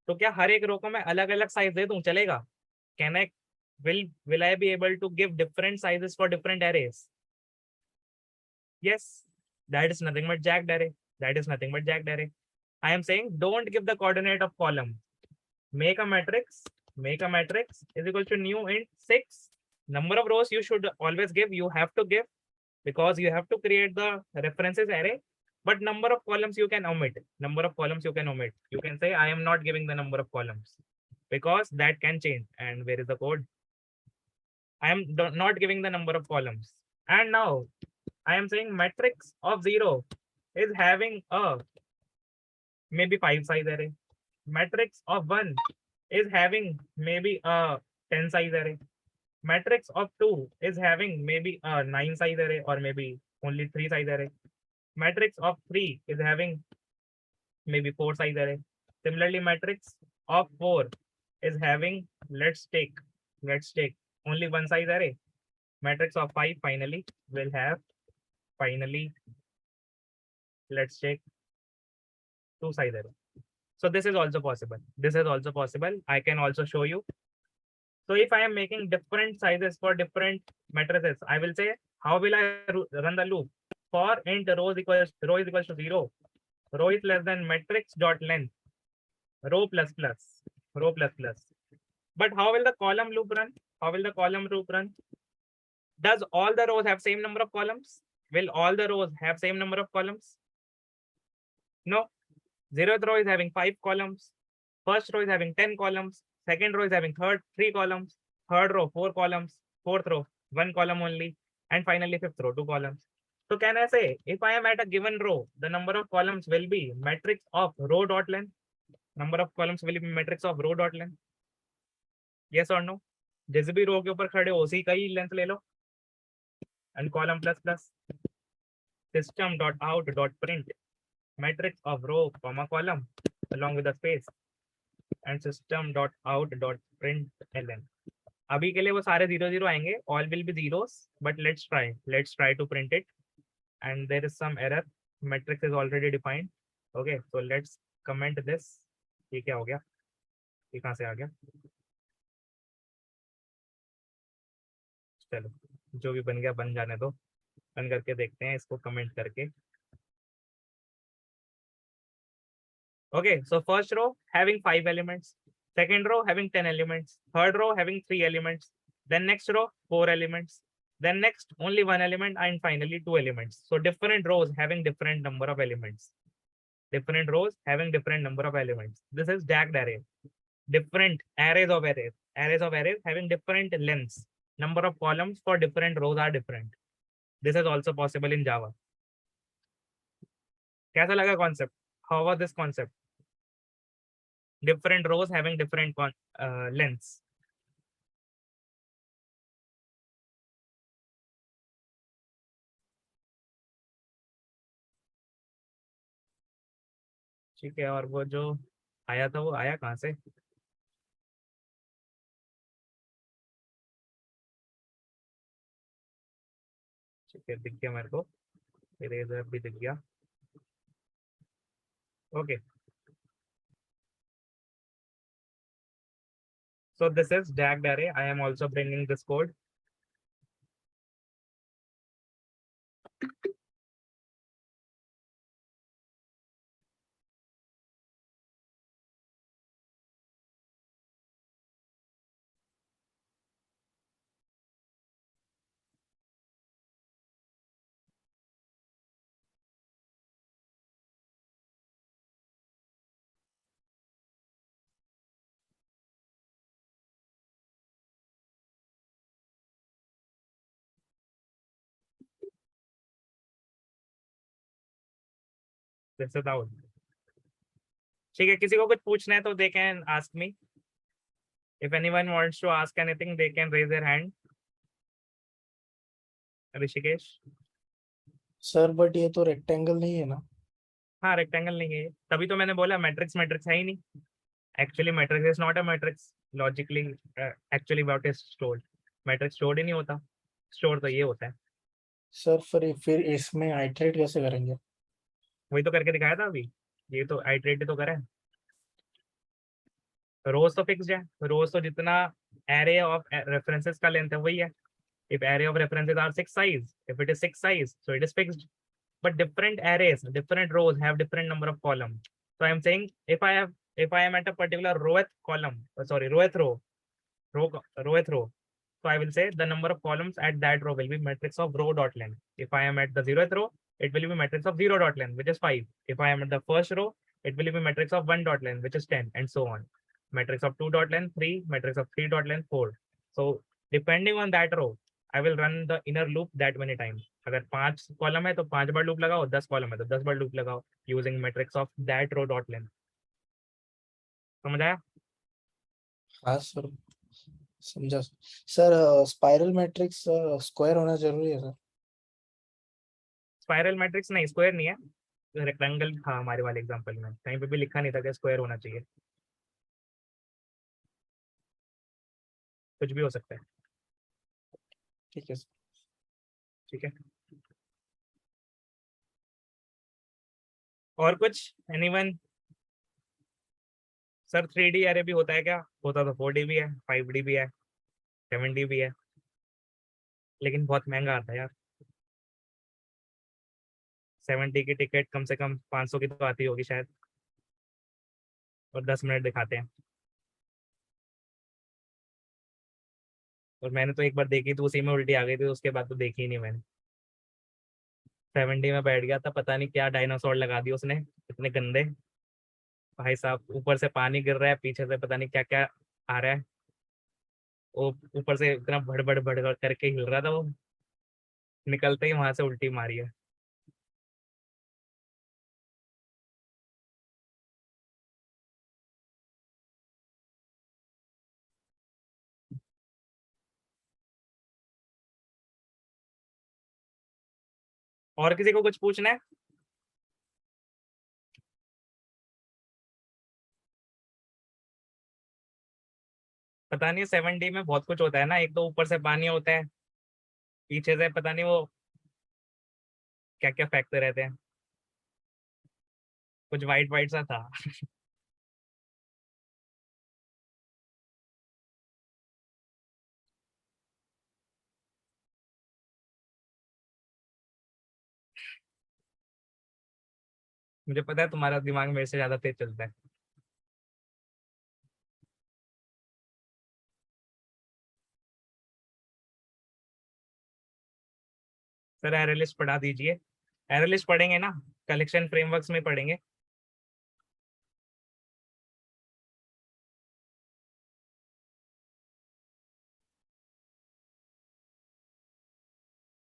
तो क्या हर एक रो को मैं अलग अलग साइज दे दूं, चलेगा? Can I will I be able to give different sizes for different arrays? Yes, that is nothing but jagged array. I am saying don't give the coordinate of column. Make a matrix is equal to new int 6. Number of rows you should always give, you have to give, because you have to create the references array. But number of columns you can omit. You can say I am not giving the number of columns because that can change. And where is the code? I am not giving the number of columns. And now I am saying matrix of 0 is having a maybe 5 size array. Matrix of 1 is having maybe a 10 size array. Matrix of 2 is having maybe a 9 size array or maybe only 3 size array. Matrix of 3 is having maybe 4 size array. Similarly, matrix of 4 is having, let's take only 1 size array. Matrix of 5 finally will have let's take 2 size array. So this is also possible. I can also show you. So if I am making different sizes for different matrices, I will say, how will I run the loop? For int row is equals to 0. Row is less than matrix dot length. Row plus plus. But how will the column loop run? Does all the rows have same number of columns? Will all the rows have same number of columns? No. 0th row is having 5 columns. First row is having 10 columns. Second row is having 3 columns. Third row 4 columns. Fourth row 1 column only. And finally 5th row 2 columns. So can I say if I am at a given row, the number of columns will be matrix of row dot length? Number of columns will be matrix of row dot length? Yes or no? जिस भी रो के ऊपर खड़े हो उसी का ही length ले लो. And column plus system dot out dot print matrix of row comma column along with the space and system dot out dot print ln. अभी के लिए वो सारे 0 आएंगे. All will be zeros, but let's try to print it. And there is some error. Matrix is already defined. Okay, so let's comment this. ये क्या हो गया? ये कहाँ से आ गया? चलो जो भी बन गया बन जाने दो. बन करके देखते हैं इसको कमेंट करके. Okay, so first row having 5 elements, second row having 10 elements, third row having 3 elements, then next row 4 elements, then next only 1 element, and finally 2 elements. So different rows having different number of elements. This is jagged array. Different arrays of arrays having different lengths. number of columns for different rows are different. This is also possible in Java. कैसा लगा concept? How was this concept? Different rows having different lengths. ठीक है, और वो जो आया था वो आया कहाँ से? ठीक है, दिख गया मेरे को, इरेजर भी दिख गया. Okay, so this is stacked array. I am also bringing this code. This is out. ठीक है, किसी को कुछ पूछना है तो they can ask me. If anyone wants to ask anything, they can raise their hand. Rishikesh. Sir but ये तो रेक्टेंगल नहीं है ना. हाँ, रेक्टेंगल नहीं है ये. तभी तो मैंने बोला मैट्रिक्स मैट्रिक्स है ही नहीं. Actually matrix is not a matrix. Logically actually what is stored. Matrix stored ही नहीं होता. स्टोर तो ये होता है. सर फिर इसमें आइटरेट कैसे करेंगे. वही तो करके दिखाया था अभी. ये तो आइटरेट तो करा है. रोज तो फिक्स्ड है. रोज तो जितना एरे ऑफ रेफरेंसेस का लेंथ है वही है. If array of references are 6 size, if it is 6 size, so it is fixed. But different arrays, different rows have different number of columns. So I am saying if I am at a particular rowth column, rowth row, so I will say the number of columns at that row will be matrix of row dot length. If I am at the 0th row, it will be matrix of 0 dot length, which is 5. If I am at the first row, it will be matrix of 1 dot length, which is 10, and so on. Matrix of 2 dot length 3, matrix of 3 dot length 4. So depending on that row, I will run the inner loop that many times. अगर 5 column है तो 5 बार loop लगाओ. 10 column है तो 10 बार loop लगाओ using matrix of that row dot length. समझ आया? हाँ सर समझा. सर स्पाइरल मैट्रिक्स स्क्वायर होना जरूरी है सर. स्पाइरल मैट्रिक्स नहीं, स्क्वायर नहीं है. रेक्टेंगल था हमारे वाले एग्जांपल में. कहीं पे भी लिखा नहीं था कि स्क्वायर होना चाहिए. कुछ भी हो सकता है. ठीक है सर. ठीक है, और कुछ एनीवन? सर 3D एरे भी होता है क्या? होता तो 4D भी है, 5D भी है, 7D भी है, लेकिन बहुत महंगा आता है यार. 7D की टिकट कम से कम 500 की तो आती होगी शायद, और 10 मिनट दिखाते हैं. और मैंने तो एक बार देखी तो उसी में उल्टी आ गई थी. उसके बाद तो देखी ही नहीं मैंने. 7D में बैठ गया था, पता नहीं क्या डायनासोर लगा दिया उसने, इतने गंदे. भाई साहब, ऊपर से पानी गिर रहा है, पीछे से पता नहीं क्या क्या आ रहा है. वो ऊपर से इतना भड़ भड़ भड़ करके हिल रहा था वो. निकलते ही वहां से उल्टी मारी है. और किसी को कुछ पूछना है? पता नहीं 7D में बहुत कुछ होता है ना. एक तो ऊपर से पानी होता है, पीछे से पता नहीं वो क्या क्या फेंकते रहते हैं. कुछ वाइट वाइट सा था. मुझे पता है तुम्हारा दिमाग मेरे से ज्यादा तेज चलता है. सर एरे लिस्ट पढ़ा दीजिए. एरे लिस्ट पढ़ेंगे ना, कलेक्शन फ्रेमवर्क्स में पढ़ेंगे.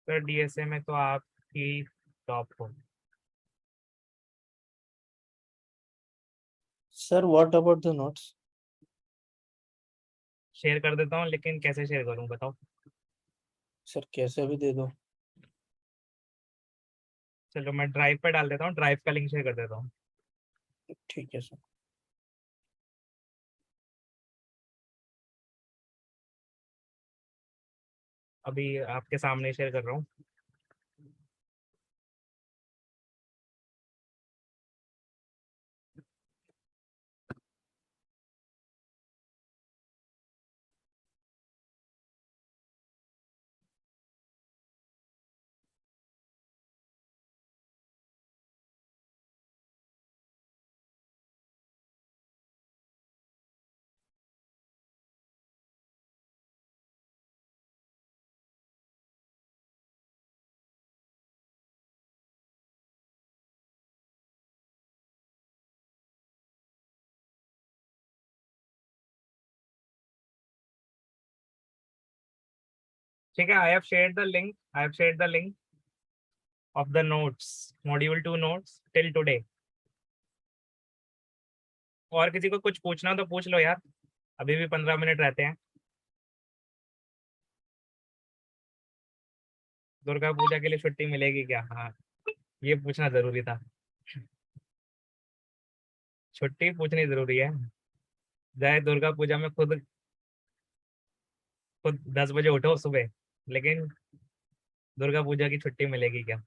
सर डीएसए में तो आप ही टॉप हो। Sir what about the notes? Share कर देता हूँ, लेकिन कैसे शेयर करूँ बताओ। सर कैसे भी दे दो। चलो मैं ड्राइव पे डाल देता हूँ, ड्राइव का लिंक शेयर कर देता हूँ। ठीक है सर। अभी आपके सामने शेयर कर रहा हूँ। ठीक है, I have shared the link, I have shared the link of the notes, module 2 notes till today. और किसी को कुछ पूछना हो तो पूछ लो यार, अभी भी 15 मिनट रहते हैं। दुर्गा पूजा के लिए छुट्टी मिलेगी क्या? हाँ, ये पूछना जरूरी था। छुट्टी पूछनी जरूरी है। चाहे दुर्गा पूजा में खुद खुद 10 बजे उठो सुबह, लेकिन दुर्गा पूजा की छुट्टी मिलेगी क्या?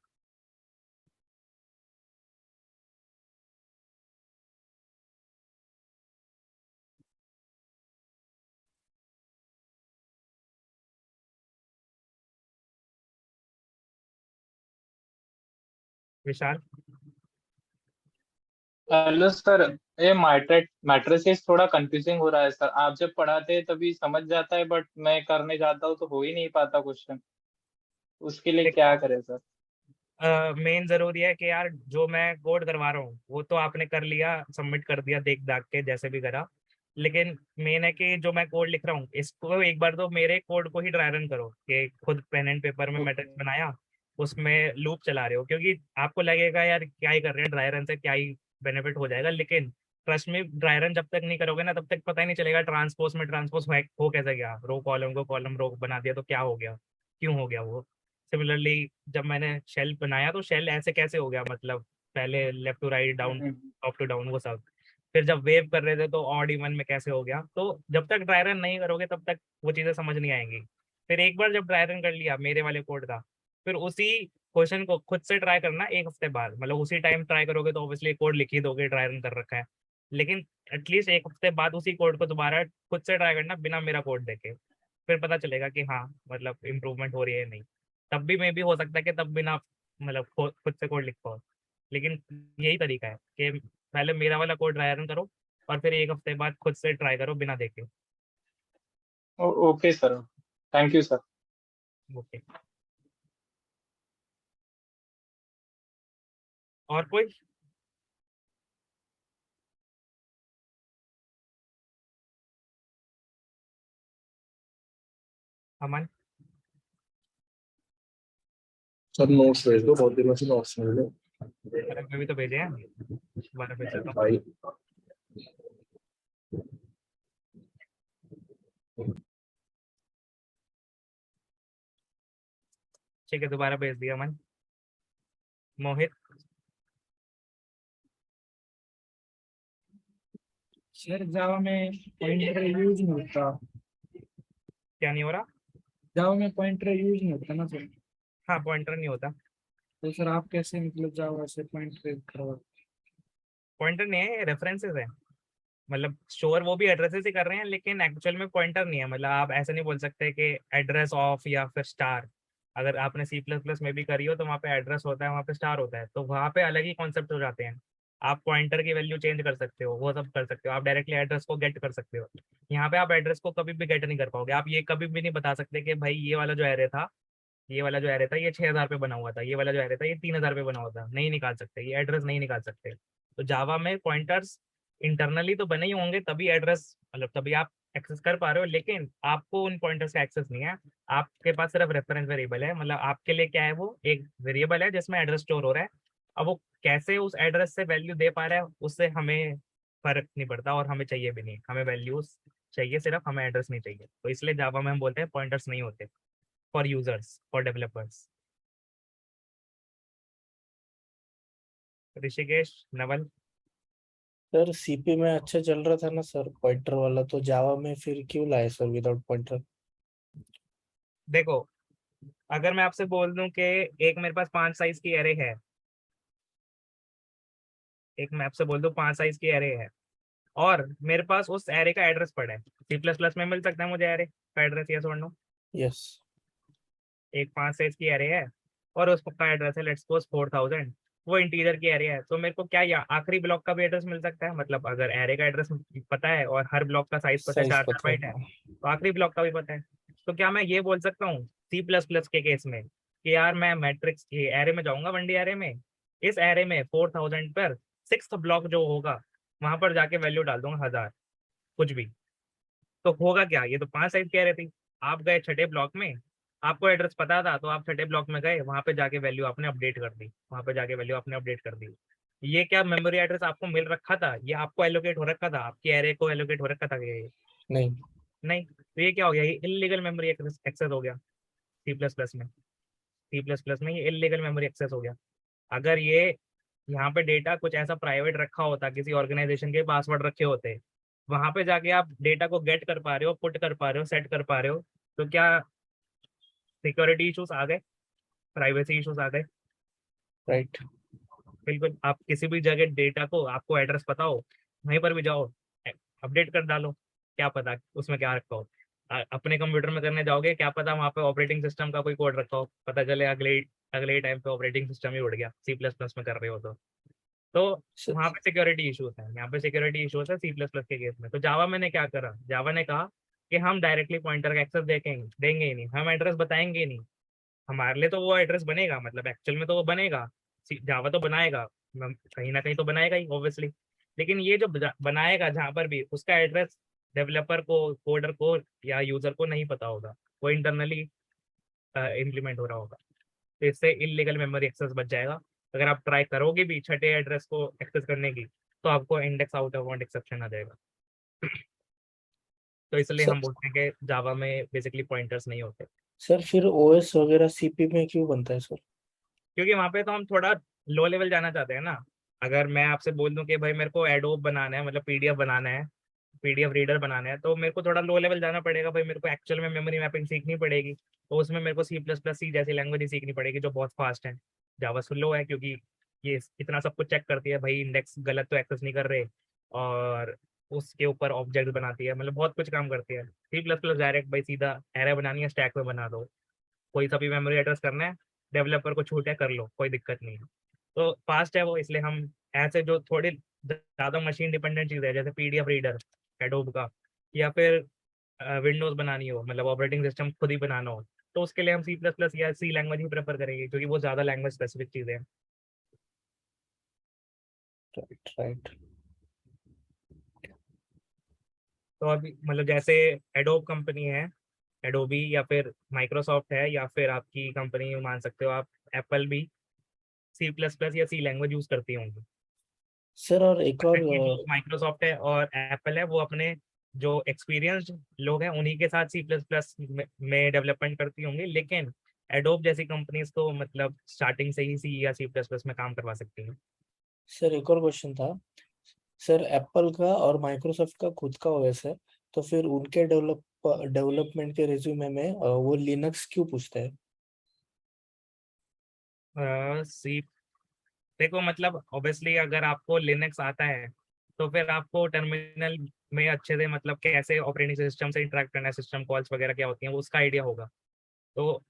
विशाल, हेलो सर, ये मैट्रिसेस थोड़ा कंफ्यूजिंग हो रहा है सर। आप जब पढ़ाते हैं तभी समझ जाता है, बट मैं करने जाता हूँ तो हो ही नहीं पाता क्वेश्चन। उसके लिए क्या करें सर? मेन जरूरी है कि यार जो मैं कोड करवा रहा हूँ वो तो आपने कर लिया, सबमिट कर दिया देख दाख के जैसे भी करा, लेकिन मेन है कि जो मैं कोड लिख रहा हूँ इसको एक बार तो मेरे कोड को ही ड्राई रन करो कि खुद पेन एंड पेपर में मैट्रिक्स ओके। बनाया, उसमें लूप चला रहे हो, क्योंकि आपको लगेगा यार क्या ही कर रहे हैं, ड्राई रन से क्या ही बेनिफिट हो जाएगा, लेकिन ट्रस्ट में ड्राई रन जब तक नहीं करोगे ना तब तक पता ही नहीं चलेगा ट्रांसपोज में ट्रांसपोज हो कैसे गया, रो कॉलम को कॉलम रो बना दिया तो क्या हो गया, क्यों हो गया वो। सिमिलरली जब मैंने शेल बनाया तो शेल ऐसे कैसे हो गया, मतलब पहले left to right down up to down वो सब, फिर जब वेव कर रहे थे तो ऑड इवन में कैसे हो गया, तो जब तक ड्राई रन नहीं करोगे तब तक वो चीजें समझ नहीं आएंगी। फिर एक बार जब ड्राई रन कर लिया मेरे वाले कोड का, फिर उसी क्वेश्चन को खुद से ट्राई करना एक हफ्ते बाद, मतलब उसी टाइम ट्राई करोगे तो ऑब्वियसली कोड लिख ही दोगे, ड्राई रन कर रखा है, लेकिन एटलीस्ट एक हफ्ते बाद उसी कोड को दोबारा खुद से ट्राई करना बिना मेरा कोड देखे, फिर पता चलेगा कि हाँ मतलब इम्प्रूवमेंट हो रही है नहीं। तब भी मे भी हो सकता है कि तब बिना मतलब खुद से कोड लिख पाओ, लेकिन यही तरीका है कि पहले मेरा वाला कोड ट्राई रन करो और फिर एक हफ्ते बाद खुद से ट्राई करो बिना देखे। Okay sir, thank you sir. Okay, और कोई? अमन, सर नोट्स भेज दो, बहुत दिनों से नोट्स मिल अरे मैं भी तो भेजे हैं, दोबारा भेज देता हूँ। भाई। ठीक है, दोबारा भेज दिया अमन। मोहित, सर जावा में पॉइंटर यूज नहीं होता। क्या नहीं हो रहा? जावा में पॉइंटर यूज नहीं होता ना सर। हाँ, पॉइंटर नहीं होता। तो सर आप कैसे मतलब जावा से पॉइंटर करवा? पॉइंटर नहीं है, रेफरेंसेस है, मतलब स्टोर वो भी एड्रेसेस ही कर रहे हैं लेकिन एक्चुअल में पॉइंटर नहीं है, मतलब आप ऐसे नहीं बोल सकते कि एड्रेस ऑफ या फिर स्टार। अगर आपने सी प्लस प्लस में भी करी हो तो वहाँ पे एड्रेस होता है, वहाँ पे स्टार होता है, तो वहाँ पे अलग ही कॉन्सेप्ट हो जाते हैं। आप पॉइंटर की वैल्यू चेंज कर सकते हो, वो सब कर सकते हो, आप डायरेक्टली एड्रेस को गेट कर सकते हो। यहाँ पे आप एड्रेस को कभी भी गेट नहीं कर पाओगे, आप ये कभी भी नहीं बता सकते कि भाई ये वाला जो एरे था, ये वाला जो एरे था ये 6,000 पे बना हुआ था, ये वाला जो एरे था ये 3,000 पे बना हुआ था, नहीं निकाल सकते, ये एड्रेस नहीं निकाल सकते। तो जावा में पॉइंटर्स इंटरनली तो बने ही होंगे तभी एड्रेस, मतलब तभी आप एक्सेस कर पा रहे हो, लेकिन आपको उन पॉइंटर्स का एक्सेस नहीं है। आपके पास सिर्फ रेफरेंस वेरिएबल है, मतलब आपके लिए क्या है, वो एक वेरिएबल है जिसमें एड्रेस स्टोर हो रहा है। अब वो कैसे उस एड्रेस से वैल्यू दे पा रहा है, उससे हमें फर्क नहीं पड़ता और हमें चाहिए भी नहीं। हमें वैल्यूज चाहिए सिर्फ, हमें एड्रेस नहीं चाहिए। तो इसलिए जावा में हम बोलते हैं पॉइंटर्स नहीं होते for users, for developers. Rishikesh, Naval. Sir CP में अच्छा चल रहा था ना सर पॉइंटर वाला, तो जावा में फिर क्यों लाए सर विदाउट पॉइंटर? देखो, अगर मैं आपसे बोल दूं कि एक मेरे पास 5 साइज की एरे है, एक मैं आपसे बोल दूं 5 साइज की एरे है, और मेरे पास उस एरे का एड्रेस पड़ा है, सी प्लस प्लस में मिल सकता है मुझे एरे का एड्रेस, यस और नो? यस। एक 5 साइज की एरे है और उसका एड्रेस है लेट्स सपोज 4000, वो इंटीजर की एरे है, तो मेरे को क्या या आखिरी ब्लॉक का भी एड्रेस मिल सकता है? मतलब अगर एरे का एड्रेस पता है और हर ब्लॉक का साइज पता है, साइज 4 पता बाइट है, है। तो आखिरी ब्लॉक का भी पता है। तो क्या मैं ये बोल सकता हूँ सी प्लस प्लस के केस में कि यार मैं मैट्रिक्स ये एरे में जाऊंगा, 1D एरे में, इस एरे में 4000 पर 6th ब्लॉक जो होगा वहां पर जाके वैल्यू डाल दूंगा 1000, कुछ भी, तो होगा क्या? ये तो 5 साइज कह रही थी, आप गए छठे ब्लॉक में, आपको एड्रेस पता था तो आप छठे ब्लॉक में गए, वहां पे जाके वैल्यू आपने अपडेट कर दी, वहां पे जाके वैल्यू आपने अपडेट कर दी। ये क्या मेमोरी एड्रेस आपको मिल रखा था? ये आपको एलोकेट हो रखा था, आपकी एरे को एलोकेट हो रखा था ये? नहीं। नहीं। तो ये क्या हो गया? ये इलीगल मेमोरी एक्सेस हो गया सी प्लस प्लस में। सी प्लस प्लस में ये इलीगल मेमोरी एक्सेस हो गया। अगर ये यहाँ पे डेटा कुछ ऐसा प्राइवेट रखा होता, किसी ऑर्गेनाइजेशन के पासवर्ड रखे होते, वहां पे जाके आप डेटा को गेट कर पा रहे हो, पुट कर पा रहे हो, सेट कर पा रहे हो, तो क्या सिक्योरिटी इश्यूज आ गए, प्राइवेसी इश्यूज आ गए? राइट। बिल्कुल। आप किसी भी जगह डेटा को, आपको एड्रेस पता हो, वहीं पर भी जाओ, अपडेट कर डालो, क्या पता उसमें क्या रखा हो। अपने कंप्यूटर में करने जाओगे, क्या पता वहाँ पे ऑपरेटिंग सिस्टम का कोई कोड रखा हो, पता चले अगले अगले टाइम पे ऑपरेटिंग सिस्टम ही उड़ गया, सी प्लस प्लस में कर रहे हो तो वहाँ पे सिक्योरिटी इश्यूज है, यहाँ पे सिक्योरिटी इश्यूज है सी प्लस प्लस के केस में। तो जावा मैंने क्या करा, जावा ने कहा कि हम डायरेक्टली पॉइंटर का एक्सेस देखेंगे, देंगे ही नहीं, हम एड्रेस बताएंगे ही नहीं। हमारे लिए तो वो एड्रेस बनेगा, मतलब एक्चुअल में तो वो बनेगा, जावा तो बनाएगा, कहीं ना कहीं तो बनाएगा ही ऑब्वियसली, लेकिन ये जो बनाएगा जहाँ पर भी, उसका एड्रेस डेवलपर को, कोडर को या यूजर को नहीं पता होगा, वो इंटरनली इम्प्लीमेंट हो रहा होगा। तो इससे इलीगल मेमोरी एक्सेस बच जाएगा। अगर आप ट्राई करोगे भी छठे एड्रेस को एक्सेस करने की, तो आपको index out of bound exception आ जाएगा। तो इसलिए सर हम बोलते हैं कि जावा में बेसिकली पॉइंटर्स नहीं होते, सर फिर ओएस वगैरह सीपी में क्यों बनता है सर? क्योंकि वहां पे तो हम थोड़ा लो लेवल जाना चाहते हैं ना। अगर मैं आपसे बोल दूं कि भाई मेरे को एडोब बनाना है, मतलब पीडीएफ बनाना है, पीडीएफ रीडर बनाना है, तो मेरे को थोड़ा लो लेवल जाना पड़ेगा भाई, मेरे को एक्चुअल में मेमोरी मैपिंग सीखनी पड़ेगी, तो उसमें मेरे को सी प्लस प्लस सी जैसी लैंग्वेज ही सीखनी पड़ेगी जो बहुत फास्ट है। जावा स्लो है, क्योंकि ये इतना सब कुछ चेक करती है भाई, इंडेक्स गलत तो एक्सेस नहीं कर रहे, और उसके ऊपर ऑब्जेक्ट बनाती है, मतलब बहुत कुछ काम करती है। सी प्लस प्लस डायरेक्ट भाई सीधा एरे बनानी है, स्टैक में बना दो, कोई सा भी मेमोरी एड्रेस करना है, डेवलपर को छूट है, कर लो, कोई दिक्कत नहीं है। तो फास्ट है वो, इसलिए हम ऐसे जो थोड़ी ज्यादा मशीन डिपेंडेंट चीज है, जैसे पीडीएफ रीडर एडोब का, या फिर विंडोज बनानी हो, मतलब ऑपरेटिंग सिस्टम खुद ही बनाना हो, तो उसके लिए हम सी प्लस प्लस या सी लैंग्वेज ही प्रेफर करेंगे, क्योंकि वो ज्यादा लैंग्वेज स्पेसिफिक चीजें हैं। Right right. तो अभी मतलब जैसे एडोब कंपनी है, एडोबी, या फिर माइक्रोसॉफ्ट है, या फिर आपकी कंपनी मान सकते हो आप एप्पल भी, सी प्लस प्लस या सी लैंग्वेज यूज करती होंगी। सर और एक और ये जो माइक्रोसॉफ्ट है और एप्पल है, वो अपने जो एक्सपीरियंस्ड लोग हैं उन्हीं के साथ सी प्लस प्लस में डेवलपमेंट करती होंगी, लेकिन एडोब जैसी कंपनीज तो मतलब स्टार्टिंग से ही सी या सी प्लस प्लस में काम करवा सकती हैं। सर एक और क्वेश्चन था सर, एप्पल का और माइक्रोसॉफ्ट का खुद का ओएस है, तो फिर उनके डेवलपमेंट के रिज्यूमे में वो लिनक्स क्यों पूछता है? सी, देखो मतलब ऑब्वियसली अगर आपको लिनक्स आता है, तो फिर आपको टर्मिनल में अच्छे से मतलब कैसे ऑपरेटिंग सिस्टम से इंटरेक्ट करना है, सिस्टम कॉल्स वगैरह क्या होती हैं, वो उसका आइडिया होगा। तो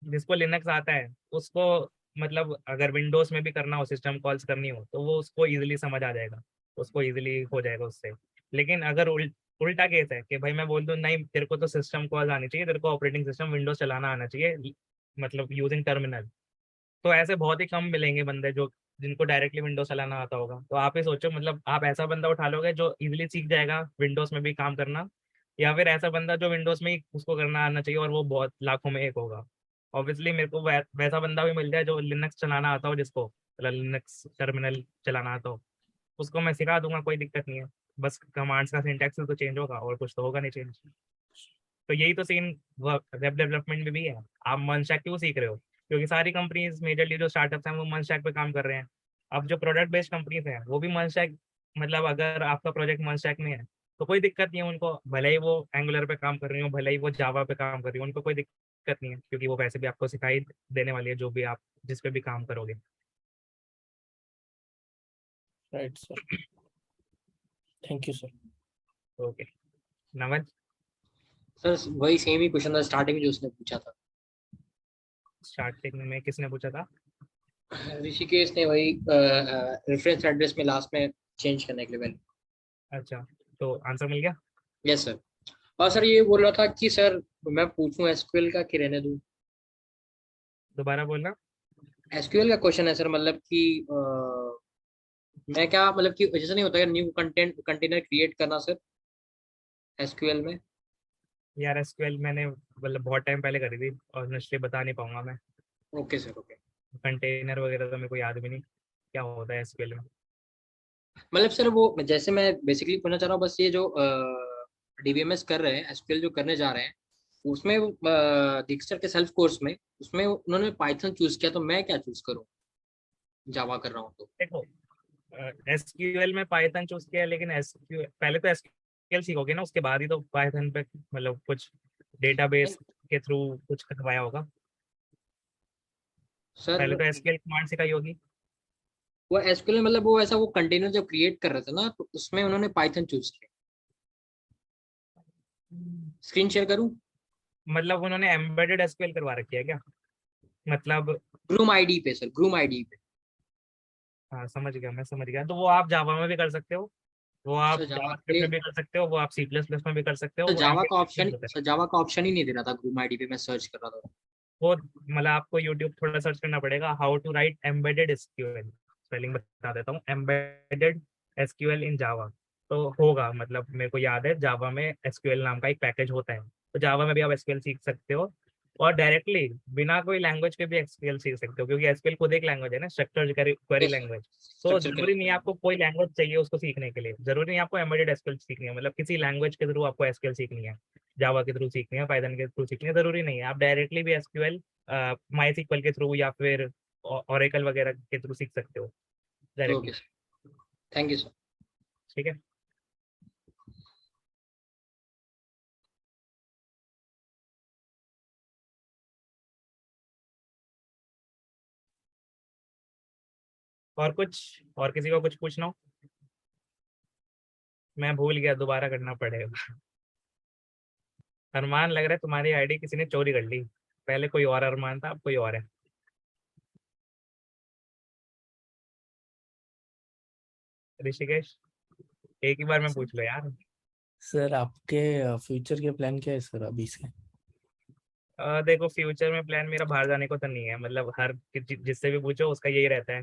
जिसको लिनक्स आता है उसको, मतलब अगर विंडोज में भी करना हो, सिस्टम कॉल्स करनी हो, तो वो उसको इजीली समझ आ जाएगा, उसको इजीली हो जाएगा उससे। लेकिन अगर उल्टा केस है कि भाई मैं बोल दूं नहीं तेरे को तो सिस्टम कॉल आनी चाहिए, तेरे को ऑपरेटिंग सिस्टम विंडोज चलाना आना चाहिए, मतलब यूजिंग टर्मिनल, तो ऐसे बहुत ही कम मिलेंगे बंदे जो जिनको डायरेक्टली विंडोज चलाना आता होगा। तो आप ही सोचो, मतलब आप ऐसा बंदा उठा लोगे जो इजीली सीख जाएगा विंडोज में भी काम करना, या फिर ऐसा बंदा जो विंडोज में ही उसको करना आना चाहिए और वो बहुत लाखों में एक होगा। ऑब्वियसली मेरे को वैसा बंदा भी मिल जाए जो लिनक्स चलाना आता हो, जिसको मतलब लिनक्स टर्मिनल चलाना आता हो, उसको मैं सिखा दूंगा, कोई दिक्कत नहीं है। बस कमांड्स का सिंटैक्स तो चेंज होगा और कुछ तो होगा नहीं चेंज। तो यही तो सीन वेब डेवलपमेंट में भी है। आप मनस्टैक क्यों सीख रहे हो? क्योंकि सारी कंपनीज मेजरली जो स्टार्टअप्स हैं वो मनस्टैक पे काम कर रहे हैं। अब जो प्रोडक्ट बेस्ड कंपनीज हैं वो भी मनस्टैक, मतलब अगर आपका प्रोजेक्ट मनस्टैक में है तो कोई दिक्कत नहीं है उनको, भले ही वो एंगुलर पे काम कर रही हो, भले ही वो जावा पे काम कर रही हो, उनको कोई दिक्कत नहीं है, क्योंकि वो वैसे भी आपको सिखाई देने वाली है जो भी आप जिस पे भी काम करोगे। Right sir, thank you sir. Okay Naman, sir वही सेम ही क्वेश्चन था स्टार्टिंग में जो उसने पूछा था। स्टार्टिंग में किसने पूछा था? ऋषिकेश ने वही रेफरेंस एड्रेस में लास्ट में चेंज करने के लिए वैल्यू। अच्छा, तो आंसर मिल गया। Yes sir. और सर ये बोल रहा था कि सर मैं पूछूं एसक्यूएल का कि रहने दूं। दोबारा बोलना। एसक्यूएल का क्वेश्चन है सर, मतलब कि मैं क्या मतलब कि जैसे नहीं होता है न्यू कंटेनर क्रिएट करना सर एसक्यूएल में। यार एसक्यूएल मैंने मतलब बहुत टाइम पहले करी थी और ऑनेस्टली बता नहीं पाऊंगा मैं। Okay sir okay. कंटेनर वगैरह तो मेरे को याद भी नहीं क्या होता है एसक्यूएल में। मतलब सर वो जैसे मैं बेसिकली पूछना चाह रहा हूँ बस ये जो डीबीएमएस कर रहे हैं एसक्यूएल जो करने जा रहे हैं उसमें डिक्सटर के सेल्फ कोर्स में उसमें उन्होंने पाइथन चूज किया, तो मैं क्या चूज करूँ जावा कर रहा हूँ तो। देखो एसक्यूएल में पाइथन चूज किया है, लेकिन एसक्यूएल पहले तो एसक्यूएल सीखोगे ना, उसके बाद ही तो पाइथन पे मतलब कुछ डेटाबेस के थ्रू कुछ करवाया होगा। सर पहले तो एसक्यूएल कमांड सिखाई होगी। वो एसक्यूएल में मतलब वो ऐसा वो कंटेनर जब क्रिएट कर रहे थे ना तो उसमें उन्होंने पाइथन चूज किया। स्क्रीन शेयर करूँ? मतलब उन्होंने एम्बेडेड एसक्यूएल करवा रखी है क्या? मतलब ग्रूम आईडी पे सर, ग्रूम आईडी पे। हाँ समझ गया, मैं समझ गया। तो वो आप जावा में भी कर सकते हो, वो आप सर जावा जावास्क्रिप्ट पे, में भी कर सकते हो, वो आप सी प्लस प्लस में भी कर सकते हो, सर वो जावा का एम्बेडेड ऑप्शन, होता है। सर जावा का ऑप्शन ही नहीं दे रहा था ग्रूम आईडी पे, मैं सर्च कर रहा था। वो मतलब आपको यूट्यूब थोड़ा सर्च करना पड़ेगा, how to write embedded SQL, spelling बता देता हूँ, एम्बेडेड एसक्यूएल इन जावा। तो होगा, मतलब मेरे को याद है जावा में एसक्यूएल नाम का एक पैकेज होता है, तो जावा में भी आप एसक्यूएल सीख सकते हो और डायरेक्टली बिना कोई लैंग्वेज के भी एसक्यूएल सीख सकते हो, क्योंकि एसक्यूएल खुद एक लैंग्वेज है ना, स्ट्रक्चर्ड क्वेरी यस लैंग्वेज। तो स्ट्रक्चर जरूरी नहीं है करेक्ट। आपको कोई लैंग्वेज चाहिए उसको सीखने के लिए, जरूरी नहीं आपको एम्बेडेड एसक्यूएल सीखनी है, मतलब किसी लैंग्वेज के थ्रू आपको एसक्यूएल सीखनी है, जावा के थ्रू सीखनी है, पाइथन के थ्रू सीखनी है, जरूरी नहीं है। आप डायरेक्टली भी एसक्यूएल माई सीक्वल के थ्रू या फिर ओरेकल वगैरह के थ्रू सीख सकते हो directly. Okay sir, thank you sir. ठीक है। और कुछ, और किसी को कुछ पूछना हो? मैं भूल गया, दोबारा करना पड़ेगा। अरमान, लग रहा है तुम्हारी आईडी किसी ने चोरी कर ली। पहले कोई और अरमान था, अब कोई और है। ऋषिकेश, एक ही बार में पूछ लो यार। सर आपके फ्यूचर के प्लान क्या है सर अभी से? देखो फ्यूचर में प्लान मेरा बाहर जाने को तो नहीं है, मतलब हर जिससे भी पूछो उसका यही रहता है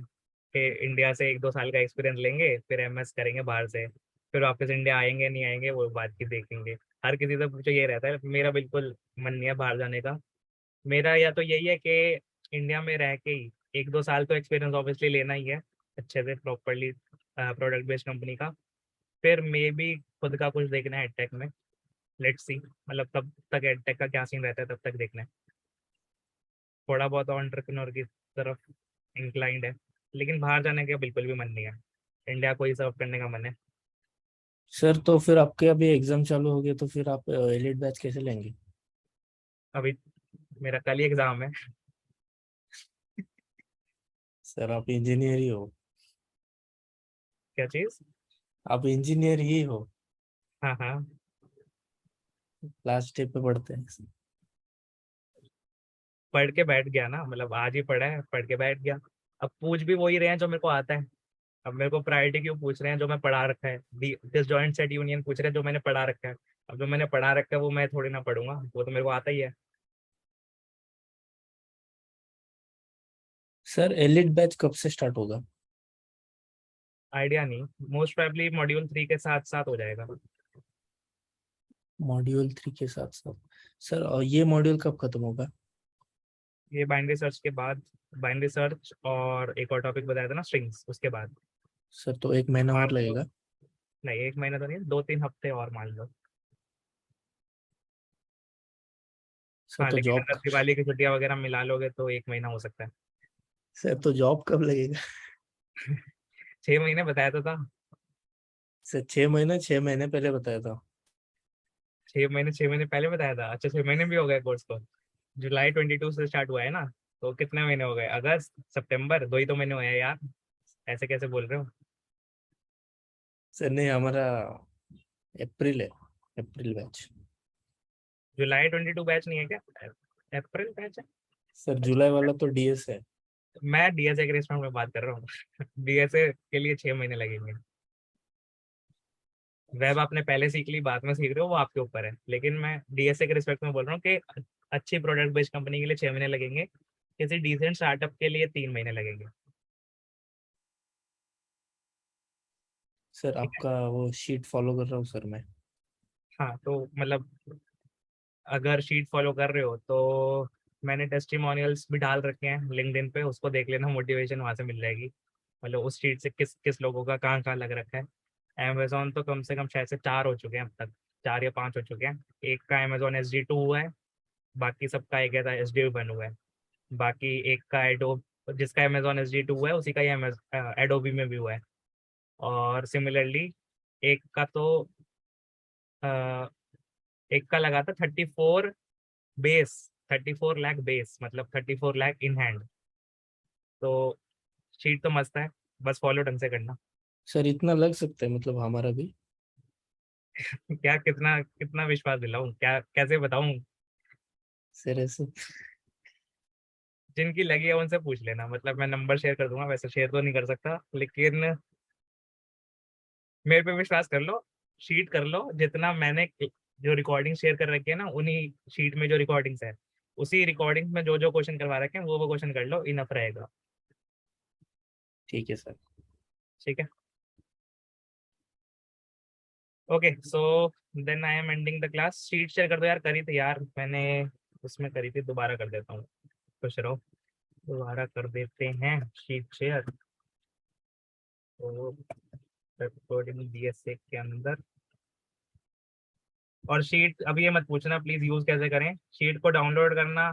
कि इंडिया से 1-2 साल का एक्सपीरियंस लेंगे, फिर एमएस करेंगे बाहर से, फिर वापस इंडिया आएंगे नहीं आएंगे वो बात की देखेंगे। हर किसी से पूछो ये रहता है, मेरा बिल्कुल मन नहीं है बाहर जाने का। मेरा या तो यही है कि इंडिया में रह के ही 1-2 साल तो एक्सपीरियंस ऑब्वियसली लेना ही है अच्छे से प्रॉपरली प्रोडक्ट बेस्ड कंपनी का, फिर मे बी खुद का कुछ देखना है एडटेक में। लेट्स सी, मतलब तब तक एडटेक का क्या सीन रहता है तब तक देखना है। थोड़ा बहुत एंटरप्रेन्योर की तरफ इंक्लाइंड है, लेकिन बाहर जाने का बिल्कुल भी मन नहीं है, इंडिया को ही सर्व करने का मन है। सर तो फिर आपके अभी एग्जाम चालू हो गए तो फिर आप एलिट बैच कैसे लेंगे? अभी मेरा कल ही एग्जाम है। सर आप इंजीनियर ही हो? क्या चीज? आप इंजीनियर ही हो? हाँ हाँ। लास्ट स्टेप पे पढ़ते हैं। पढ़ के बैठ गया ना, मतलब आज ही पढ़ा है, पढ़ के बैठ गया। अब पूछ भी वही रहे हैं जो मेरे को आता है। अब मेरे को प्रायोरिटी क्यों पूछ रहे हैं जो मैं पढ़ा रखा है, दिस जॉइंट सेट यूनियन पूछ रहे हैं जो मैंने पढ़ा रखा है। अब जो मैंने पढ़ा रखा है वो मैं थोड़ी ना पढ़ूंगा, वो तो मेरे को आता ही है। सर एलिट बैच कब से स्टार्ट होगा? आइडिया नहीं, मोस्ट प्रोबेबली मॉड्यूल 3 के साथ साथ हो जाएगा। मॉड्यूल 3 के साथ साथ सर, और ये मॉड्यूल कब खत्म होगा? ये बाइनरी सर्च के बाद, बाइनरी सर्च और एक और टॉपिक बताया था ना स्ट्रिंग्स, उसके बाद। सर तो 1 महीना और मान लो- लगेगा? नहीं 1 महीना तो नहीं, 2-3 हफ्ते और मान लो। सर हाँ तो लेकिन जॉब अगर दिवाली की छुट्टियां वगैरह मिला लोगे तो 1 महीना हो सकता है। सर तो जॉब कब लगेगा? 6 महीने बताया तो था। सर 6 महीने पहले बताया था। 6 महीने पहले बताया था। अच्छा 6 महीने भी हो गए कोर्स को। जुलाई 22 से स्टार्ट हुआ है ना, तो कितने महीने हो गए? अगस्त, सितंबर, 2 ही तो महीने हुए हैं यार। ऐसे कैसे बोल रहे हो? सर नहीं, हमारा अप्रैल है, अप्रैल बैच। जुलाई 22 बैच नहीं है क्या? अप्रैल बैच है। सर जुलाई वाला तो डीएस है। मैं डीएसए के रिस्पेक्ट में बात कर रहा हूँ। डीएसए के लिए 6 महीने लगेंगे। वेब आपने पहले सीख ली, बाद में सीख रहे हो, वो आपके ऊपर है, लेकिन मैं डीएसए के रिस्पेक्ट में बोल रहा हूँ कि अच्छी प्रोडक्ट बेस्ड कंपनी के लिए 6 महीने लगेंगे, किसी डिसेंट स्टार्टअप के लिए 3 महीने लगेंगे। सर ठीक है। आपका वो शीट फॉलो कर रहा हूँ सर मैं। हाँ तो मतलब अगर शीट फॉलो कर रहे हो तो मैंने टेस्टिमोनियल्स भी डाल रखे हैं लिंक्डइन पे, उसको देख लेना, मोटिवेशन वहां से मिल जाएगी। मतलब उस शीट से किस किस लोगों का कहाँ कहाँ लग रखा है। अमेजोन तो कम से कम शायद से 4 हो चुके हैं अब तक, 4 या 5 हो चुके हैं। एक का अमेजोन SD2 हुआ है, बाकी सबका एक था SD1 हुआ है। बाकी एक का एडोब, जिसका अमेजोन SD2 हुआ है उसी का ही एडोबी में भी हुआ है। और सिमिलरली एक का तो अ, एक का लगा था 34 बेस, 34 लाख बेस, मतलब 34 लाख इन हैंड। तो शीट तो मस्त है, बस फॉलो ढंग से करना। सर इतना लग सकता है मतलब हमारा भी? क्या कितना कितना विश्वास दिलाऊं, क्या कैसे बताऊं? सर ऐसे जिनकी लगी है उनसे पूछ लेना, मतलब मैं नंबर शेयर कर दूंगा, वैसे शेयर तो नहीं कर सकता, लेकिन मेरे पे विश्वास कर लो। शीट कर लो, जितना मैंने जो रिकॉर्डिंग शेयर कर रखी है ना, उन्हीं शीट में जो रिकॉर्डिंग्स है, उसी रिकॉर्डिंग्स में जो जो क्वेश्चन करवा रखे हैं वो क्वेश्चन कर लो, इनफ रहेगा। ठीक है सर। ठीक है। Okay so then I am ending the class. Sheet share कर दो यार, करी थी यार मैंने, उसमें करी थी, दोबारा कर देता हूँ। खुश रहो। दोबारा कर देते हैं शीट शेयर। तो रिकॉर्डिंग DSA के अंदर, और शीट अब ये मत पूछना प्लीज यूज कैसे करें। शीट को डाउनलोड करना,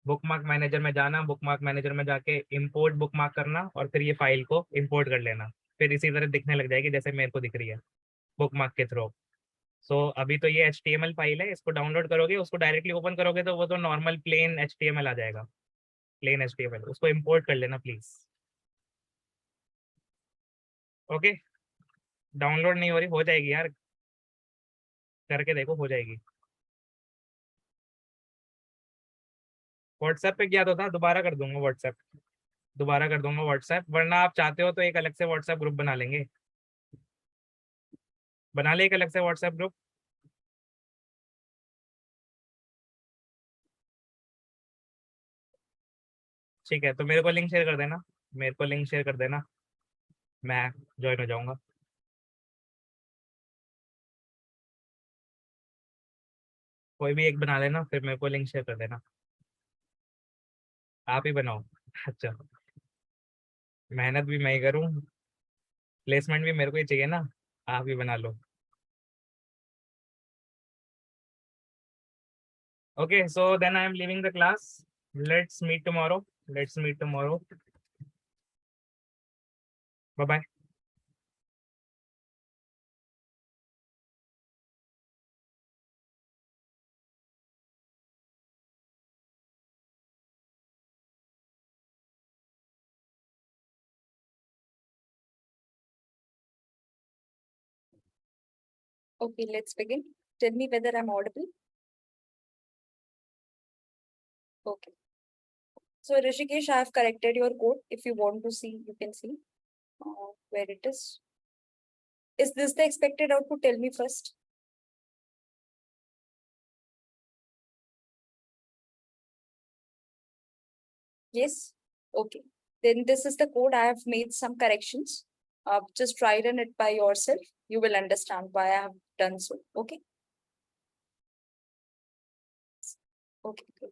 बुकमार्क मैनेजर में जाना, बुकमार्क मैनेजर में जाके इंपोर्ट बुकमार्क करना, और फिर ये फाइल को इंपोर्ट कर लेना। फिर इसी तरह दिखने लग जाएगी जैसे मेरे को दिख रही है बुकमार्क के थ्रू। सो अभी तो ये HTML फाइल है, इसको डाउनलोड करोगे, उसको डायरेक्टली ओपन करोगे तो वो तो नॉर्मल प्लेन HTML आ जाएगा। प्लेन HTML, उसको इंपोर्ट कर लेना प्लीज। ओके। डाउनलोड नहीं हो रही, हो जाएगी यार, करके देखो हो जाएगी। व्हाट्सएप पे किया तो था, दोबारा कर दूंगा व्हाट्सएप, दोबारा कर दूंगा व्हाट्सएप, वरना आप चाहते हो तो एक अलग से व्हाट्सएप ग्रुप बना लेंगे। बना ले एक अलग से व्हाट्सएप ग्रुप। ठीक है, तो मेरे को लिंक शेयर कर देना, मेरे को लिंक शेयर कर देना, मैं ज्वाइन हो जाऊंगा। कोई भी एक बना लेना, फिर मेरे को लिंक शेयर कर देना। आप ही बनाओ। अच्छा, मेहनत भी मैं ही करूँ, प्लेसमेंट भी मेरे को ही चाहिए ना, आप ही बना लो। Okay so then I am leaving the class. Let's meet tomorrow, let's meet tomorrow. Bye bye. Okay, let's begin. Tell me whether I'm audible. Okay. So Rishikesh, I have corrected your code. If you want to see, you can see where it is. Is this the expected output? Tell me first. Yes. Okay. Then this is the code. I have made some corrections. Just try run it by yourself. You will understand why I have done so. Okay. Okay, good.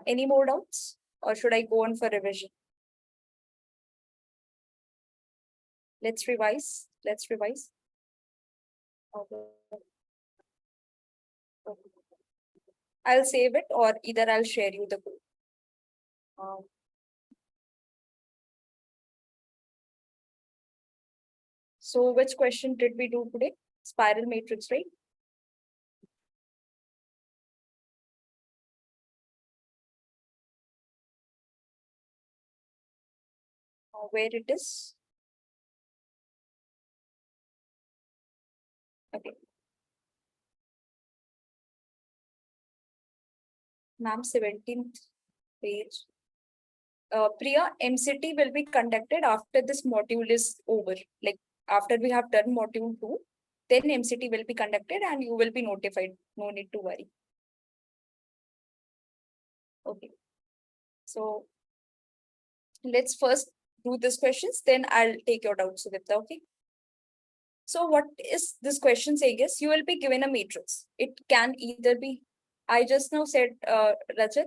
Any more doubts, or should I go on for revision? Let's revise. Let's revise. Okay. Okay. I'll save it, or either I'll share you the code. So which question did we do today? Spiral matrix, right? Where it is? Okay. Ma'am, 17th page. Priya, MCT will be conducted after this module is over. Like after we have done module 2, then MCT will be conducted and you will be notified. No need to worry. Okay. So let's first do these questions, then I'll take your doubts, Sudipta, okay? So what is this question saying is, you will be given a matrix. It can either be, I just now said, Rajat,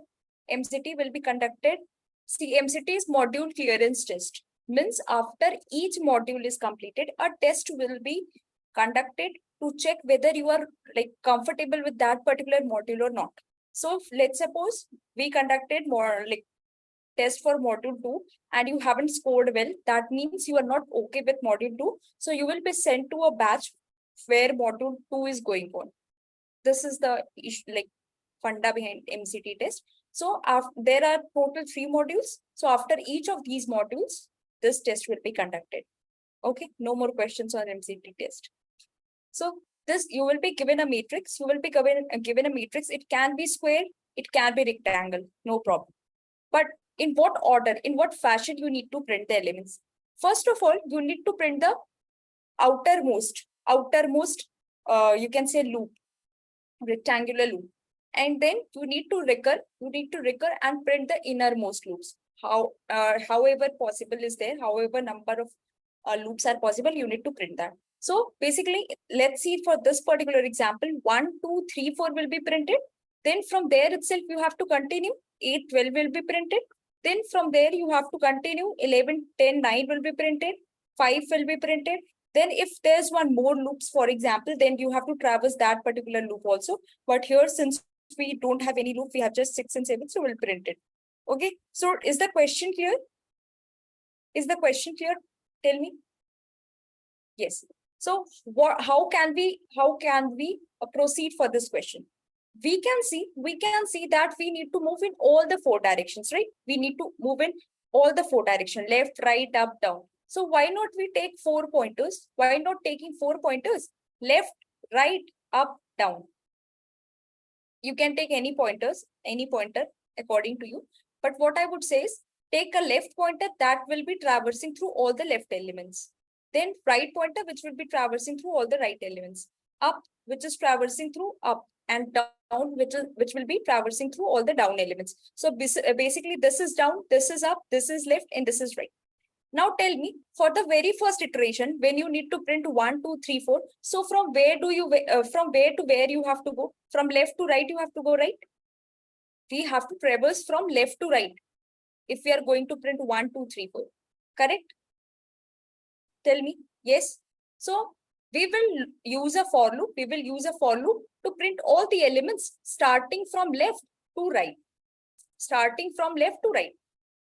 MCT will be conducted. See, MCT is module clearance test. Means after each module is completed, a test will be conducted to check whether you are like comfortable with that particular module or not. So let's suppose we conducted more like test for module 2 and you haven't scored well, that means you are not okay with module 2. So you will be sent to a batch where module 2 is going on. This is the issue, like funda behind MCT test. So there are total 3 modules. So after each of these modules, this test will be conducted. Okay, no more questions on MCT test. So this, you will be given a matrix. You will be given a matrix. It can be square, it can be rectangle, no problem. But in what order, in what fashion you need to print the elements? First of all, you need to print the outermost, you can say loop, rectangular loop. And then you need to recur and print the innermost loops. However possible is there, however number of loops are possible, you need to print that. So basically, let's see for this particular example, 1, 2, 3, 4 will be printed. Then from there itself, you have to continue. 8, 12 will be printed. Then from there, you have to continue. 11, 10, 9 will be printed. 5 will be printed. Then if there's one more loops, for example, then you have to traverse that particular loop also. But here, since we don't have any loop, we have just 6 and 7, so we'll print it. Okay. So is the question clear? Is the question clear? Tell me. Yes. So how can we proceed for this question? We can see that we need to move in all the 4 directions, right? We need to move in all the 4 directions, left, right, up, down. So why not we take 4 pointers? Why not taking 4 pointers? Left, right, up, down. You can take any pointer according to you. But what I would say is, take a left pointer that will be traversing through all the left elements. Then right pointer, which will be traversing through all the right elements. Up, which is traversing through up, and down, which will be traversing through all the down elements. So basically, this is down, this is up, this is left, and this is right. Now tell me, for the very first iteration, when you need to print 1, 2, 3, 4, so from where to where you have to go? From left to right, you have to go right. We have to traverse from left to right if we are going to print 1, 2, 3, 4. Correct? Tell me. Yes. So we will use a for loop. We will use a for loop to print all the elements starting from left to right. Starting from left to right.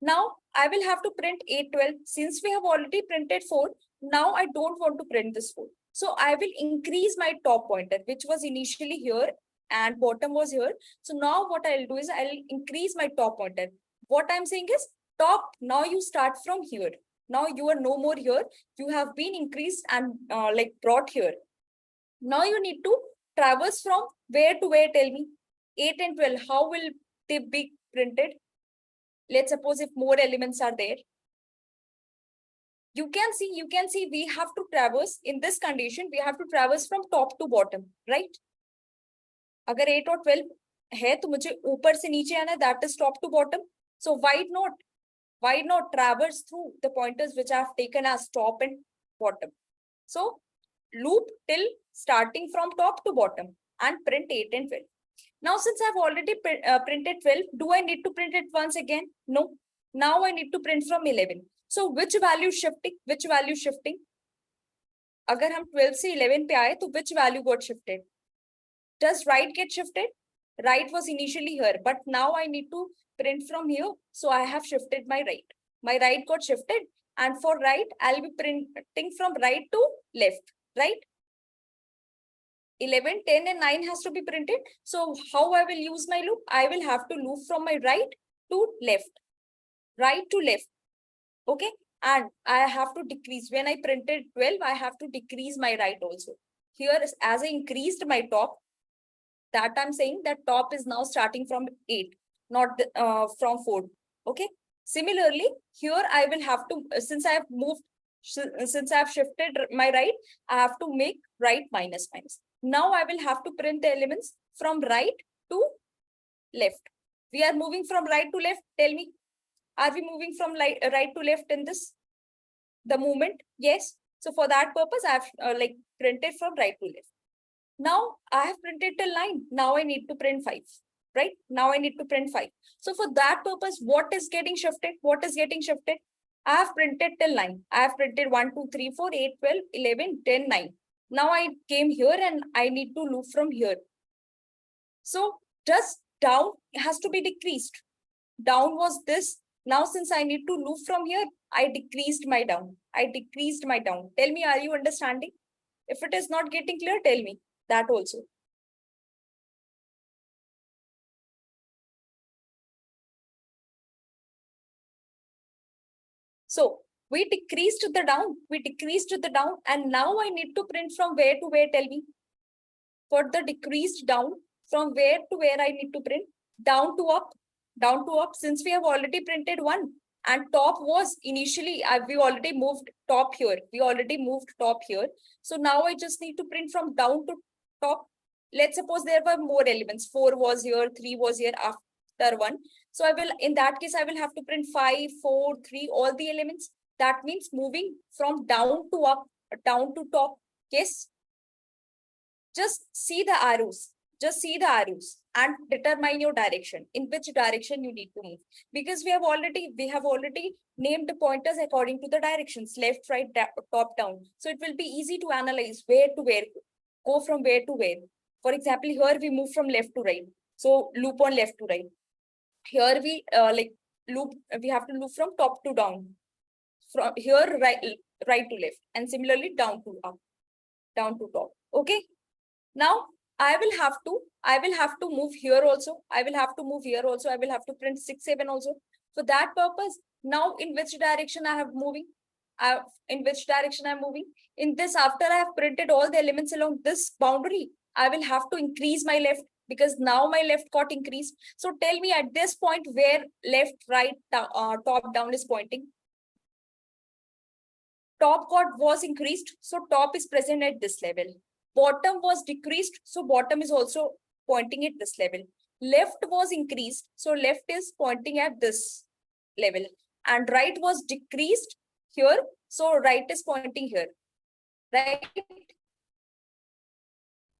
Now I will have to print 8, 12. Since we have already printed 4, now I don't want to print this 4. So I will increase my top pointer, which was initially here and bottom was here. So now what I'll do is I'll increase my top pointer. What I'm saying is, top, now you start from here. Now you are no more here. You have been increased and like brought here. Now you need to traverse from where to where, tell me. 8 and 12, how will they be printed? Let's suppose if more elements are there. You can see we have to traverse, in this condition, we have to traverse from top to bottom, right? Agar 8 or 12 hai, to mujhe upar se niche aana, that is top to bottom. So why not traverse through the pointers which I have taken as top and bottom? So loop till starting from top to bottom and print 8 and 12. Now, since I've already printed 12, do I need to print it once again? No. Now I need to print from 11. So which value shifting? Which value shifting? अगर हम 12 से 11 पे आए तो which value got shifted? Does right get shifted? Right was initially here, but now I need to print from here. So I have shifted my right. My right got shifted, and for right, I'll be printing from right to left, right? 11, 10, and 9 has to be printed. So how I will use my loop? I will have to loop from my right to left, right to left. Okay. And I have to decrease. When I printed 12, I have to decrease my right also. Here, as I increased my top, that I'm saying that top is now starting from 8, not from 4. Okay. Similarly, here I will have to, since I have moved, since I have shifted my right, I have to make right minus minus. Now I will have to print the elements from right to left. We are moving from right to left. Tell me, are we moving from right to left in this? The movement? Yes. So for that purpose, I have printed from right to left. Now I have printed till 9. Now I need to print 5. Right? Now I need to print 5. So for that purpose, what is getting shifted? What is getting shifted? I have printed till 9. I have printed 1, 2, 3, 4, 8, 12, 11, 10, 9. Now I came here and I need to loop from here. So just down has to be decreased. Down was this. Now since I need to loop from here, I decreased my down. I decreased my down. Tell me, are you understanding? If it is not getting clear, tell me that also. So we decreased the down, and now I need to print from where to where, tell me. For the decreased down, from where to where I need to print? Down to up, since we have already printed 1. And top was initially, we already moved top here. So now I just need to print from down to top. Let's suppose there were more elements. 4 was here, 3 was here after 1. So I will, in that case, I will have to print 5, 4, 3, all the elements. That means moving from down to up, down to top. Yes. Just see the arrows. And determine your direction, in which direction you need to move. Because we have already named the pointers according to the directions, left, right, top, down. So it will be easy to analyze where to where, go from where to where. For example, here we move from left to right. So loop on left to right. Here we we have to loop from top to down. From here, right to left. And similarly down to up, down to top. Okay. Now I will have to move here also. I will have to print 6, 7 also. For that purpose, now in which direction I have moving? In which direction I'm moving? In this, after I have printed all the elements along this boundary, I will have to increase my left, because now my left got increased. So tell me at this point where left, right, top, down is pointing. Top was increased, so top is present at this level. Bottom was decreased, so bottom is also pointing at this level. Left was increased, so left is pointing at this level. And right was decreased here, so right is pointing here. Right?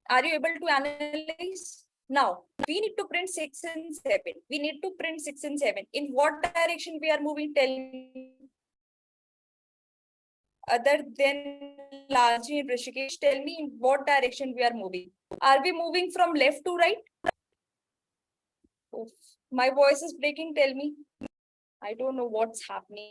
Are you able to analyze? Now, we need to print 6 and 7. In what direction we are moving? Tell me. Other than Laji and Rishikesh, tell me in what direction we are moving. Are we moving from left to right? Oh, my voice is breaking, tell me. I don't know what's happening.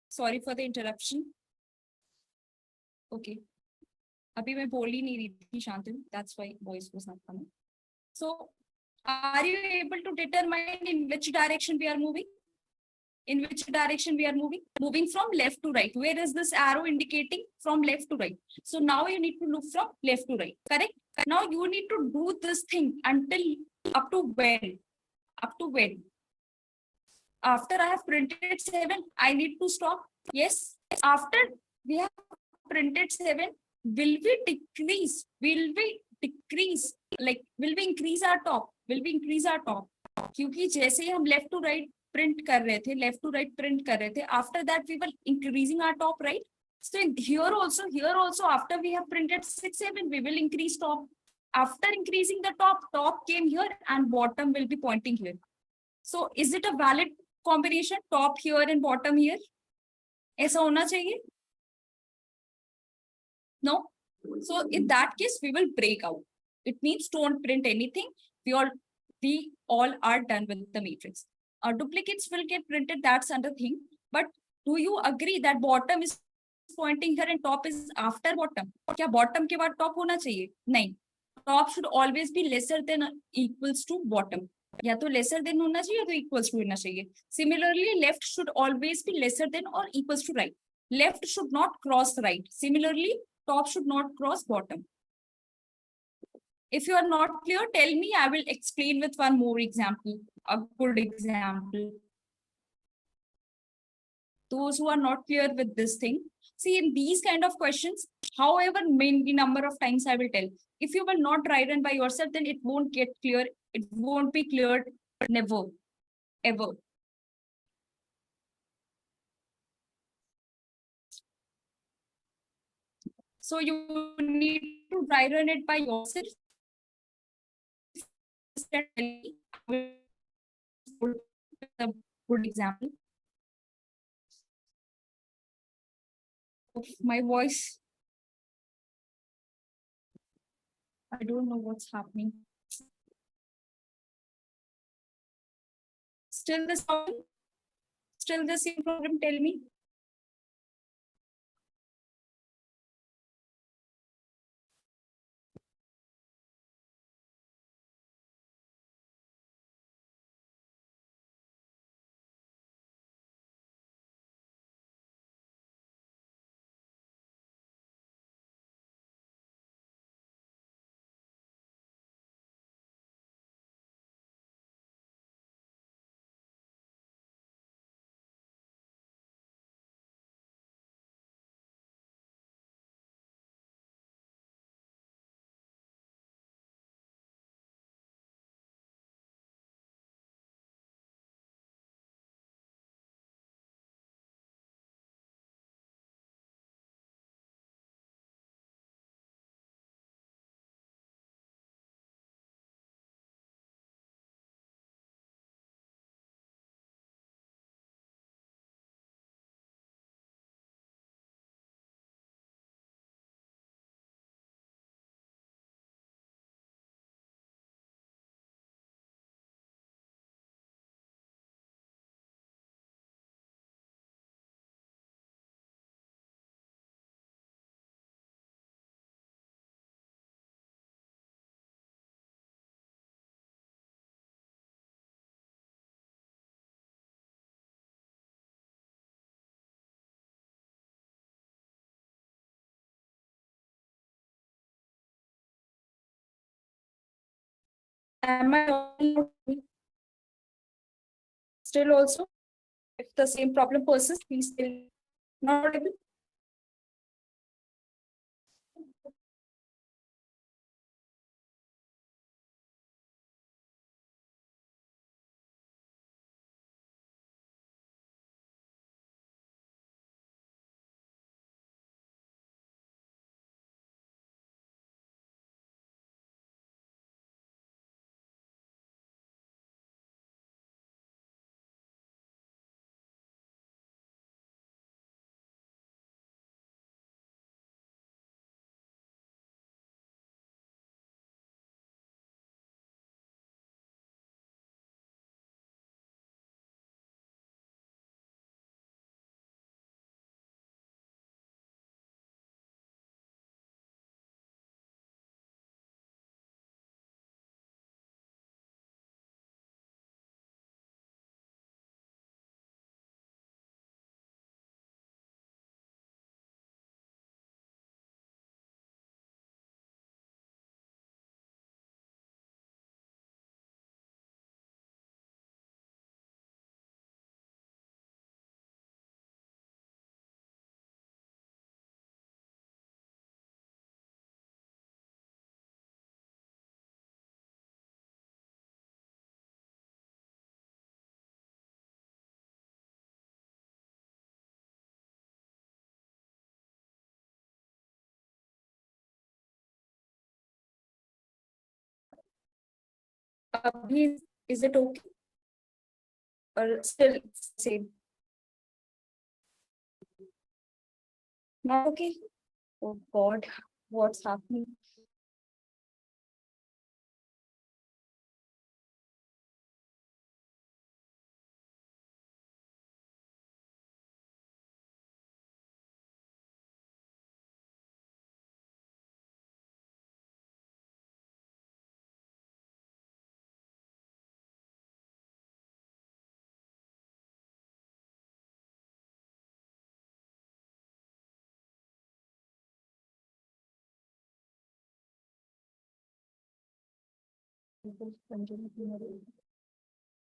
Sorry for the interruption. Okay. Abhi मैं बोल ही नहीं रही थी Shantanu. That's why voice was not coming. So, are you able to determine in which direction we are moving? Moving from left to right. Where is this arrow indicating? From left to right. So now you need to look from left to right. Correct? Now you need to do this thing until up to when? after I have printed 7, I need to stop. Yes. After we have printed 7, will we decrease? Will we decrease? Like, will we increase our top? Will we increase our top? क्योंकि जैसे ही हम left to right print कर रहे थे, left to right print कर रहे थे, after that we were increasing our top, right? So here also, after we have printed 6, 7, we will increase top. After increasing the top came here and bottom will be pointing here. So is it a valid combination, top here and bottom here? ऐसा होना चाहिए? No. So in that case, we will break out. It means don't print anything. We all are done with the matrix. Duplicates will get printed, that's another thing. But do you agree that bottom is pointing here and top is after bottom? क्या bottom के बाद top होना चाहिए? नहीं. Top should always be lesser than or equals to bottom. या तो lesser than होना चाहिए या तो equals to होना चाहिए. Similarly, left should always be lesser than or equals to right. Left should not cross right. Similarly, top should not cross bottom. If you are not clear, tell me, I will explain with one more example, a good example. Those who are not clear with this thing, see, in these kind of questions, however many number of times I will tell, if you will not write it by yourself, then it won't get clear. It won't be cleared, never, ever. So you need to write on it by yourself. A good example of my voice. I don't know what's happening. Still the same problem, tell me. Am I audible? Still also, if the same problem persists, please still not audible. Abhi, is it okay? Or still same? Not okay? Oh God, what's happening?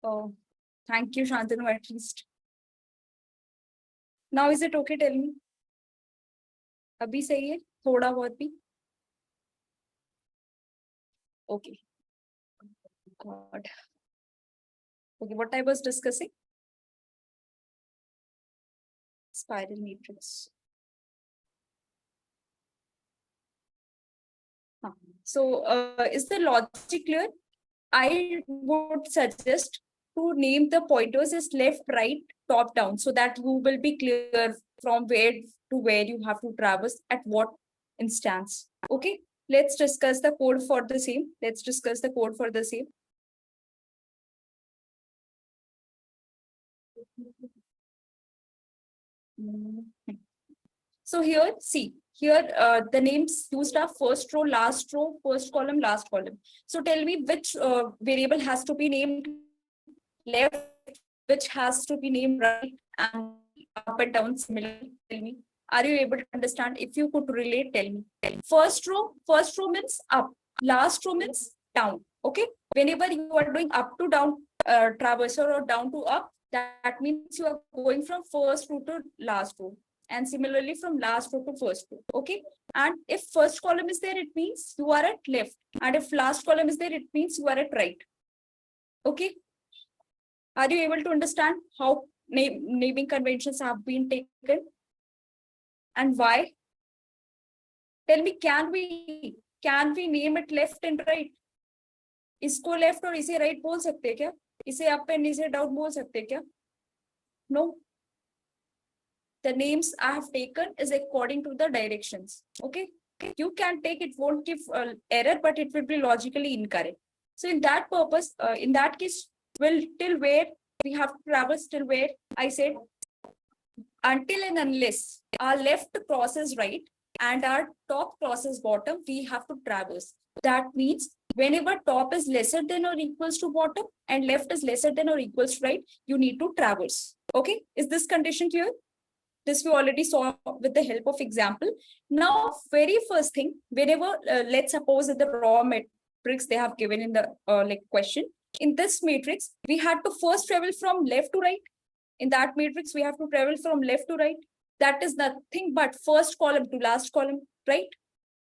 Oh, thank you, Shantanu, at least. Now is it okay? Tell me. अभी सही है थोड़ा बहुत भी okay. God. Okay, what I was discussing? Spiral matrix. So, is the logic clear? I would suggest to name the pointers as left, right, top, down, so that you will be clear from where to where you have to traverse at what instance. Okay, let's discuss the code for the same. Let's discuss the code for the same. So here, see, here the names used are first row, first column, last column. So tell me which variable has to be named left, which has to be named right, and up and down similarly. Tell me, are you able to understand? If you could relate, tell me. First row means up, last row means down. Okay, whenever you are doing up to down traversal or down to up, that means you are going from first row to last row, and similarly from last row to first row. Okay, and if first column is there, it means you are at left, and if last column is there, it means you are at right. Okay, are you able to understand how naming conventions have been taken and why? Tell me, can we name it left and right? इसको left और इसे right बोल सकते हैं क्या? इसे up and इसे down बोल सकते हैं क्या? No. The names I have taken is according to the directions. Okay, you can take it, won't give error, but it will be logically incorrect. So in that purpose, in that case, will till where we have to traverse, till where I said until and unless our left crosses right and our top crosses bottom, we have to traverse. That means whenever top is lesser than or equals to bottom and left is lesser than or equals to right, you need to traverse. Okay, is this condition clear? This we already saw with the help of example. Now, very first thing, whenever, let's suppose that the raw matrix they have given in the like question, in this matrix, we had to first travel from left to right. In that matrix, we have to travel from left to right. That is nothing but first column to last column, right?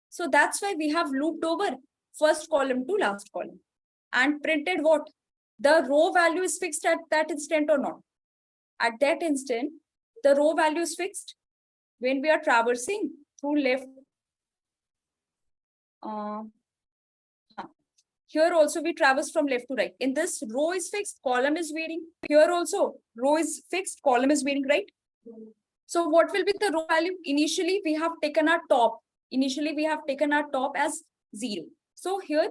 So that's why we have looped over first column to last column and printed what? The row value is fixed at that instant or not? At that instant, the row value is fixed when we are traversing through left. Here also we traverse from left to right. In this, row is fixed, column is varying. Here also, row is fixed, column is varying, right? So what will be the row value? Initially, we have taken our top. Initially, we have taken our top as 0. So here,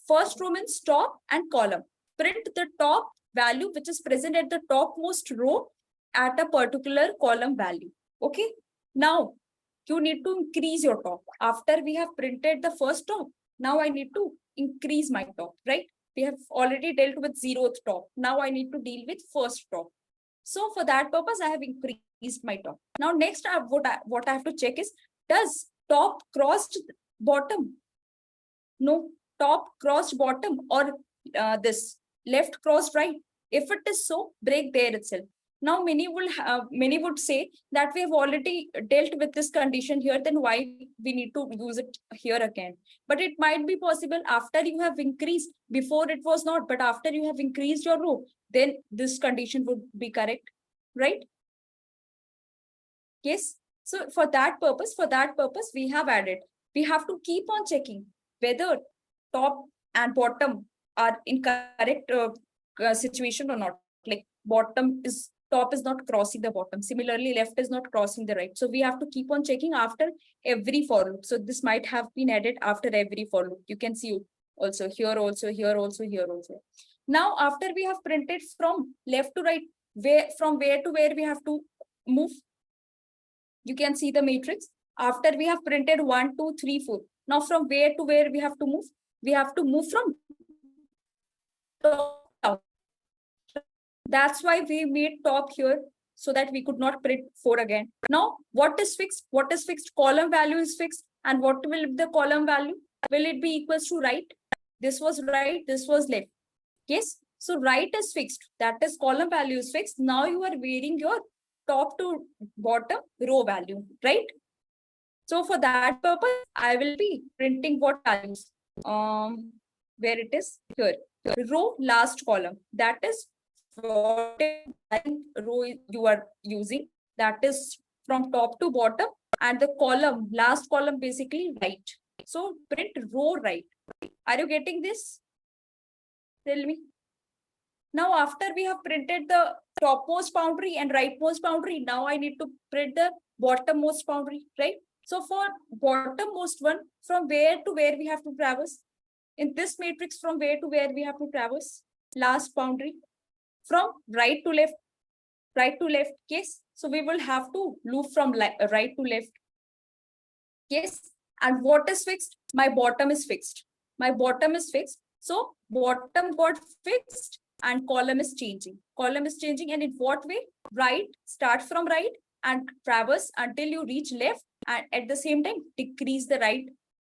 first row means top and column. Print the top value which is present at the topmost row at a particular column value. Okay. Now, you need to increase your top. After we have printed the first top, now I need to increase my top, right? We have already dealt with 0th top. Now I need to deal with first top. So for that purpose, I have increased my top. Now next, what I have to check is, does top crossed bottom? No, top crossed bottom, or this left crossed right. If it is so, break there itself. Now many would say that we have already dealt with this condition here, then why we need to use it here again? But it might be possible after you have increased. Before it was not, but after you have increased your row, then this condition would be correct, right? Yes. So for that purpose, we have added. We have to keep on checking whether top and bottom are in correct situation or not. Like top is not crossing the bottom. Similarly, left is not crossing the right. So we have to keep on checking after every for loop. So this might have been added after every for loop. You can see also here, also here, also here, also. Now, after we have printed from left to right, from where to where we have to move. You can see the matrix. After we have printed 1, 2, 3, 4. Now, from where to where we have to move? We have to move from top down. That's why we made top here, so that we could not print 4 again. Now, what is fixed? What is fixed? Column value is fixed. And what will be the column value? Will it be equals to right? This was right, this was left. Yes. So right is fixed. That is column value is fixed. Now you are varying your top to bottom row value, right? So for that purpose, I will be printing what values? Where it is here. Row last column. That is what row you are using. That is from top to bottom, and the column, last column, basically right. So print row right. Are you getting this? Tell me. Now, after we have printed the topmost boundary and rightmost boundary, now I need to print the bottommost boundary, right? So for bottommost one, from where to where we have to traverse? In this matrix, from where to where we have to traverse? Last boundary. From right to left, yes. So we will have to loop from right to left. Yes. And what is fixed? My bottom is fixed. My bottom is fixed. So bottom got fixed and column is changing. Column is changing, and in what way? Right, start from right and traverse until you reach left, and at the same time decrease the right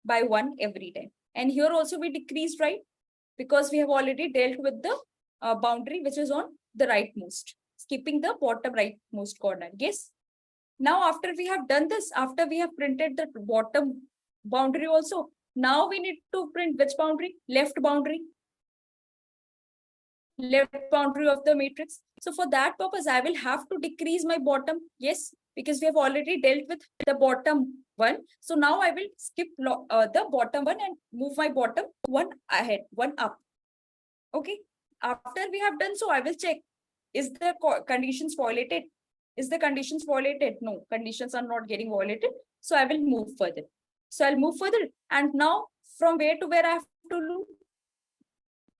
by 1 every time. And here also we decreased right, because we have already dealt with the boundary which is on the rightmost, skipping the bottom rightmost corner. Yes. Now, after we have done this, after we have printed the bottom boundary also, now we need to print which boundary? Left boundary. Left boundary of the matrix. So for that purpose, I will have to decrease my bottom. Yes, because we have already dealt with the bottom one. So now I will skip the bottom one and move my bottom one ahead, one up. Okay. After we have done so, I will check, is the conditions violated? Is the conditions violated? No, conditions are not getting violated. So I will move further. So I'll move further. And now from where to where I have to loop?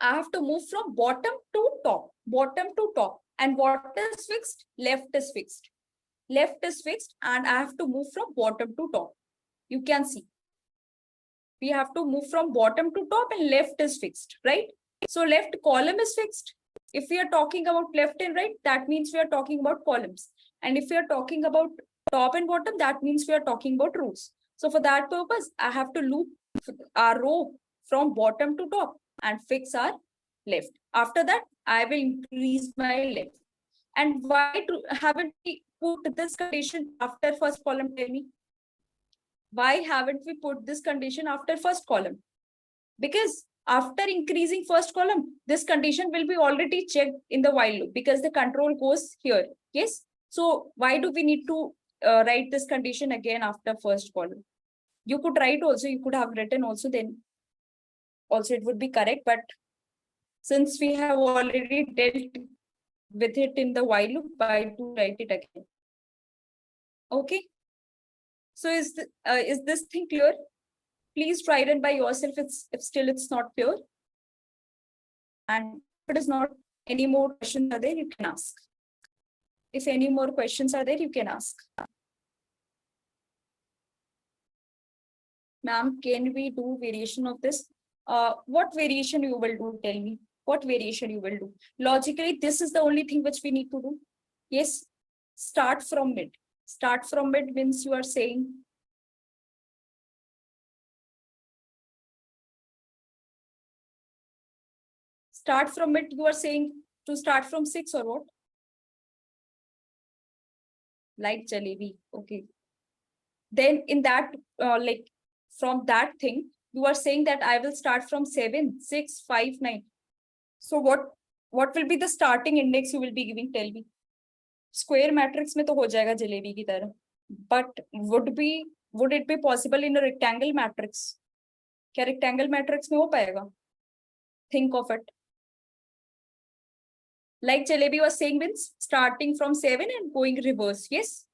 I have to move from bottom to top, and what is fixed? Left is fixed. Left is fixed, and I have to move from bottom to top. You can see. We have to move from bottom to top, and left is fixed, right? So left column is fixed. If we are talking about left and right, that means we are talking about columns. And if we are talking about top and bottom, that means we are talking about rows. So for that purpose, I have to loop our row from bottom to top and fix our left. After that, I will increase my left. And why haven't we put this condition after first column? Tell me. Why haven't we put this condition after first column? Because after increasing first column, this condition will be already checked in the while loop, because the control goes here. Yes. So why do we need to write this condition again after first column? You could write also, you could have written also, then also it would be correct. But since we have already dealt with it in the while loop, I to write it again. Okay. So is this thing clear? Please try it by yourself if still it's not clear. And if it is not, any more questions are there, you can ask. If any more questions are there, you can ask. Ma'am, can we do variation of this? What variation you will do? Tell me. What variation you will do? Logically, this is the only thing which we need to do. Yes. Start from mid. Start from mid means you are saying start from it, you are saying to start from 6 or what? Like jalebi. Okay. Then in that, like from that thing, you are saying that I will start from 7, 6, 5, 9. So what will be the starting index you will be giving? Tell me. Square matrix में तो हो जाएगा जलेबी की तरह. But would it be possible in a rectangle matrix? क्या rectangle matrix में हो पाएगा? Think of it. Like Jalebi was saying, means starting from 7 and going reverse. Yes.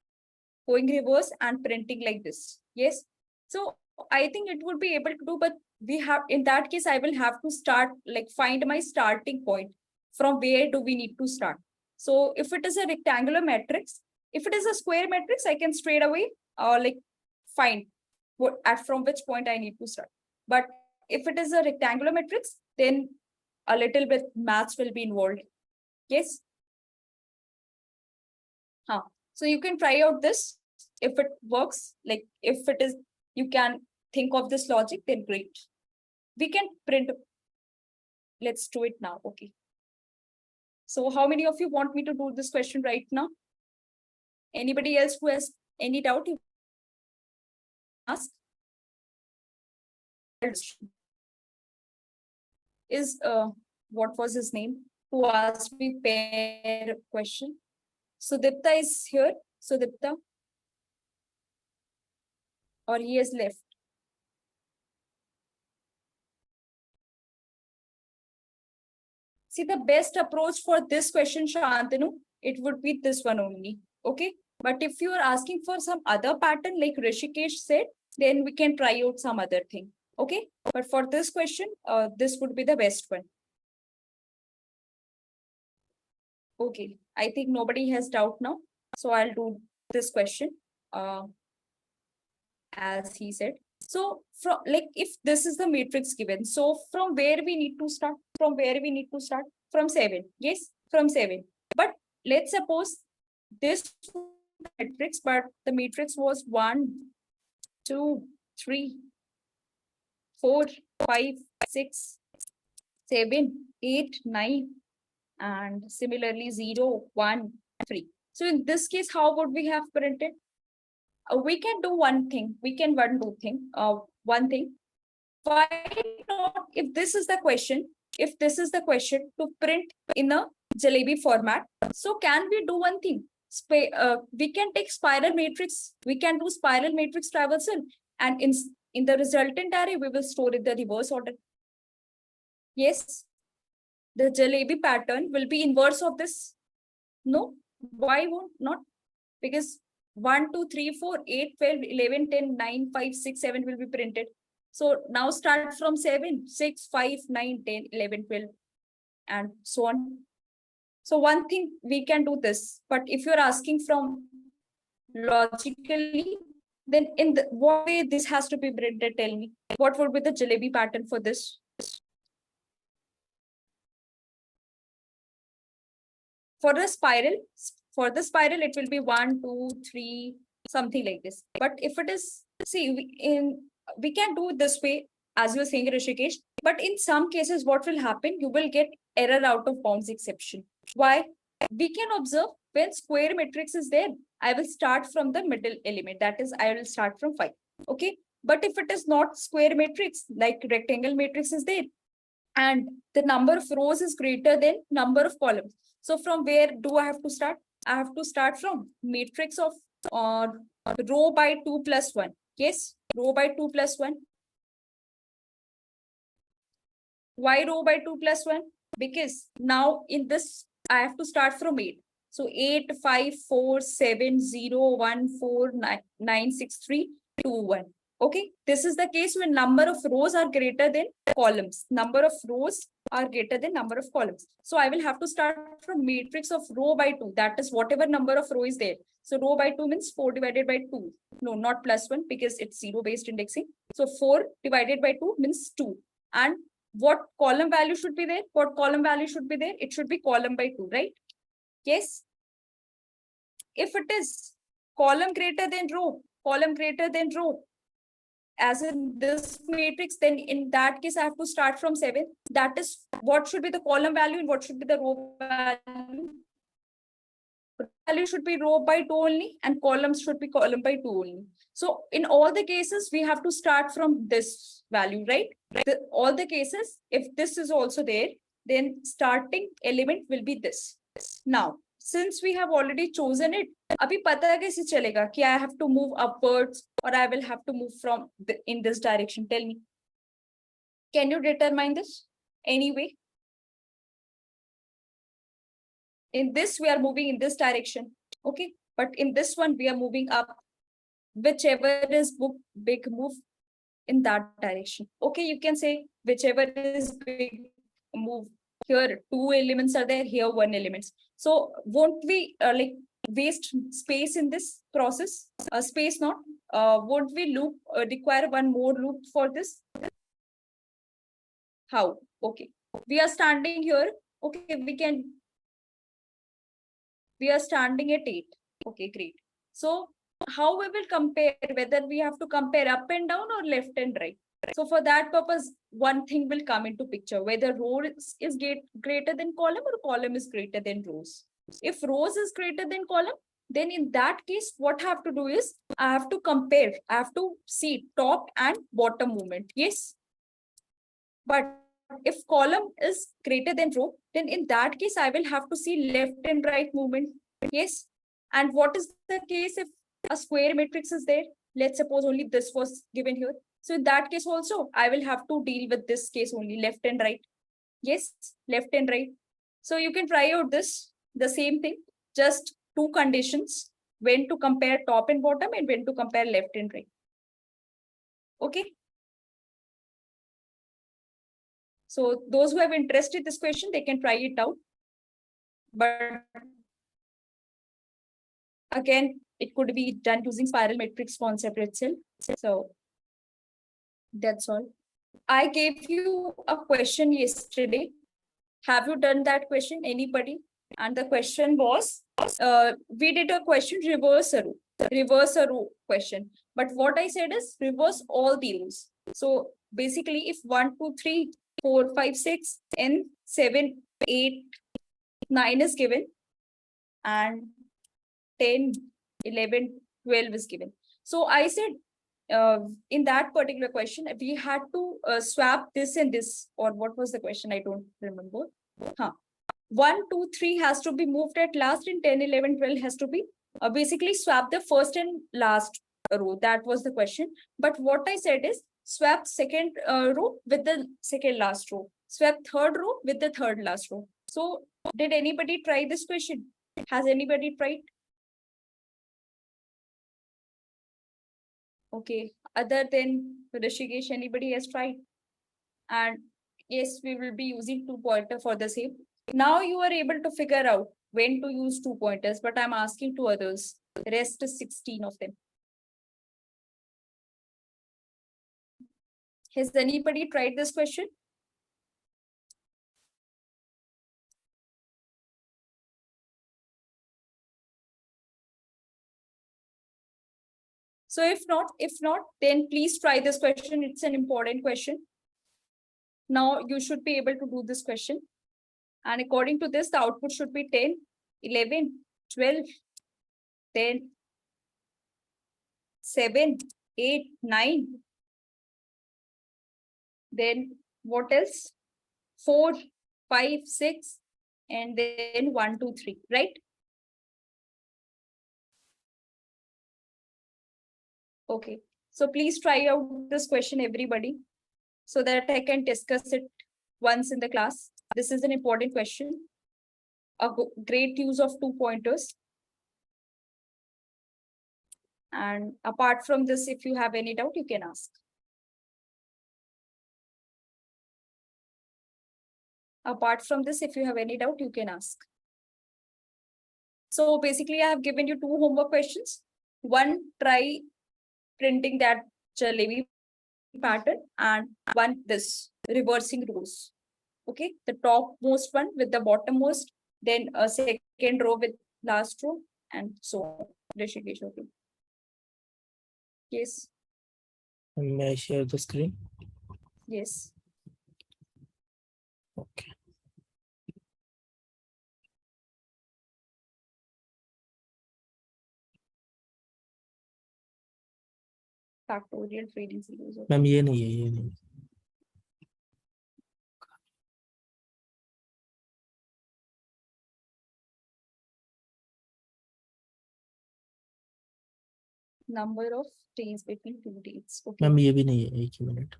Going reverse and printing like this. Yes. So I think it would be able to do, but we have, in that case, I will have to start, like find my starting point. From where do we need to start? So if it is a rectangular matrix, if it is a square matrix, I can straight away like find what from which point I need to start. But if it is a rectangular matrix, then a little bit maths will be involved. Yes. So you can try out this. If it works, like if it is, you can think of this logic, then great. We can print. Let's do it now. Okay. So how many of you want me to do this question right now? Anybody else who has any doubt? You ask. Is what was his name? Who asked me pair question? Sudipta is here. Sudipta. Or he has left. See, the best approach for this question, Shantanu, it would be this one only. Okay. But if you are asking for some other pattern, like Rishikesh said, then we can try out some other thing. Okay. But for this question, this would be the best one. Okay. I think nobody has doubt now. So I'll do this question. As he said. So from, like, if this is the matrix given, so from where we need to start? From where we need to start? From 7. Yes, from 7. But let's suppose this matrix, but the matrix was 1, 2, 3, 4, 5, 6, 7, 8, 9, and similarly 0, 1, 3. So in this case, how would we have printed? We can do one thing. We can one thing. Why not, if this is the question, to print in a Jalebi format, so can we do one thing? We can take spiral matrix. We can do spiral matrix traversal, and in the resultant array, we will store it the reverse order. Yes, the Jalebi pattern will be inverse of this. No, why won't not? Because 1, 2, 3, 4, 8, 12, 11, 10, 9, 5, 6, 7 will be printed. So now start from 7, 6, 5, 9, 10, 11, 12, and so on. So one thing we can do this, but if you're asking from logically, then in the what way this has to be printed, tell me. What would be the Jalebi pattern for this? For the spiral, it will be 1, 2, 3, something like this. But if it is, see, we can do it this way, as you were saying, Rishikesh. But in some cases, what will happen? You will get error out of bounds exception. Why? We can observe when square matrix is there, I will start from the middle element. That is, I will start from 5. Okay. But if it is not square matrix, like rectangle matrix is there, and the number of rows is greater than number of columns. So from where do I have to start? I have to start from matrix of row by 2 plus 1. Yes, row by 2 plus 1. Why row by 2 plus 1? Because now in this, I have to start from 8. So 8, 5, 4, 7, 0, 1, 4, 9, 6, 3, 2, 1. Okay, this is the case when number of rows are greater than columns. Number of rows are greater than number of columns. So I will have to start from matrix of row by 2. That is whatever number of row is there. So row by 2 means 4 divided by 2. No, not plus 1 because it's 0 based indexing. So 4 divided by 2 means 2. And what column value should be there? What column value should be there? It should be column by 2, right? Yes. If it is column greater than row, as in this matrix, then in that case, I have to start from 7. That is what should be the column value and what should be the row value. Value should be row by 2 only and columns should be column by 2 only. So in all the cases, we have to start from this value, right? All the cases, if this is also there, then starting element will be this. Now, since we have already chosen it, abhi pata kaise chalega ki I have to move upwards or I will have to move from in this direction? Tell me. Can you determine this? anyway. In this, we are moving in this direction. Okay. But in this one, we are moving up. Whichever is big, move in that direction. Okay. You can say whichever is big, move. Here, 2 elements are there. Here, 1 element. So won't we like waste space in this process? Space not. Won't we loop require one more loop for this? How? Okay. We are standing here. Okay, we are standing at 8. Okay, great. So how we will compare, whether we have to compare up and down or left and right. So for that purpose, one thing will come into picture, whether row is greater than column or column is greater than rows. If rows is greater than column, then in that case, what I have to do is I have to compare, I have to see top and bottom movement. Yes. But if column is greater than row, then in that case, I will have to see left and right movement. Yes. And what is the case if a square matrix is there? Let's suppose only this was given here. So in that case also, I will have to deal with this case only, left and right. Yes, left and right. So you can try out this, the same thing, just 2 conditions, when to compare top and bottom and when to compare left and right. Okay. So those who have interest in this question, they can try it out. But again, it could be done using spiral matrix concept itself. So that's all. I gave you a question yesterday. Have you done that question, anybody? And the question was, we did a question, reverse a row question. But what I said is reverse all the rows. So basically, if 1, 2, 3, 4, 5, 6, and 7, 8, 9 is given, and 10, 11, 12 is given. So I said, in that particular question, we had to swap this and this, or what was the question? I don't remember. 1, 2, 3 has to be moved at last, and 10, 11, 12 has to be basically swap the first and last row. That was the question. But what I said is swap second row with the second last row, swap third row with the third last row. So did anybody try this question? Has anybody tried? Okay, other than Rishikesh, anybody has tried? And yes, we will be using 2 pointer for the same. Now you are able to figure out when to use 2 pointers, but I'm asking to others. The rest is 16 of them. Has anybody tried this question? So if not, then please try this question. It's an important question. Now you should be able to do this question. And according to this, the output should be 10, 11, 12, 10, 7, 8, 9. Then what else? 4, 5, 6, and then 1, 2, 3, right? Okay, so please try out this question, everybody, so that I can discuss it once in the class. This is an important question. A great use of 2 pointers. And apart from this, if you have any doubt, you can ask. Apart from this, if you have any doubt, you can ask. So basically, I have given you 2 homework questions. One, try printing that Chalevi pattern, and one, this reversing rows. Okay, the topmost one with the bottommost, then a second row with last row, and so on. Rishikesh, okay. Yes. May I share the screen? Yes. Okay. Factorial trading series. Okay. Ma'am ये नहीं है, ये नहीं. Number of days between 2 dates. Okay. Ma'am ये भी नहीं है, 1 ही minute.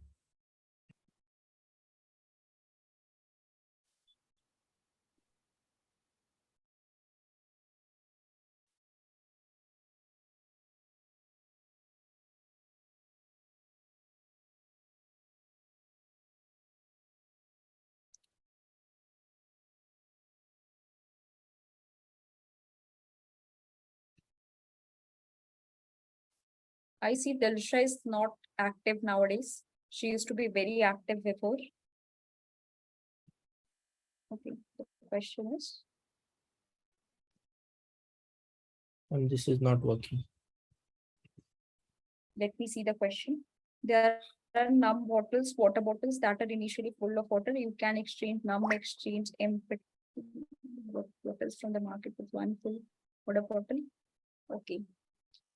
I see Dilsha is not active nowadays. She used to be very active before. Okay, the question is, And this is not working. let me see the question. There are num bottles, water bottles that are initially full of water. You can exchange empty bottles from the market with one full water bottle. Okay.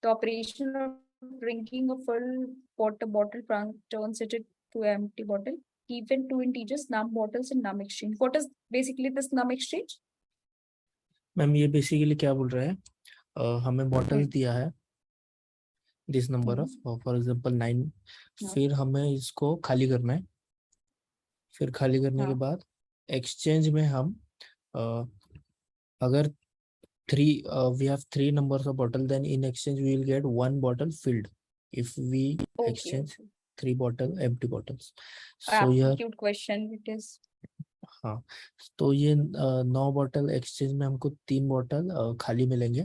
The operation of drinking a full water bottle turns it to an empty bottle. Given two integers, num bottles and num exchange. What is basically this num exchange? Ma'am ये basically क्या बोल रहा है, हमें bottles दिया है this number of for example 9, फिर हमें इसको खाली करना है, फिर खाली करने के बाद एक्सचेंज में हम अगर 3 we have 3 numbers of bottle, then in exchange we will get 1 bottle filled if we exchange 3 bottle empty bottles. So yeah, Cute question it is. हाँ, तो ये 9 बॉटल एक्सचेंज में हमको 3 बॉटल खाली मिलेंगे,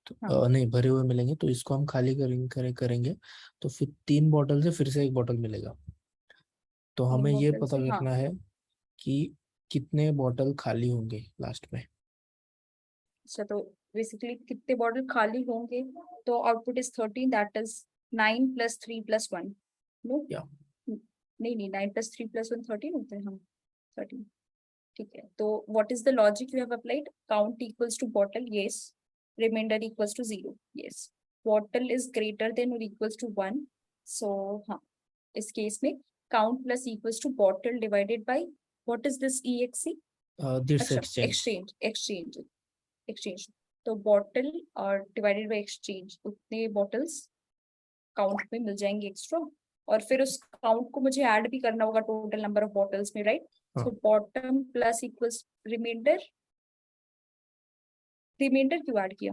तो नहीं भरे हुए मिलेंगे, तो इसको हम खाली करेंगे तो फिर 3 बॉटल से फिर से 1 बॉटल मिलेगा। तो हमें ये पता करना है कि कितने बॉटल खाली होंगे लास्ट में। अच्छा, तो बेसिकली कितने बॉटल खाली होंगे, तो output is 13, that is 9 + 3 + 1। No नहीं 9 + 3 + 1 13 होता है। हाँ 13, ठीक है। तो what is the logic you have applied? Count equals to bottle, yes. Reminder equals to 0, yes. Bottle is greater than और इक्वल्स टू 1, सो हाँ इस केस में count plus equals to bottle divided by what is this EXC? This exchange. तो bottle और divided by exchange, उतने bottles count में मिल जाएंगे एक्स्ट्रा, और फिर उस काउंट को मुझे ऐड भी करना होगा टोटल नंबर ऑफ बॉटल्स में, right? So bottom plus equals reminder क्यों ऐड किया?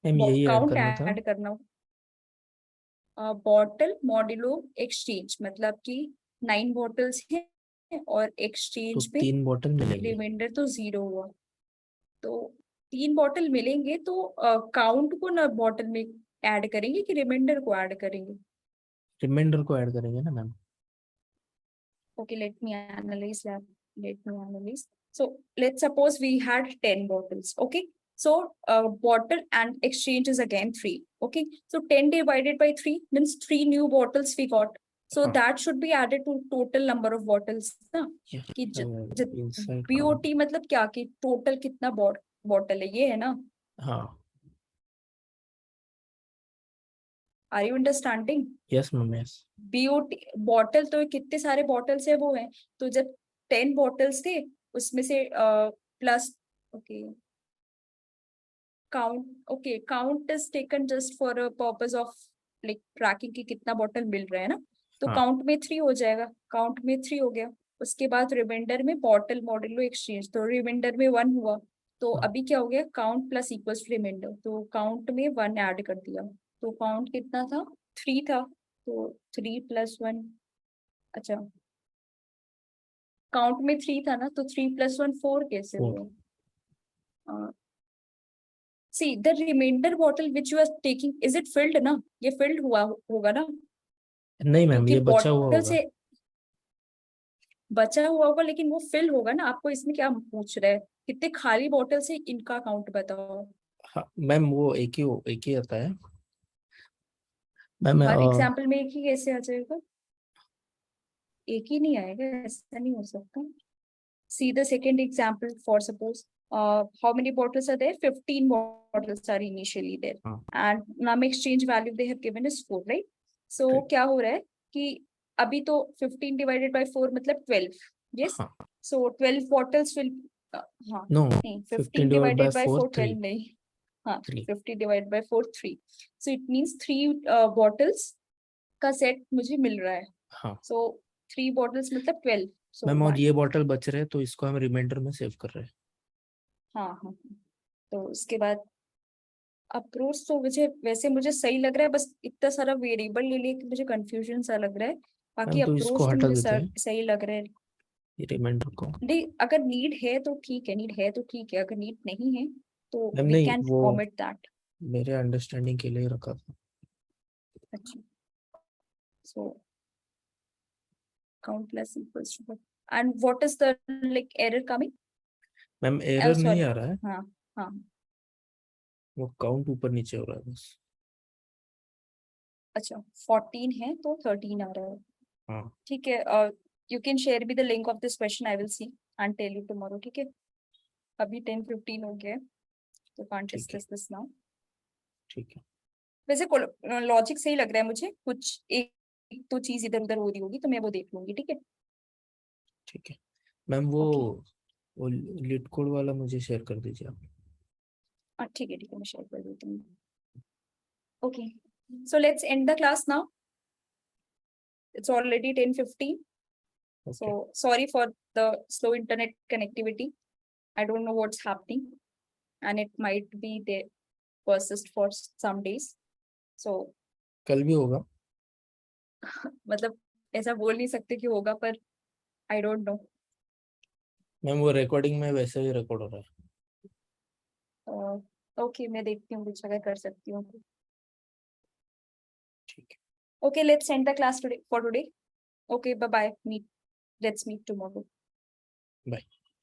काउंट ऐड करना होगा। बॉटल मॉड्यूलो एक्सचेंज, मतलब कि 9 बॉटल्स हैं और एक्सचेंज में 3 बॉटल मिलेंगे, रिमाइंडर तो 0 हुआ, तो 3 बॉटल मिलेंगे, तो काउंट को ना बॉटल में ऐड करेंगे कि रिमाइंडर को ऐड करेंगे? रिमाइंडर को ऐड करेंगे ना ma'am. Okay, let me analyze. So let's suppose we had 10 bottles. Okay, so bottle and exchange is again 3. Okay, so 10 divided by 3 means 3 new bottles we got. So that should be added to total number of bottles ना, कि BOT मतलब क्या, कि total कितना bottle है, ये है ना? हाँ। Are you understanding? Yes ma'am, yes. BOT bottle तो कितने सारे बॉटल्स है वो है, तो जब 10 बॉटल्स थे उसमें से plus count is taken just for a purpose of like tracking की कितना बॉटल मिल रहा है ना, तो काउंट में 3 हो जाएगा, काउंट में 3 हो गया। उसके बाद रिमाइंडर में बॉटल मॉड्यूलो एक्सचेंज, तो रिमाइंडर में 1 हुआ, तो अभी क्या हो गया, काउंट प्लस इक्वल्स रिमाइंडर, तो काउंट में 1 ऐड कर दिया, तो काउंट कितना था, 3 था, तो 3 + 1, अच्छा काउंट में 3 था ना, तो 3 + 1 4 कैसे हुआ? See the reminder bottle which you are taking, is it filled ना? ये फिल्ड हुआ होगा ना? नहीं मैम, ये बचा हुआ होगा। से बचा हुआ होगा, लेकिन वो फिल होगा ना। आपको इसमें क्या पूछ रहा है, कितने खाली बॉटल से इनका काउंट बताओ। हाँ मैम, वो एक ही आता है मैम। हर एग्जांपल में एक ही कैसे आ जाएगा? एक ही नहीं आएगा, ऐसा नहीं हो सकता। See the second example, for suppose how many bottles are there? 15 bottles are initially there, and num exchange value they have given is 4, right? So क्या हो रहा है कि अभी तो 15 divided by 4 मतलब 12, yes? So 12 bottles will हाँ नहीं 15 divided by 4 12 नहीं, हाँ 50 divided by 4 3, so it means 3 bottles का सेट मुझे मिल रहा है। So 3 bottles मतलब 12। मैम और ये बॉटल बच रहे, तो इसको हम रिमाइंडर में सेव कर रहे हैं। हाँ, तो उसके बाद अप्रोच तो मुझे सही लग रहा है, बस इतना सारा वेरिएबल ले लिए कि मुझे कंफ्यूजन सा लग रहा है। बाकी तो इसको अप्रोच तो हटा मुझे देते हैं, सही लग रहा है। ये रिमाइंडर को नहीं, अगर नीड है तो ठीक है, अगर नीड नहीं है तो मैम वी नहीं, कैन वो ओमिट दैट। मेरे अंडरस्टैंडिंग के लिए रखा था। अच्छा, so count plus equals to what? And what is the like error coming? Ma'am error sorry. नहीं आ रहा है, हाँ हाँ, वो काउंट ऊपर नीचे हो रहा है बस। अच्छा 14 है तो 13 आ रहा है। हाँ ठीक है, you can share me the link of this question, I will see and tell you tomorrow, ठीक है? अभी 10:15 हो गया है, तो can't ठीक है discuss this now. ठीक है। वैसे लॉजिक सही लग रहा है मुझे, कुछ एक तो चीज इधर उधर हो रही होगी तो मैं वो देख लूंगी, ठीक है? ठीक है मैम, वो Okay. वो लीड कोड वाला मुझे शेयर कर दीजिए आप। हाँ ठीक है मैं शेयर कर देती हूँ। Okay, so let's end the class now, it's already 10:15. Okay So sorry for the slow internet connectivity. I don't know what's happening, and it might be there persist for some days. So कल भी होगा। मतलब ऐसा बोल नहीं सकते कि होगा, पर I don't know. मैम वो रिकॉर्डिंग में वैसे ही रिकॉर्ड हो रहा है। Okay, मैं देखती हूँ कुछ अगर कर सकती हूँ। ठीक है। Okay, let's end the class today for today. Okay, bye bye. Let's meet tomorrow. Bye.